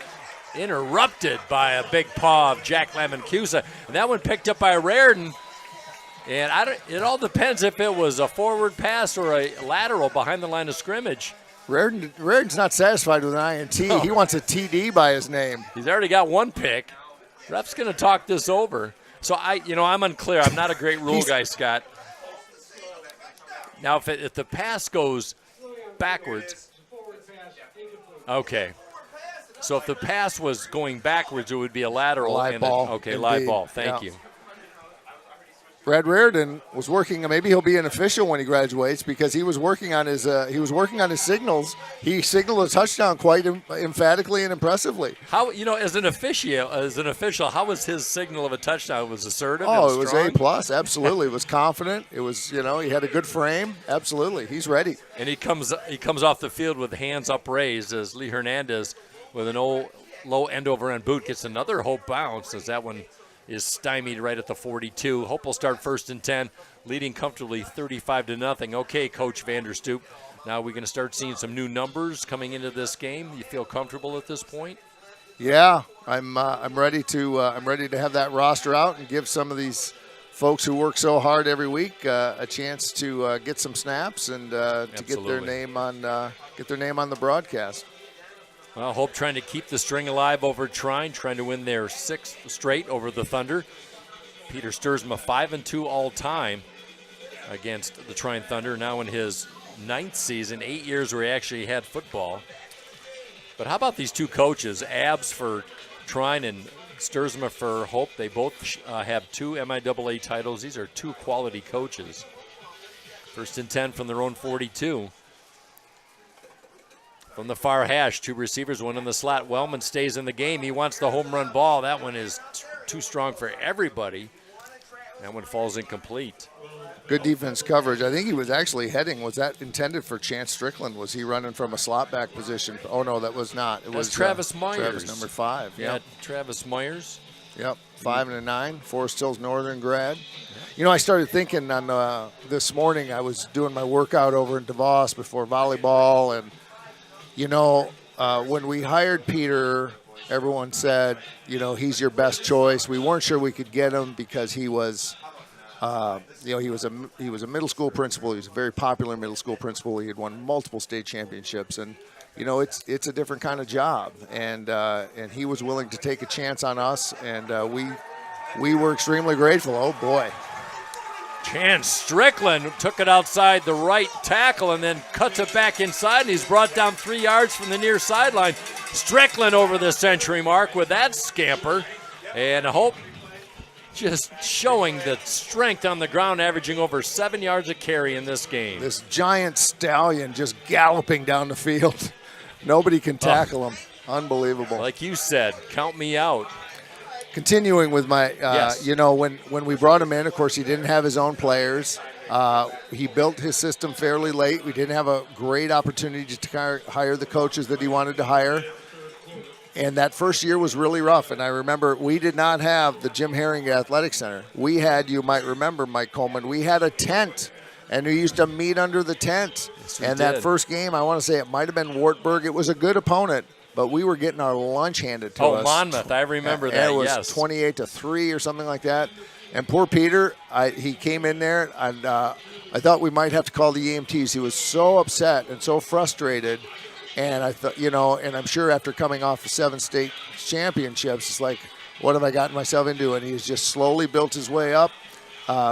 interrupted by a big paw of Jack Lamancusa. And that one picked up by Raridan. And it all depends if it was a forward pass or a lateral behind the line of scrimmage. Raridan's not satisfied with an INT. No. He wants a TD by his name. He's already got one pick. Ref's going to talk this over. So I'm unclear. I'm not a great rule guy, Scott. Now, if the pass goes backwards, okay. So if the pass was going backwards, it would be a lateral. Live ball. Okay, live ball. Thank you. Brad Raridan was working. Maybe he'll be an official when he graduates because he was working on his signals. He signaled a touchdown quite emphatically and impressive. How as an official, how was his signal of a touchdown? It was assertive. Oh, and it was strong? A+. Absolutely, it was confident. It was he had a good frame. Absolutely, he's ready. And he comes off the field with hands upraised as Lee Hernandez with an low end over end boot gets another Hope bounce as that one is stymied right at the 42. Hope will start 1st and 10, leading comfortably 35-0. Okay, Coach Vanderstoop. Now we're going to start seeing some new numbers coming into this game. You feel comfortable at this point? Yeah, I'm ready to have that roster out and give some of these folks who work so hard every week a chance to get some snaps and to get their name on the broadcast. Well, Hope trying to keep the string alive over Trine, trying to win their 6th straight over the Thunder. Peter Sturzma 5-2 all time against the Trine Thunder, now in his 9th season, 8 years where he actually had football. But how about these two coaches, Abs for Trine and Sturzma for Hope? They both have 2 MIAA titles. These are 2 quality coaches. 1st and 10 from their own 42. From the far hash, 2 receivers, 1 in the slot. Wellman stays in the game. He wants the home run ball. That one is too strong for everybody. That one falls incomplete. Good defense coverage. I think he was actually heading. Was that intended for Chance Strickland? Was he running from a slot back position? Oh, no, that was not. It was Travis Myers. Travis, number 5. Yeah, Travis Myers. Yep, 5 and a 9. Forest Hills Northern grad. I started thinking on this morning. I was doing my workout over in DeVos before volleyball, and when we hired Peter, everyone said, he's your best choice. We weren't sure we could get him because he was, he was a middle school principal. He was a very popular middle school principal. He had won multiple state championships, and it's a different kind of job. And he was willing to take a chance on us, and we were extremely grateful. Oh boy. Chance Strickland took it outside the right tackle and then cuts it back inside, and he's brought down 3 yards from the near sideline. Strickland over the century mark with that scamper. And Hope just showing the strength on the ground, averaging over 7 yards a carry in this game. This giant stallion just galloping down the field. Nobody can tackle him. Unbelievable. Like you said, count me out. Continuing with my, yes. When we brought him in, of course, he didn't have his own players. He built his system fairly late. We didn't have a great opportunity to hire the coaches that he wanted to hire. And that first year was really rough. And I remember we did not have the Jim Herring Athletic Center. We had, you might remember, Mike Coleman, we had a tent. And we used to meet under the tent. Yes, and that first game, I want to say it might have been Wartburg. It was a good opponent, but we were getting our lunch handed to us. Oh, Monmouth. I remember that, it was yes. 28-3 or something like that. And poor Peter, he came in there, and I thought we might have to call the EMTs. He was so upset and so frustrated. And I thought, and I'm sure after coming off the 7 state championships, it's like, what have I gotten myself into? And he's just slowly built his way up.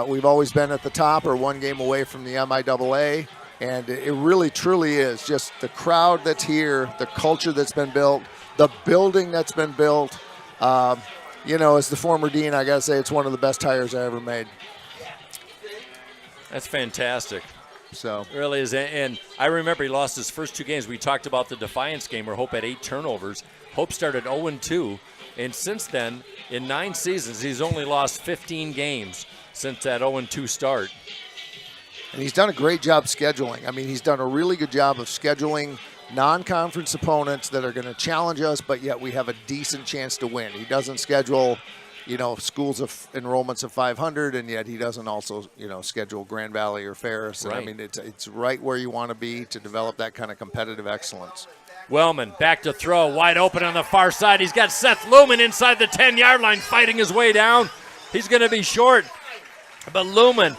We've always been at the top or one game away from the MIAA, and it really, truly is just the crowd that's here, the culture that's been built, the building that's been built. As the former dean, I got to say it's one of the best hires I ever made. That's fantastic. So it really is. And I remember he lost his first 2 games. We talked about the Defiance game where Hope had 8 turnovers. Hope started 0-2, and since then, in 9 seasons, he's only lost 15 games since that 0-2 start. And he's done a great job scheduling. I mean, he's done a really good job of scheduling non-conference opponents that are going to challenge us, but yet we have a decent chance to win. He doesn't schedule, schools of enrollments of 500, and yet he doesn't also, schedule Grand Valley or Ferris. And Right. I mean, it's right where you want to be to develop that kind of competitive excellence. Wellman back to throw, wide open on the far side. He's got Seth Lumen inside the 10-yard line fighting his way down. He's going to be short. But Lumen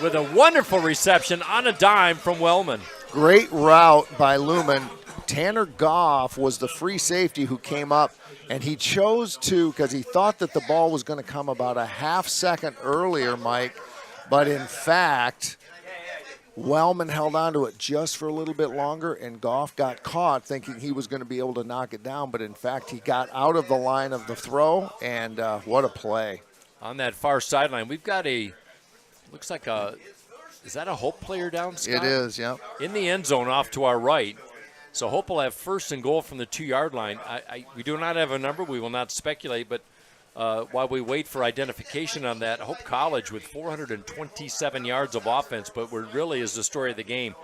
with a wonderful reception on a dime from Wellman. Great route by Lumen. Tanner Goff was the free safety who came up, and he chose to, because he thought that the ball was going to come about a half second earlier, Mike, but in fact, Wellman held on to it just for a little bit longer, and Goff got caught thinking he was going to be able to knock it down, but in fact, he got out of the line of the throw, and what a play. On that far sideline, we've got looks like is that a Hope player down, Scott? It is, yeah. In the end zone off to our right. So Hope will have first and goal from the 2-yard line. We do not have a number. We will not speculate, but while we wait for identification on that, Hope College with 427 yards of offense, but what really is the story of the game.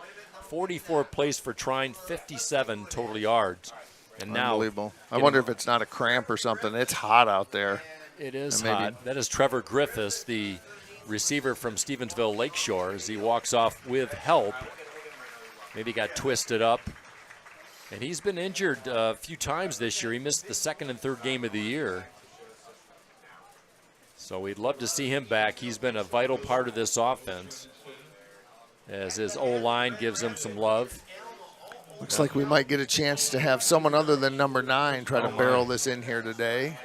44 plays for Trine, 57 total yards. And now, unbelievable. I wonder if it's not a cramp or something. It's hot out there. It is hot. That is Trevor Griffiths, the receiver from Stevensville Lakeshore, as he walks off with help. Maybe got twisted up. And he's been injured a few times this year. He missed the 2nd and 3rd game of the year. So we'd love to see him back. He's been a vital part of this offense as his O-line gives him some love. Looks like we might get a chance to have someone other than number 9 try to barrel this in here today.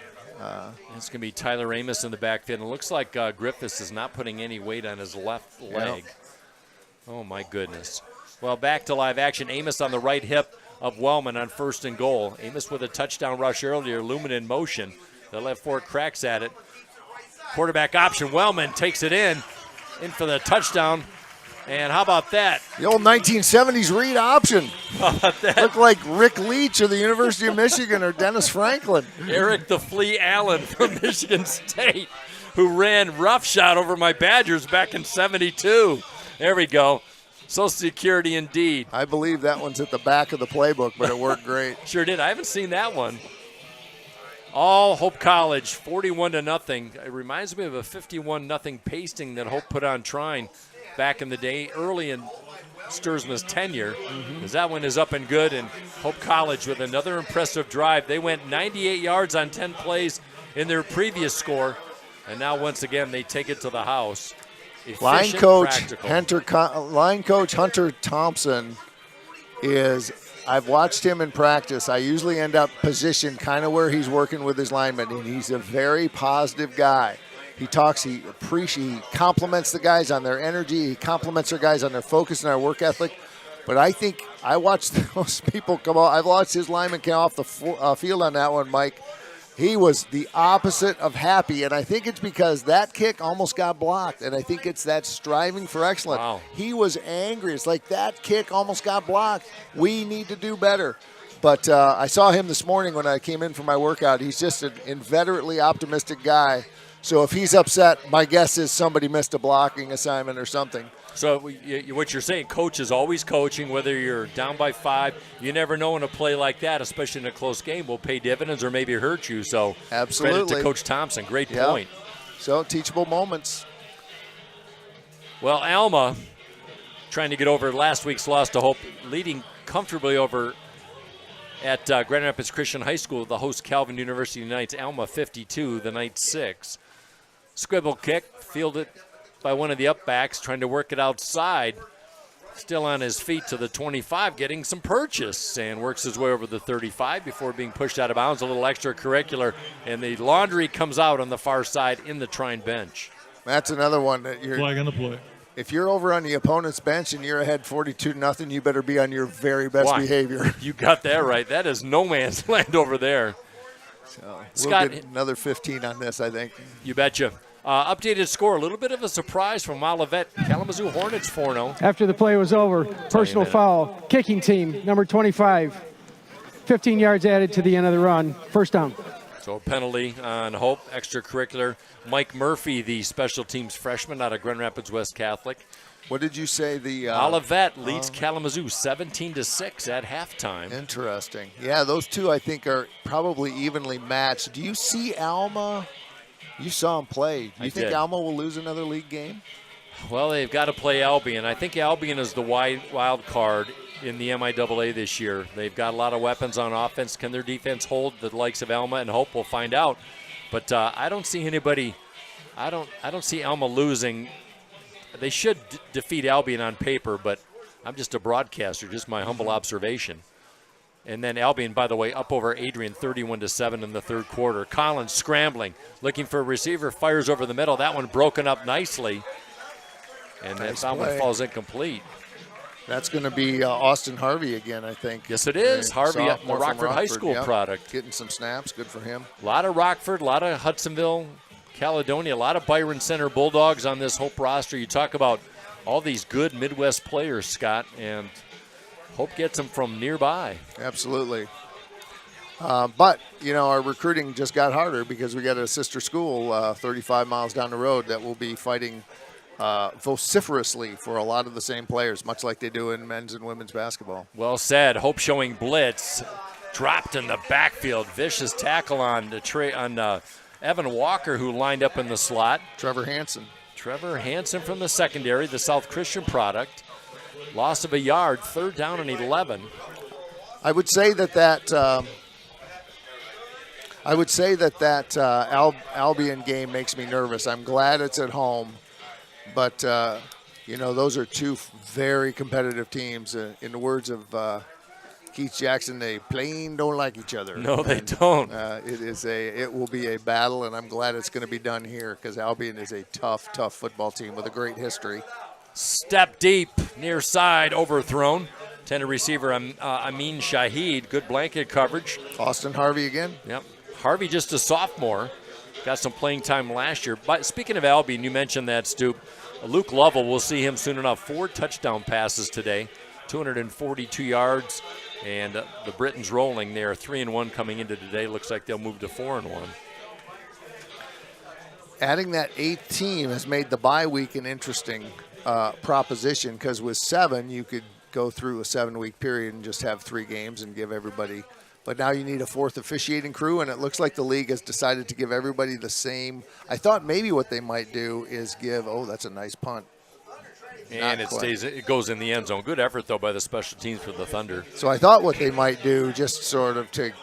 It's going to be Tyler Amos in the backfield. And it looks like Griffiths is not putting any weight on his left leg. Oh, my goodness. Well, back to live action. Amos on the right hip of Wellman on 1st and goal. Amos with a touchdown rush earlier. Lumen in motion. They'll have 4 cracks at it. Quarterback option. Wellman takes it in for the touchdown. And how about that? The old 1970s read option. How about that? Looked like Rick Leach of the University of Michigan or Dennis Franklin. Eric the Flea Allen from Michigan State, who ran roughshod over my Badgers back in '72. There we go. Social Security indeed. I believe that one's at the back of the playbook, but it worked great. Sure did. I haven't seen that one. All Hope College, 41-0. It reminds me of a 51-0 pasting that Hope put on Trine back in the day, early in Sturzman's tenure, because that one is up and good. And Hope College with another impressive drive. They went 98 yards on 10 plays in their previous score, and now once again they take it to the house. Line coach Hunter Thompson is, I've watched him in practice. I usually end up positioned kind of where he's working with his linemen, and he's a very positive guy. He talks, he compliments the guys on their energy. He compliments their guys on their focus and their work ethic. But I think I watched those people come out. I've watched his lineman come off the field on that one, Mike. He was the opposite of happy, and I think it's because that kick almost got blocked, and I think it's that striving for excellence. Wow. He was angry. It's like that kick almost got blocked. We need to do better. But I saw him this morning when I came in for my workout. He's just an inveterately optimistic guy. So if he's upset, my guess is somebody missed a blocking assignment or something. So what you're saying, coach is always coaching, whether you're down by 5. You never know in a play like that, especially in a close game, will pay dividends or maybe hurt you. So absolutely. Credit to Coach Thompson. Great Yep. point. So teachable moments. Well, Alma trying to get over last week's loss to Hope, leading comfortably over at Grand Rapids Christian High School. The host Calvin University Knights, Alma 52, the Knights 6. Scribble kick, fielded by one of the upbacks, trying to work it outside. Still on his feet to the 25, getting some purchase, and works his way over the 35 before being pushed out of bounds. A little extracurricular, and the laundry comes out on the far side in the Trine bench. That's another one that you're flag on the play. If you're over on the opponent's bench and you're ahead 42-0, you better be on your very best behavior. You got that right. That is no man's land over there. So Scott, we'll get another 15 on this, I think. You betcha. Updated score, a little bit of a surprise from Olivet. Kalamazoo Hornets 4-0. After the play was over, personal foul, kicking team, number 25. 15 yards added to the end of the run. First down. So a penalty on Hope, extracurricular. Mike Murphy, the special teams freshman out of Grand Rapids West Catholic. What did you say? The Olivet leads Kalamazoo 17-6 at halftime. Interesting. Yeah, those two I think are probably evenly matched. Do you see Alma? You saw him play. Do you think did. Alma will lose another league game? Well, they've got to play Albion. I think Albion is the wild card in the MIAA this year. They've got a lot of weapons on offense. Can their defense hold the likes of Alma and Hope? We'll find out. But I don't see anybody. I don't see Alma losing. They should defeat Albion on paper, but I'm just a broadcaster, just my humble observation. And then Albion, by the way, up over Adrian 31-7 in the third quarter. Collins scrambling, looking for a receiver, fires over the middle. That one broken up nicely. And Nice that one play. falls incomplete. That's going to be Austin Harvey again, I think. Yes, it is. Harvey, the Sophomore from Rockford High School yep. product. Getting some snaps. Good for him. A lot of Rockford, a lot of Hudsonville, Caledonia, a lot of Byron Center Bulldogs on this Hope roster. You talk about all these good Midwest players, Scott, and Hope gets them from nearby. Absolutely. But, you know, our recruiting just got harder because we got a sister school 35 miles down the road that will be fighting vociferously for a lot of the same players, much like they do in men's and women's basketball. Well said. Hope showing blitz. Dropped in the backfield. Vicious tackle on Evan Walker, who lined up in the slot. Trevor Hansen from the secondary, the South Christian product. Loss of a yard, third down and 11. I would say that Albion game makes me nervous. I'm glad it's at home, but you know, those are two very competitive teams. In the words of Keith Jackson, they plain don't like each other. No, they don't. It will be a battle, and I'm glad it's going to be done here because Albion is a tough football team with a great history. Step deep, near side, overthrown. Tender receiver Amin Shahid, good blanket coverage. Austin Harvey again. Yep. Harvey just a sophomore. Got some playing time last year. But speaking of Albion, you mentioned that, Stoop. Luke Lovell, we'll see him soon enough. 4 touchdown passes today, 242 yards. And the Britons rolling there, 3-1 coming into today. Looks like they'll move to 4-1. Adding that 8th team has made the bye week an interesting proposition because with 7, you could go through a 7-week period and just have 3 games and give everybody. But now you need a 4th officiating crew, and it looks like the league has decided to give everybody the same. I thought maybe what they might do is give, that's a nice punt. And it goes in the end zone. Good effort, though, by the special teams for the Thunder. So I thought what they might do just sort of to,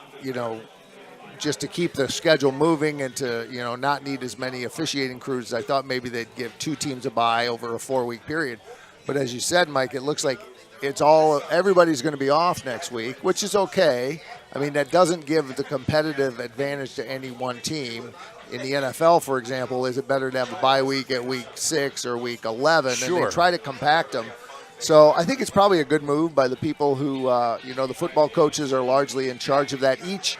just to keep the schedule moving and to, not need as many officiating crews, I thought maybe they'd give 2 teams a bye over a 4-week period. But as you said, Mike, it looks like everybody's going to be off next week, which is okay. I mean, that doesn't give the competitive advantage to any one team. In the NFL, for example, is it better to have a bye week at week 6 or week 11? Sure. And they try to compact them. So I think it's probably a good move by the people who, the football coaches are largely in charge of that. Each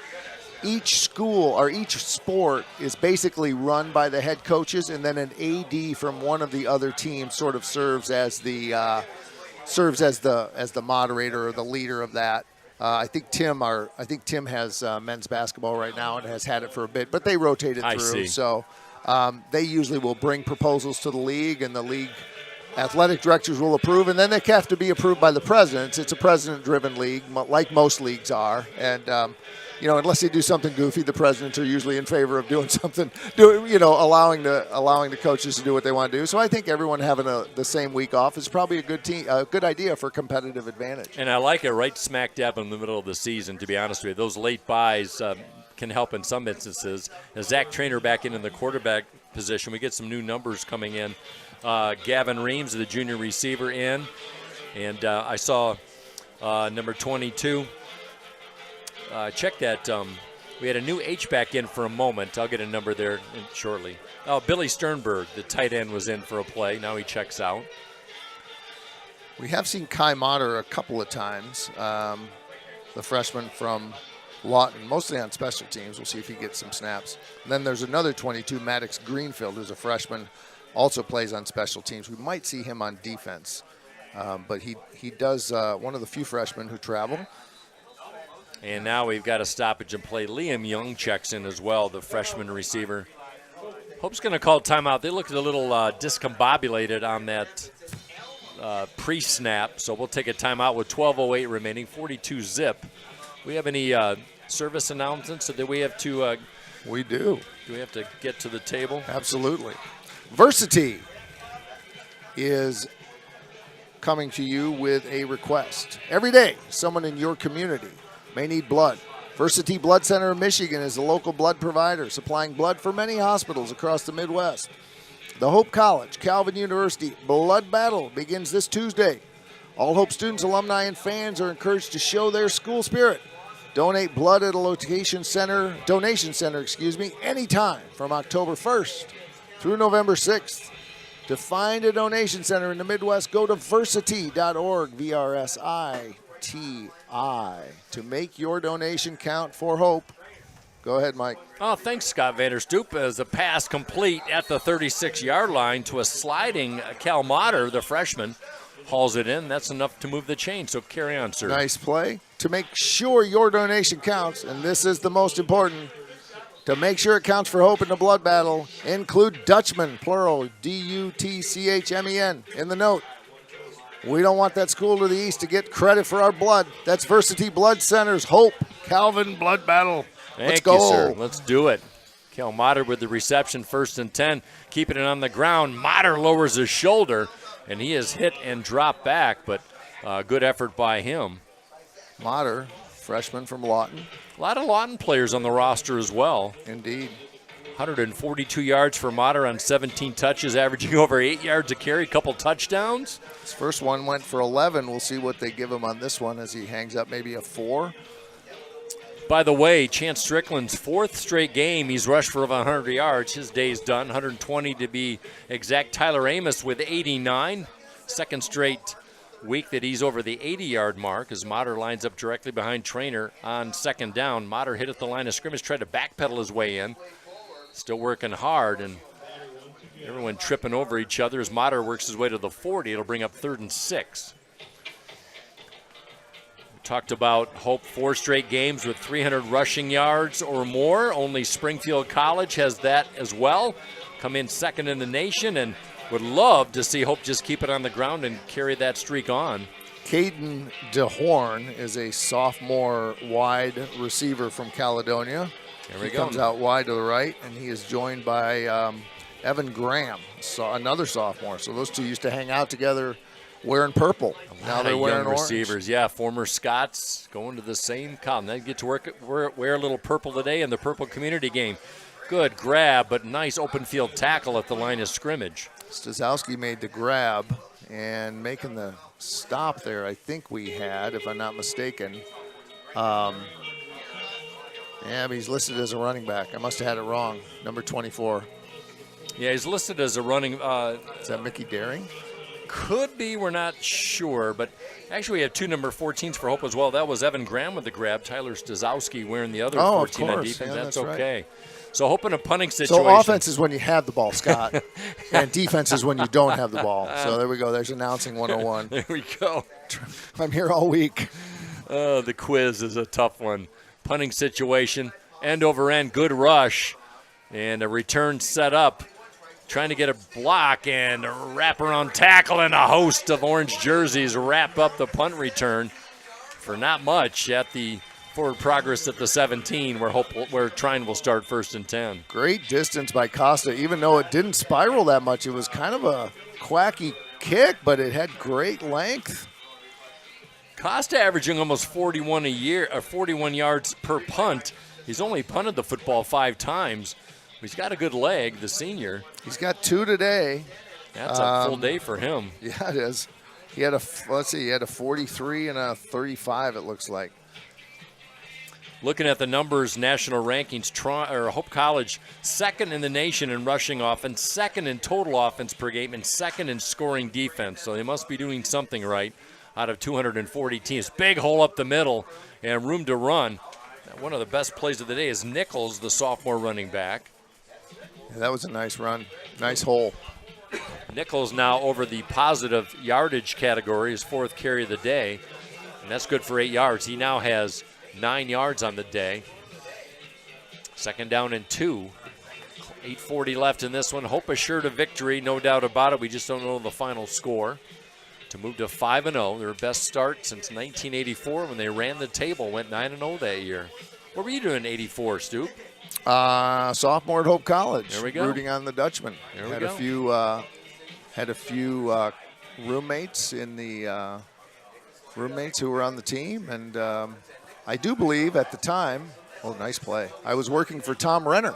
school or each sport is basically run by the head coaches, and then an AD from one of the other teams sort of serves as the moderator or the leader of that. I think Tim has men's basketball right now and has had it for a bit, but they rotate it through. I see. So they usually will bring proposals to the league, and the league athletic directors will approve, and then they have to be approved by the presidents. It's a president-driven league, like most leagues are, and unless they do something goofy, the presidents are usually in favor of doing something, allowing the coaches to do what they want to do. So I think everyone having the same week off is probably a good idea for competitive advantage. And I like it right smack dab in the middle of the season, to be honest with you. Those late buys can help in some instances. Zach Trainer back in the quarterback position. We get some new numbers coming in. Gavin Reams, the junior receiver, in. And I saw number 22. Check that. We had a new H-back in for a moment. I'll get a number there shortly. Oh, Billy Sternberg, the tight end, was in for a play. Now he checks out. We have seen Kai Motter a couple of times, the freshman from Lawton, mostly on special teams. We'll see if he gets some snaps. And then there's another 22, Maddox Greenfield, who's a freshman, also plays on special teams. We might see him on defense, but he does one of the few freshmen who travel. And now we've got a stoppage and play. Liam Young checks in as well, the freshman receiver. Hope's going to call timeout. They looked a little discombobulated on that pre-snap, so we'll take a timeout with 12:08 remaining, 42 zip. We have any service announcements that we have to? We do. Do we have to get to the table? Absolutely. Versity is coming to you with a request. Every day, someone in your community may need blood. Versity Blood Center of Michigan is a local blood provider supplying blood for many hospitals across the Midwest. The Hope College, Calvin University Blood Battle begins this Tuesday. All Hope students, alumni, and fans are encouraged to show their school spirit. Donate blood at a donation center, anytime from October 1st through November 6th. To find a donation center in the Midwest, go to versity.org, VRSITI, to make your donation count for Hope. Go ahead, Mike. Oh, thanks, Scott Vanderstoop. As a pass complete at the 36-yard line to a sliding Cal Motter, the freshman, hauls it in. That's enough to move the chain, so carry on, sir. Nice play. To make sure your donation counts, and this is the most important, to make sure it counts for Hope in the blood battle, include Dutchman, plural, D-U-T-C-H-M-E-N, in the note. We don't want that school to the east to get credit for our blood. That's Versity Blood Center's Hope Calvin Blood Battle. Let's go. Thank you, sir. Let's do it. Cal Motter with the reception, 1st and 10, keeping it on the ground. Motter lowers his shoulder, and he is hit and dropped back, but good effort by him. Motter, freshman from Lawton. A lot of Lawton players on the roster as well. Indeed. 142 yards for Motter on 17 touches, averaging over 8 yards a carry, a couple touchdowns. His first one went for 11. We'll see what they give him on this one as he hangs up maybe a 4. By the way, Chance Strickland's 4th straight game, he's rushed for over 100 yards. His day's done, 120 to be exact. Tyler Amos with 89. Second straight week that he's over the 80-yard mark as Motter lines up directly behind Trainer on 2nd down. Motter hit at the line of scrimmage, tried to backpedal his way in. Still working hard, and everyone tripping over each other as Motter works his way to the 40. It'll bring up 3rd and 6. Talked about Hope 4 straight games with 300 rushing yards or more. Only Springfield College has that as well. Come in 2nd in the nation, and would love to see Hope just keep it on the ground and carry that streak on. Caden DeHorn is a sophomore wide receiver from Caledonia. There we he go. Comes out wide to the right, and he is joined by Evan Graham, another sophomore. So those two used to hang out together wearing purple. Now they're wearing orange. Receivers, yeah, former Scots going to the same column. They get to wear a little purple today in the purple community game. Good grab, but nice open field tackle at the line of scrimmage. Stazowski made the grab, and making the stop there, I think we had, if I'm not mistaken. Yeah, but he's listed as a running back. I must have had it wrong. Number 24. Yeah, he's listed as a running. Is that Mickey Daring? Could be, we're not sure, but actually we have 2 number 14s for Hope as well. That was Evan Graham with the grab. Tyler Stazowski wearing the other 14 on defense. Yeah, that's Right. okay. So Hope in a punting situation. So offense is when you have the ball, Scott, and defense is when you don't have the ball. So there we go. There's announcing 101. There we go. I'm here all week. The quiz is a tough one. Punting situation, end over end, good rush. And a return set up, trying to get a block and a wraparound tackle, and a host of orange jerseys wrap up the punt return for not much at the forward progress at the 17, where Trine will start 1st and 10. Great distance by Costa, even though it didn't spiral that much. It was kind of a quacky kick, but it had great length. Costa averaging almost 41 yards per punt. He's only punted the football 5 times. He's got a good leg, the senior. He's got 2 today. That's a full day for him. Yeah, it is. He had a 43 and a 35, it looks like. Looking at the numbers, national rankings, Hope College, 2nd in the nation in rushing offense, 2nd in total offense per game, and 2nd in scoring defense. So they must be doing something right out of 240 teams. Big hole up the middle and room to run. One of the best plays of the day is Nichols, the sophomore running back. Yeah, that was a nice run. Nice hole. Nichols now over the positive yardage category, his 4th carry of the day, and that's good for 8 yards. He now has 9 yards on the day. 2nd down and 2. 8:40 left in this one. Hope assured of victory, no doubt about it. We just don't know the final score. To move to 5-0, their best start since 1984 when they ran the table, went 9-0 that year. What were you doing in 84, Stoop? Sophomore at Hope College. There we go. Rooting on the Dutchman. There we had go. Had a few roommates in the roommates who were on the team, and I do believe at the time, oh, nice play. I was working for Tom Renner.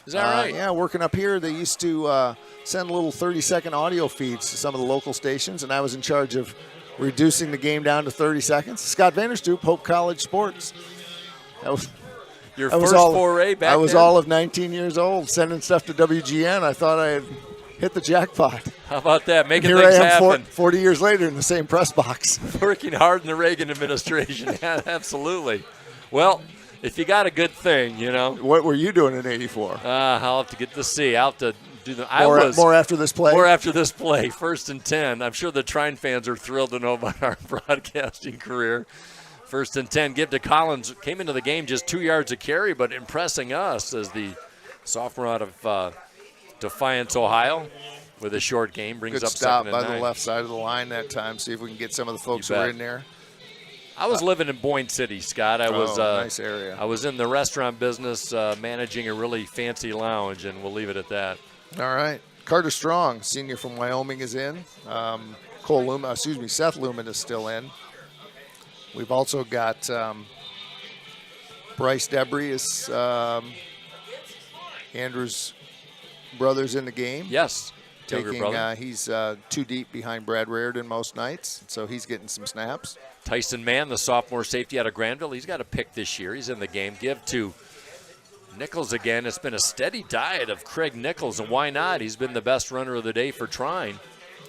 Is that right? Yeah, working up here. They used to send little 30-second audio feeds to some of the local stations, and I was in charge of reducing the game down to 30 seconds. Scott Vanderstoop, Hope College Sports. That was your first foray back I was then? all of 19 years old, sending stuff to WGN. I thought I had hit the jackpot. How about that? Making Here things I am happen. 40 years later in the same press box. Working hard in the Reagan administration. Yeah, absolutely. Well, if you got a good thing, you know. What were you doing in 84? I'll have to get to see. I'll have to do the. More after this play? More after this play. 1st and 10. I'm sure the Trine fans are thrilled to know about our broadcasting career. 1st and 10. Give to Collins. Came into the game just 2 yards a carry, but impressing us as the sophomore out of Defiance, Ohio, with a short game. Brings Good up stop 2nd and by 9. the left side of the line that time. See if we can get some of the folks who were in there. I was living in Boyne City, Scott. I was nice area. I was in the restaurant business, managing a really fancy lounge, and we'll leave it at that. All right. Carter Strong, senior from Wyoming, is in. Seth Lumen is still in. We've also got Bryce Debris is Andrew's brother's in the game. Yes. He's 2 deep behind Brad Reardon most nights, so he's getting some snaps. Tyson Mann, the sophomore safety out of Granville, he's got a pick this year. He's in the game. Give to Nichols again. It's been a steady diet of Craig Nichols, and why not? He's been the best runner of the day for Trine.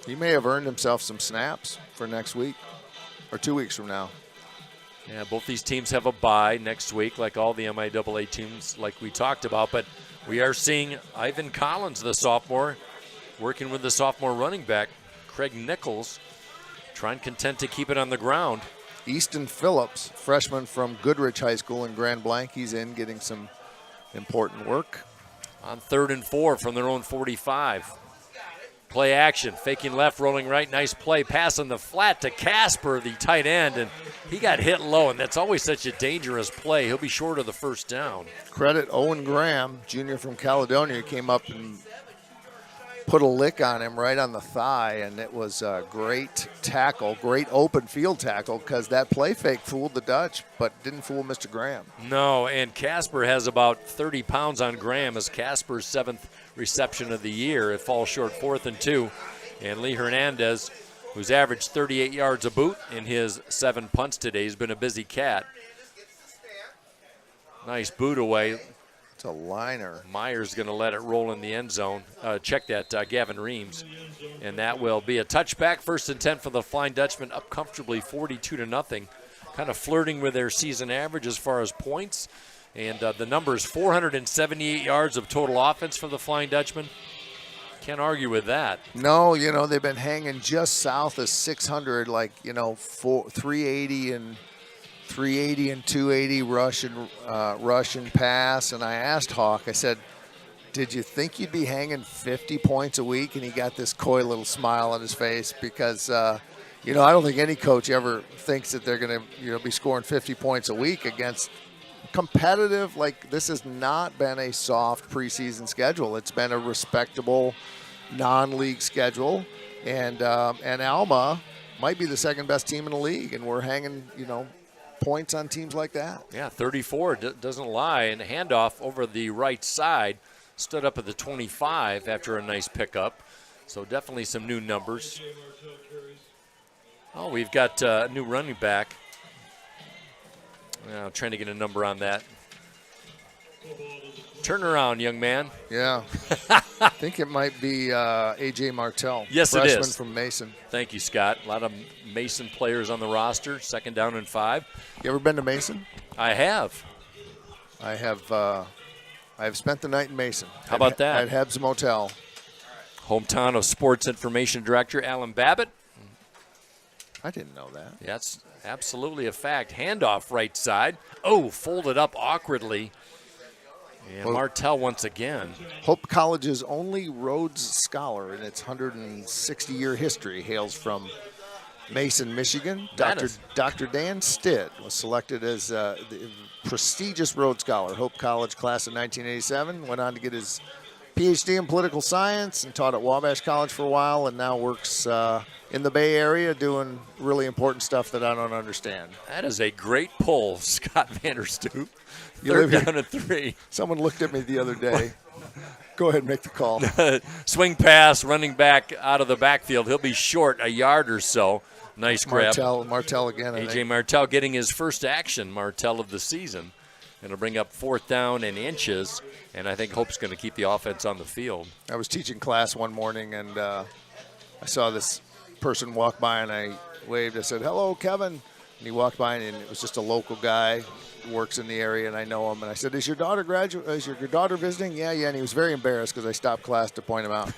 He may have earned himself some snaps for next week or 2 weeks from now. Yeah, both these teams have a bye next week, like all the MIAA teams like we talked about, but we are seeing Ivan Collins, the sophomore, working with the sophomore running back, Craig Nichols, trying content to keep it on the ground. Easton Phillips, freshman from Goodrich High School in Grand Blanc, he's in getting some important work. On 3rd and 4 from their own 45. Play action, faking left, rolling right, nice play, pass on the flat to Casper, the tight end, and he got hit low, and that's always such a dangerous play. He'll be short of the 1st down. Credit Owen Graham, junior from Caledonia, came up and put a lick on him right on the thigh, and it was a great tackle, great open field tackle, because that play fake fooled the Dutch, but didn't fool Mr. Graham. No, and Casper has about 30 pounds on Graham as Casper's 7th reception of the year. It falls short, 4th and 2, and Lee Hernandez, who's averaged 38 yards a boot in his 7 punts today, has been a busy cat. Nice boot away. It's a liner. Myers going to let it roll in the end zone. Check that, Gavin Reams. And that will be a touchback. 1st and 10 for the Flying Dutchman, up comfortably 42-0. Kind of flirting with their season average as far as points. And the number is 478 yards of total offense for the Flying Dutchman. Can't argue with that. No, they've been hanging just south of 600, 380 and 280 rush and pass. And I asked Hawk, I said, did you think you'd be hanging 50 points a week? And he got this coy little smile on his face because, I don't think any coach ever thinks that they're going to, be scoring 50 points a week against competitive. Like, this has not been a soft preseason schedule. It's been a respectable non-league schedule. And Alma might be the second best team in the league, and we're hanging, points on teams like that. Yeah, 34 doesn't lie. And a handoff over the right side, stood up at the 25 after a nice pickup. So definitely some new numbers. Oh, we've got a new running back. I'm trying to get a number on that. Turn around, young man. Yeah. I think it might be A.J. Martell. Yes, it is. Freshman from Mason. Thank you, Scott. A lot of Mason players on the roster. 2nd down and 5. You ever been to Mason? I have. I have spent the night in Mason. How about that? At Heb's Motel. Hometown of Sports Information Director Alan Babbitt. I didn't know that. That's absolutely a fact. Handoff right side. Oh, folded up awkwardly. And Martell once again. Hope College's only Rhodes Scholar in its 160-year history hails from Mason, Michigan. Dr. Dan Stitt was selected as the prestigious Rhodes Scholar. Hope College class of 1987. Went on to get his PhD in political science and taught at Wabash College for a while, and now works in the Bay Area doing really important stuff that I don't understand. That is a great pull, Scott Vanderstoop. You 3rd down and 3. Someone looked at me the other day. Go ahead and make the call. Swing pass, running back out of the backfield. He'll be short a yard or so. Nice grab. Martell again. A.J. Martell getting his first action, Martell of the season. It'll bring up 4th down and inches, and I think Hope's going to keep the offense on the field. I was teaching class one morning, and I saw this person walk by, and I waved. I said, "Hello, Kevin." And he walked by, and it was just a local guy who works in the area, and I know him. And I said, "Is your daughter Is your daughter visiting?" Yeah. And he was very embarrassed because I stopped class to point him out.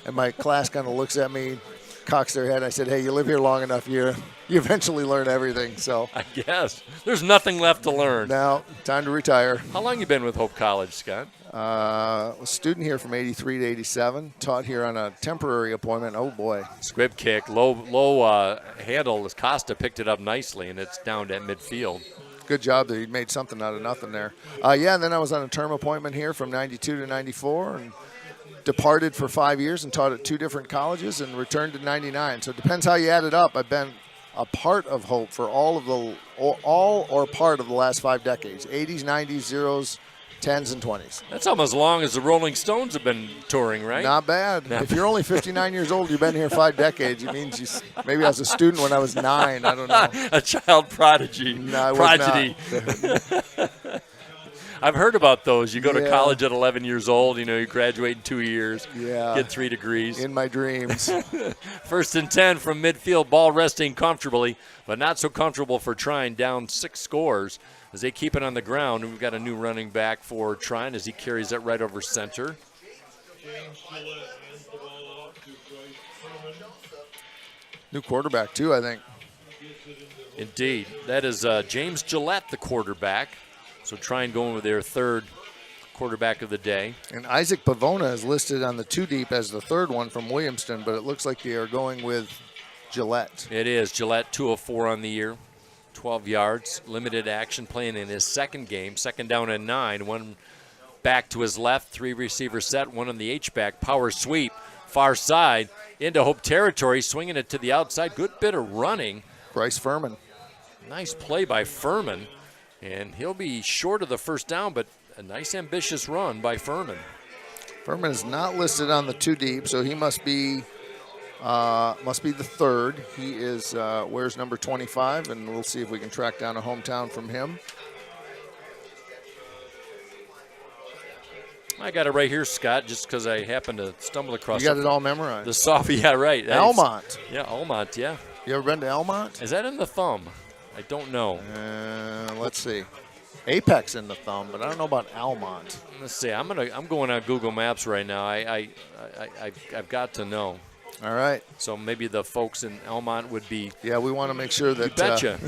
And my class kind of looks at me, cocks their head. I said, "Hey, you live here long enough, you eventually learn everything." So I guess there's nothing left to learn. Now, time to retire. How long you been with Hope College, Scott? A student here from 83 to 87. Taught here on a temporary appointment. Oh boy. Squib kick, low handle. Costa picked it up nicely, and it's down at midfield. Good job that he made something out of nothing there. And then I was on a term appointment here from 92 to 94, and departed for 5 years and taught at 2 different colleges and returned to 99. So it depends how you add it up. I've been a part of Hope for all or part of the last 5 decades, 80s, 90s, 0s, 10s, and 20s. That's almost as long as the Rolling Stones have been touring, right? Not bad. If you're only 59 years old, you've been here 5 decades. It means maybe I was a student when I was 9. I don't know. A child prodigy. No, I was not. I've heard about those. You go to college at 11 years old. You graduate in 2 years. Yeah. Get 3 degrees. In my dreams. 1st and 10 from midfield. Ball resting comfortably, but not so comfortable for Trine. Down 6 scores as they keep it on the ground. And we've got a new running back for Trine as he carries it right over center. New quarterback, too, I think. Indeed. That is James Gillette, the quarterback. So Trine going with their 3rd quarterback of the day. And Isaac Pavona is listed on the 2 deep as the 3rd one from Williamston, but it looks like they are going with Gillette. It is. Gillette 2 of 4 on the year, 12 yards, limited action, playing in his 2nd game, 2nd down and 9. 1 back to his left, 3 receiver set, 1 on the H-back, power sweep, far side, into Hope territory, swinging it to the outside. Good bit of running. Bryce Furman. Nice play by Furman. And he'll be short of the 1st down, but a nice ambitious run by Furman. Furman is not listed on the 2 deep, so he must be the 3rd. He is wears number 25, and we'll see if we can track down a hometown from him. I got it right here, Scott, just because I happened to stumble across it. You got it all memorized. The sophomore, yeah, right. Almont. Yeah, Almont, yeah. You ever been to Almont? Is that in the thumb? I don't know. Let's see. Apex in the thumb, but I don't know about Almont. Let's see. I'm going on Google Maps right now. I've got to know. All right. So maybe the folks in Almont would be. Yeah, we want to make sure that. You betcha.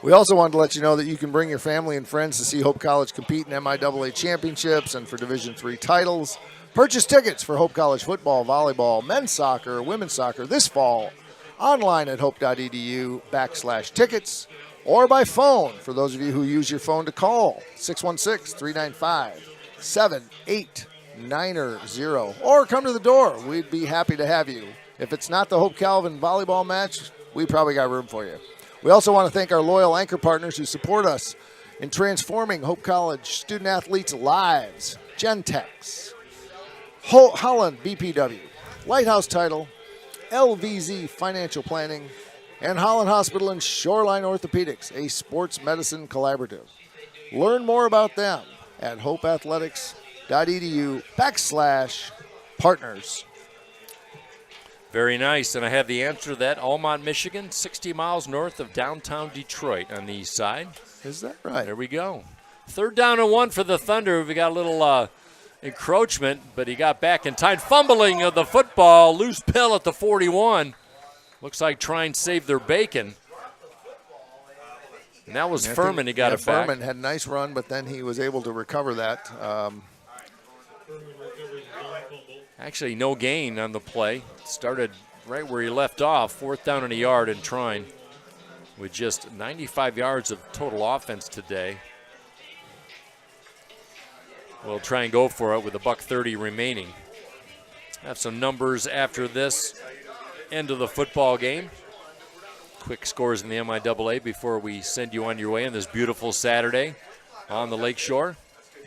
We also wanted to let you know that you can bring your family and friends to see Hope College compete in MIAA championships and for Division III titles. Purchase tickets for Hope College football, volleyball, men's soccer, women's soccer this fall online at hope.edu/tickets or by phone for those of you who use your phone to call 616-395-7890 or come to the door. We'd be happy to have you. If it's not the Hope Calvin volleyball match, we probably got room for you. We also want to thank our loyal anchor partners who support us in transforming Hope College student-athletes' lives. Gentex, Holland BPW, Lighthouse Title, LVZ Financial Planning, and Holland Hospital and Shoreline Orthopedics, a sports medicine collaborative. Learn more about them at hopeathletics.edu/partners. Very nice, and I have the answer to that. Almont, Michigan, 60 miles north of downtown Detroit on the east side. Is that right? There we go. 3rd down and 1 for the Thunder. We got a little encroachment, but he got back in time. Fumbling of the football, loose pill at the 41. Looks like Trine saved their bacon. And that was Furman. He got it back. Furman had a nice run, but then he was able to recover that. Actually, no gain on the play. Started right where he left off, 4th down and a yard, and Trine with just 95 yards of total offense today. We'll try and go for it with $1:30 remaining. Have some numbers after this end of the football game. Quick scores in the MIAA before we send you on your way on this beautiful Saturday on the Lakeshore.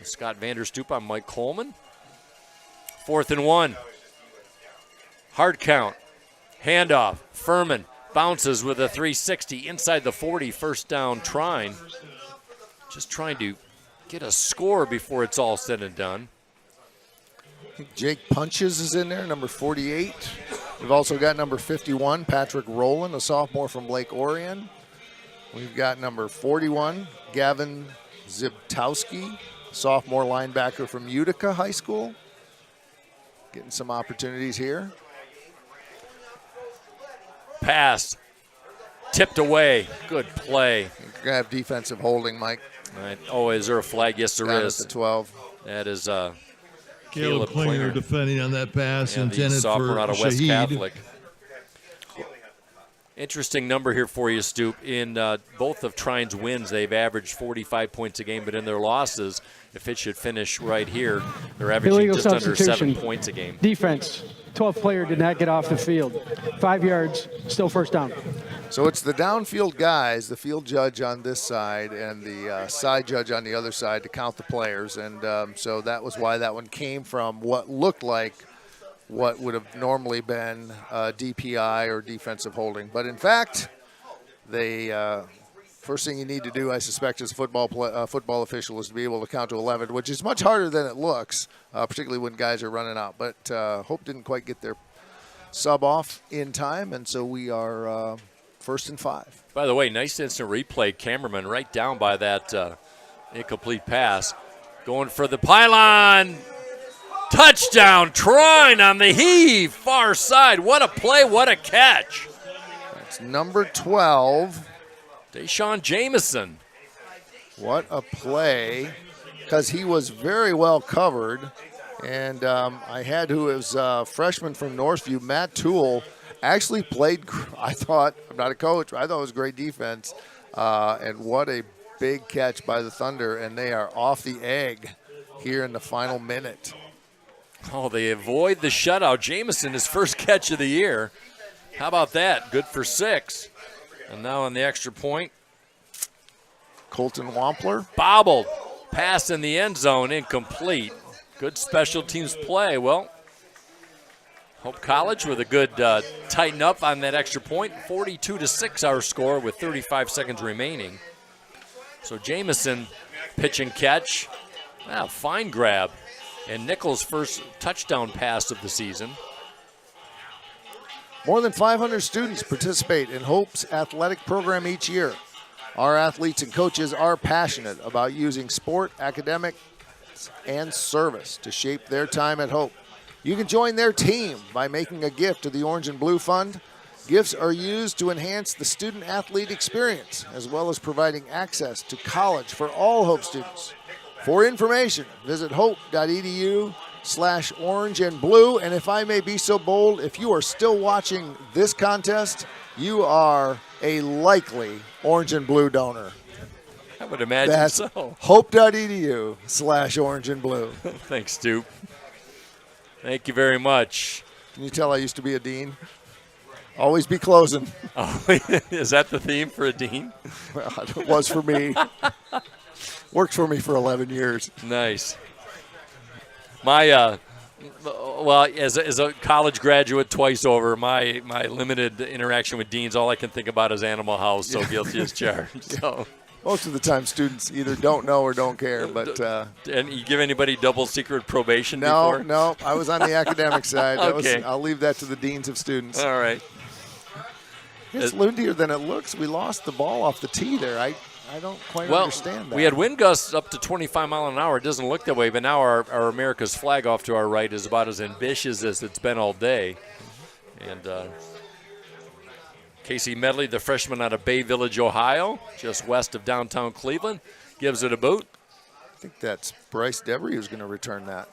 Scott Vanderstoop, I'm Mike Coleman. 4th and 1. Hard count. Handoff. Furman bounces with a 360 inside the 40. 1st down, Trine. Just trying to get a score before it's all said and done. I think Jake Punches is in there, number 48. We've also got number 51, Patrick Rowland, a sophomore from Lake Orion. We've got number 41, Gavin Zibtowski, sophomore linebacker from Utica High School. Getting some opportunities here. Pass. Tipped away. Good play. You're going to have defensive holding, Mike. All right. Oh, is there a flag? Yes, there is. At the 12. That is Caleb Klinger defending on that pass, intended for sophomore out of West Shaheed. Catholic. Interesting number here for you, Stoop. In both of Trine's wins, they've averaged 45 points a game, but in their losses, if it should finish right here, they're averaging Illegal just under 7 substitution. points a game. Defense, 12th player did not get off the field. 5 yards, still 1st down. So it's the downfield guys, the field judge on this side and the side judge on the other side to count the players. And so that was why that one came from what looked like what would have normally been DPI or defensive holding. But in fact, they first thing you need to do, I suspect, as a football official is to be able to count to 11, which is much harder than it looks, particularly when guys are running out. But Hope didn't quite get their sub off in time, and so we are 1st and 5. By the way, nice instant replay. Cameraman right down by that incomplete pass. Going for the pylon. Touchdown, Trine on the heave, far side. What a play, what a catch. That's number 12. Deshaun Jameson. What a play, because he was very well covered. And I had who is a freshman from Northview, Matt Toole, actually played, I thought, I'm not a coach, I thought it was great defense. And what a big catch by the Thunder, and they are off the egg here in the final minute. Oh, they avoid the shutout. Jameson, his first catch of the year. How about that? Good for 6. And now on the extra point. Colton Wampler. Bobbled. Pass in the end zone, incomplete. Good special teams play. Well, Hope College with a good tighten up on that extra point. 42-6 our score with 35 seconds remaining. So Jameson pitch and catch. Fine grab. And Nichols' first touchdown pass of the season. More than 500 students participate in Hope's athletic program each year. Our athletes and coaches are passionate about using sport, academics, and service to shape their time at Hope. You can join their team by making a gift to the Orange and Blue Fund Gifts are used to enhance the student-athlete experience, as well as providing access to college for all Hope students. For information, visit hope.edu/orange and blue. And if I may be so bold, if you are still watching this contest, you are a likely orange and blue donor. I would imagine That's so. hope.edu/orange and blue. Thanks, Stoop. Thank you very much. Can you tell I used to be a dean? Always be closing. Oh, is that the theme for a dean? Well, it was for me. Worked for me for 11 years. Nice. My, well, as a college graduate twice over, my limited interaction with deans, all I can think about is Animal House, so guilty as charged. So. Most of the time, students either don't know or don't care. But and you give anybody double secret probation no, before? No, I was on the academic side. Okay. I'll leave that to the deans of students. All right. It's windier than it looks. We lost the ball off the tee there. I don't quite understand that. We had wind gusts up to 25 mile an hour. It doesn't look that way, but now our America's flag off to our right is about as ambitious as it's been all day. And Casey Medley, the freshman out of Bay Village, Ohio, just west of downtown Cleveland, gives it a boot. I think that's Bryce Debry who's going to return that.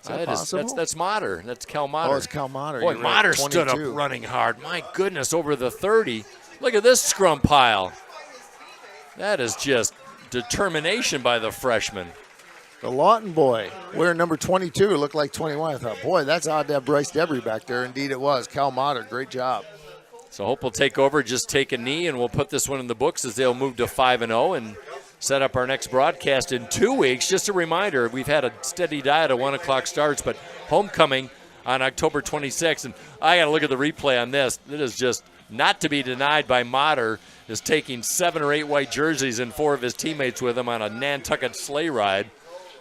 Is that possible? That's Motter. That's Cal Motter. Oh, it's Cal Motter. Boy, You're Motter right, stood up 22. running hard. My goodness, over the 30. Look at this scrum pile. That is just determination by the freshman. The Lawton boy wearing number 22 looked like 21. I thought, boy, that's odd to have Bryce Debry back there. Indeed it was. Cal Motter, great job. So Hope will take over, just take a knee, and we'll put this one in the books as they'll move to 5-0 and set up our next broadcast in 2 weeks. Just a reminder, we've had a steady diet of 1 o'clock starts, but homecoming on October 26th. And I got to look at the replay on this. It is just not to be denied by Motter, is taking 7 or 8 white jerseys and 4 of his teammates with him on a Nantucket sleigh ride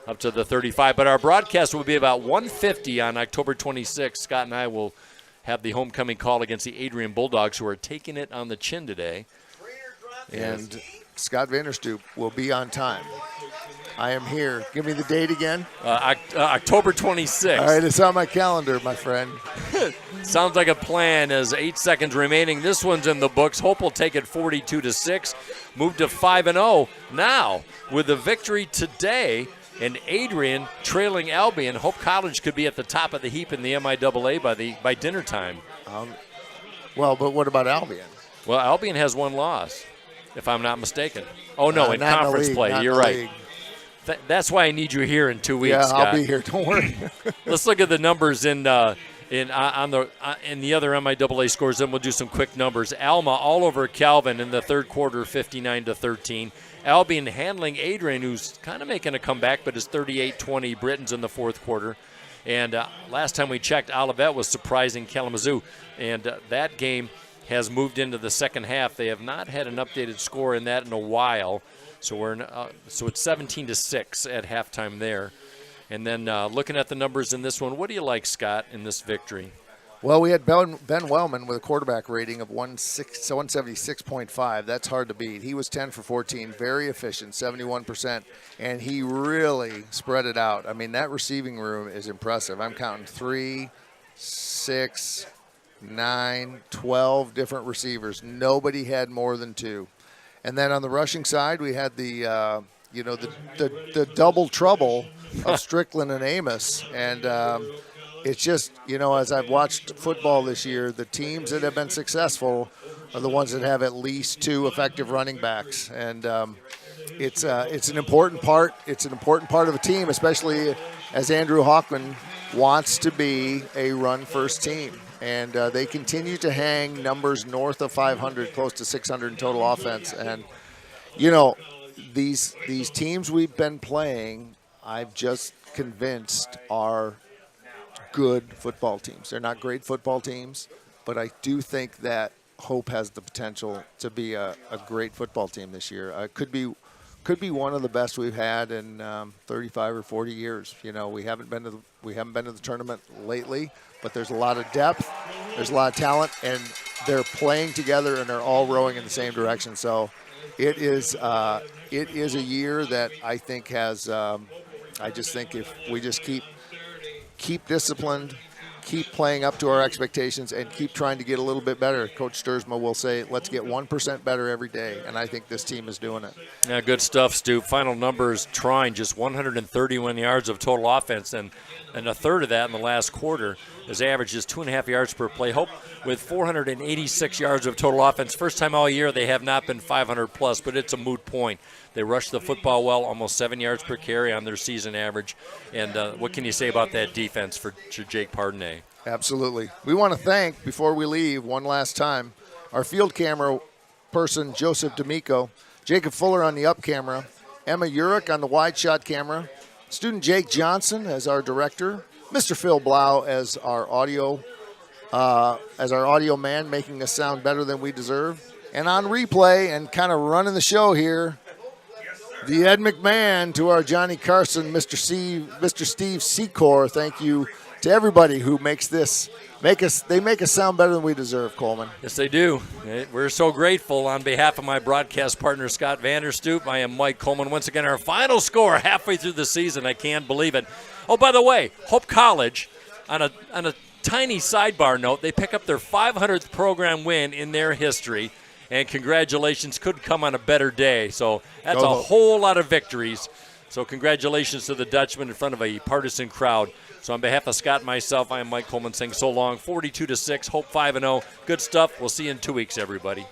up to the 35. But our broadcast will be about 1:50 on October 26th. Scott and I will have the homecoming call against the Adrian Bulldogs, who are taking it on the chin today. And Scott Vanderstoop will be on time. I am here. Give me the date again. October 26th. All right, it's on my calendar, my friend. Sounds like a plan. As 8 seconds remaining. This one's in the books. Hope will take it 42-6. Move to 5-0 now with the victory today. And Adrian trailing Albion. Hope College could be at the top of the heap in the MIAA by dinner time. Well, but what about Albion? Well, Albion has 1 loss, if I'm not mistaken. Oh, no, in not conference in the league, play. not You're in the right. league. That's why I need you here in 2 weeks, Yeah, Scott. I'll be here. Don't worry. Let's look at the numbers in the other MIAA scores. Then we'll do some quick numbers. Alma all over Calvin in the third quarter, 59-13. Albion handling Adrian, who's kind of making a comeback, but is 38-20. Britton's in the fourth quarter. And last time we checked, Olivet was surprising Kalamazoo. And that game has moved into the second half. They have not had an updated score in that in a while. So it's 17-6 at halftime there. And then looking at the numbers in this one, what do you like, Scott, in this victory? Well, we had Ben Wellman with a quarterback rating of 176.5. That's hard to beat. He was 10 for 14, very efficient, 71%, and he really spread it out. I mean, that receiving room is impressive. I'm counting 3, 6, 9, 12 different receivers. Nobody had more than 2. And then on the rushing side, we had the double trouble of Strickland and Amos, and it's just, as I've watched football this year, the teams that have been successful are the ones that have at least 2 effective running backs, and it's an important part. It's an important part of a team, especially as Andrew Hockman wants to be a run-first team. And they continue to hang numbers north of 500, close to 600 in total offense. And, these teams we've been playing, I've just convinced are good football teams. They're not great football teams, but I do think that Hope has the potential to be a great football team this year. Could be one of the best we've had in 35 or 40 years. We haven't been to the tournament lately, but there's a lot of depth, there's a lot of talent, and they're playing together and they're all rowing in the same direction. So it is a year that I think has. I just think if we just keep disciplined, keep playing up to our expectations and keep trying to get a little bit better. Coach Sturzma will say, let's get 1% better every day, and I think this team is doing it. Yeah, good stuff, Stu. Final numbers, Trine, just 131 yards of total offense, and a third of that in the last quarter. His average is 2.5 yards per play. Hope with 486 yards of total offense. First time all year they have not been 500+, but it's a moot point. They rush the football well, almost 7 yards per carry on their season average. And what can you say about that defense for Jake Pardonnet? Absolutely. We want to thank, before we leave one last time, our field camera person, Joseph D'Amico, Jacob Fuller on the up camera, Emma Urich on the wide shot camera, student Jake Johnson as our director, Mr. Phil Blau as our audio man, making us sound better than we deserve. And on replay and kind of running the show here, the Ed McMahon to our Johnny Carson, Mr. Steve Secor. Thank you to everybody who makes us sound better than we deserve, Coleman. Yes, they do. We're so grateful. On behalf of my broadcast partner, Scott Vanderstoop, I am Mike Coleman. Once again, our final score halfway through the season. I can't believe it. Oh, by the way, Hope College, on a tiny sidebar note, they pick up their 500th program win in their history, and congratulations, could come on a better day. So that's a whole lot of victories. So congratulations to the Dutchman in front of a partisan crowd. So on behalf of Scott and myself, I am Mike Coleman saying so long. 42-6, Hope 5-0. Good stuff. We'll see you in 2 weeks, everybody.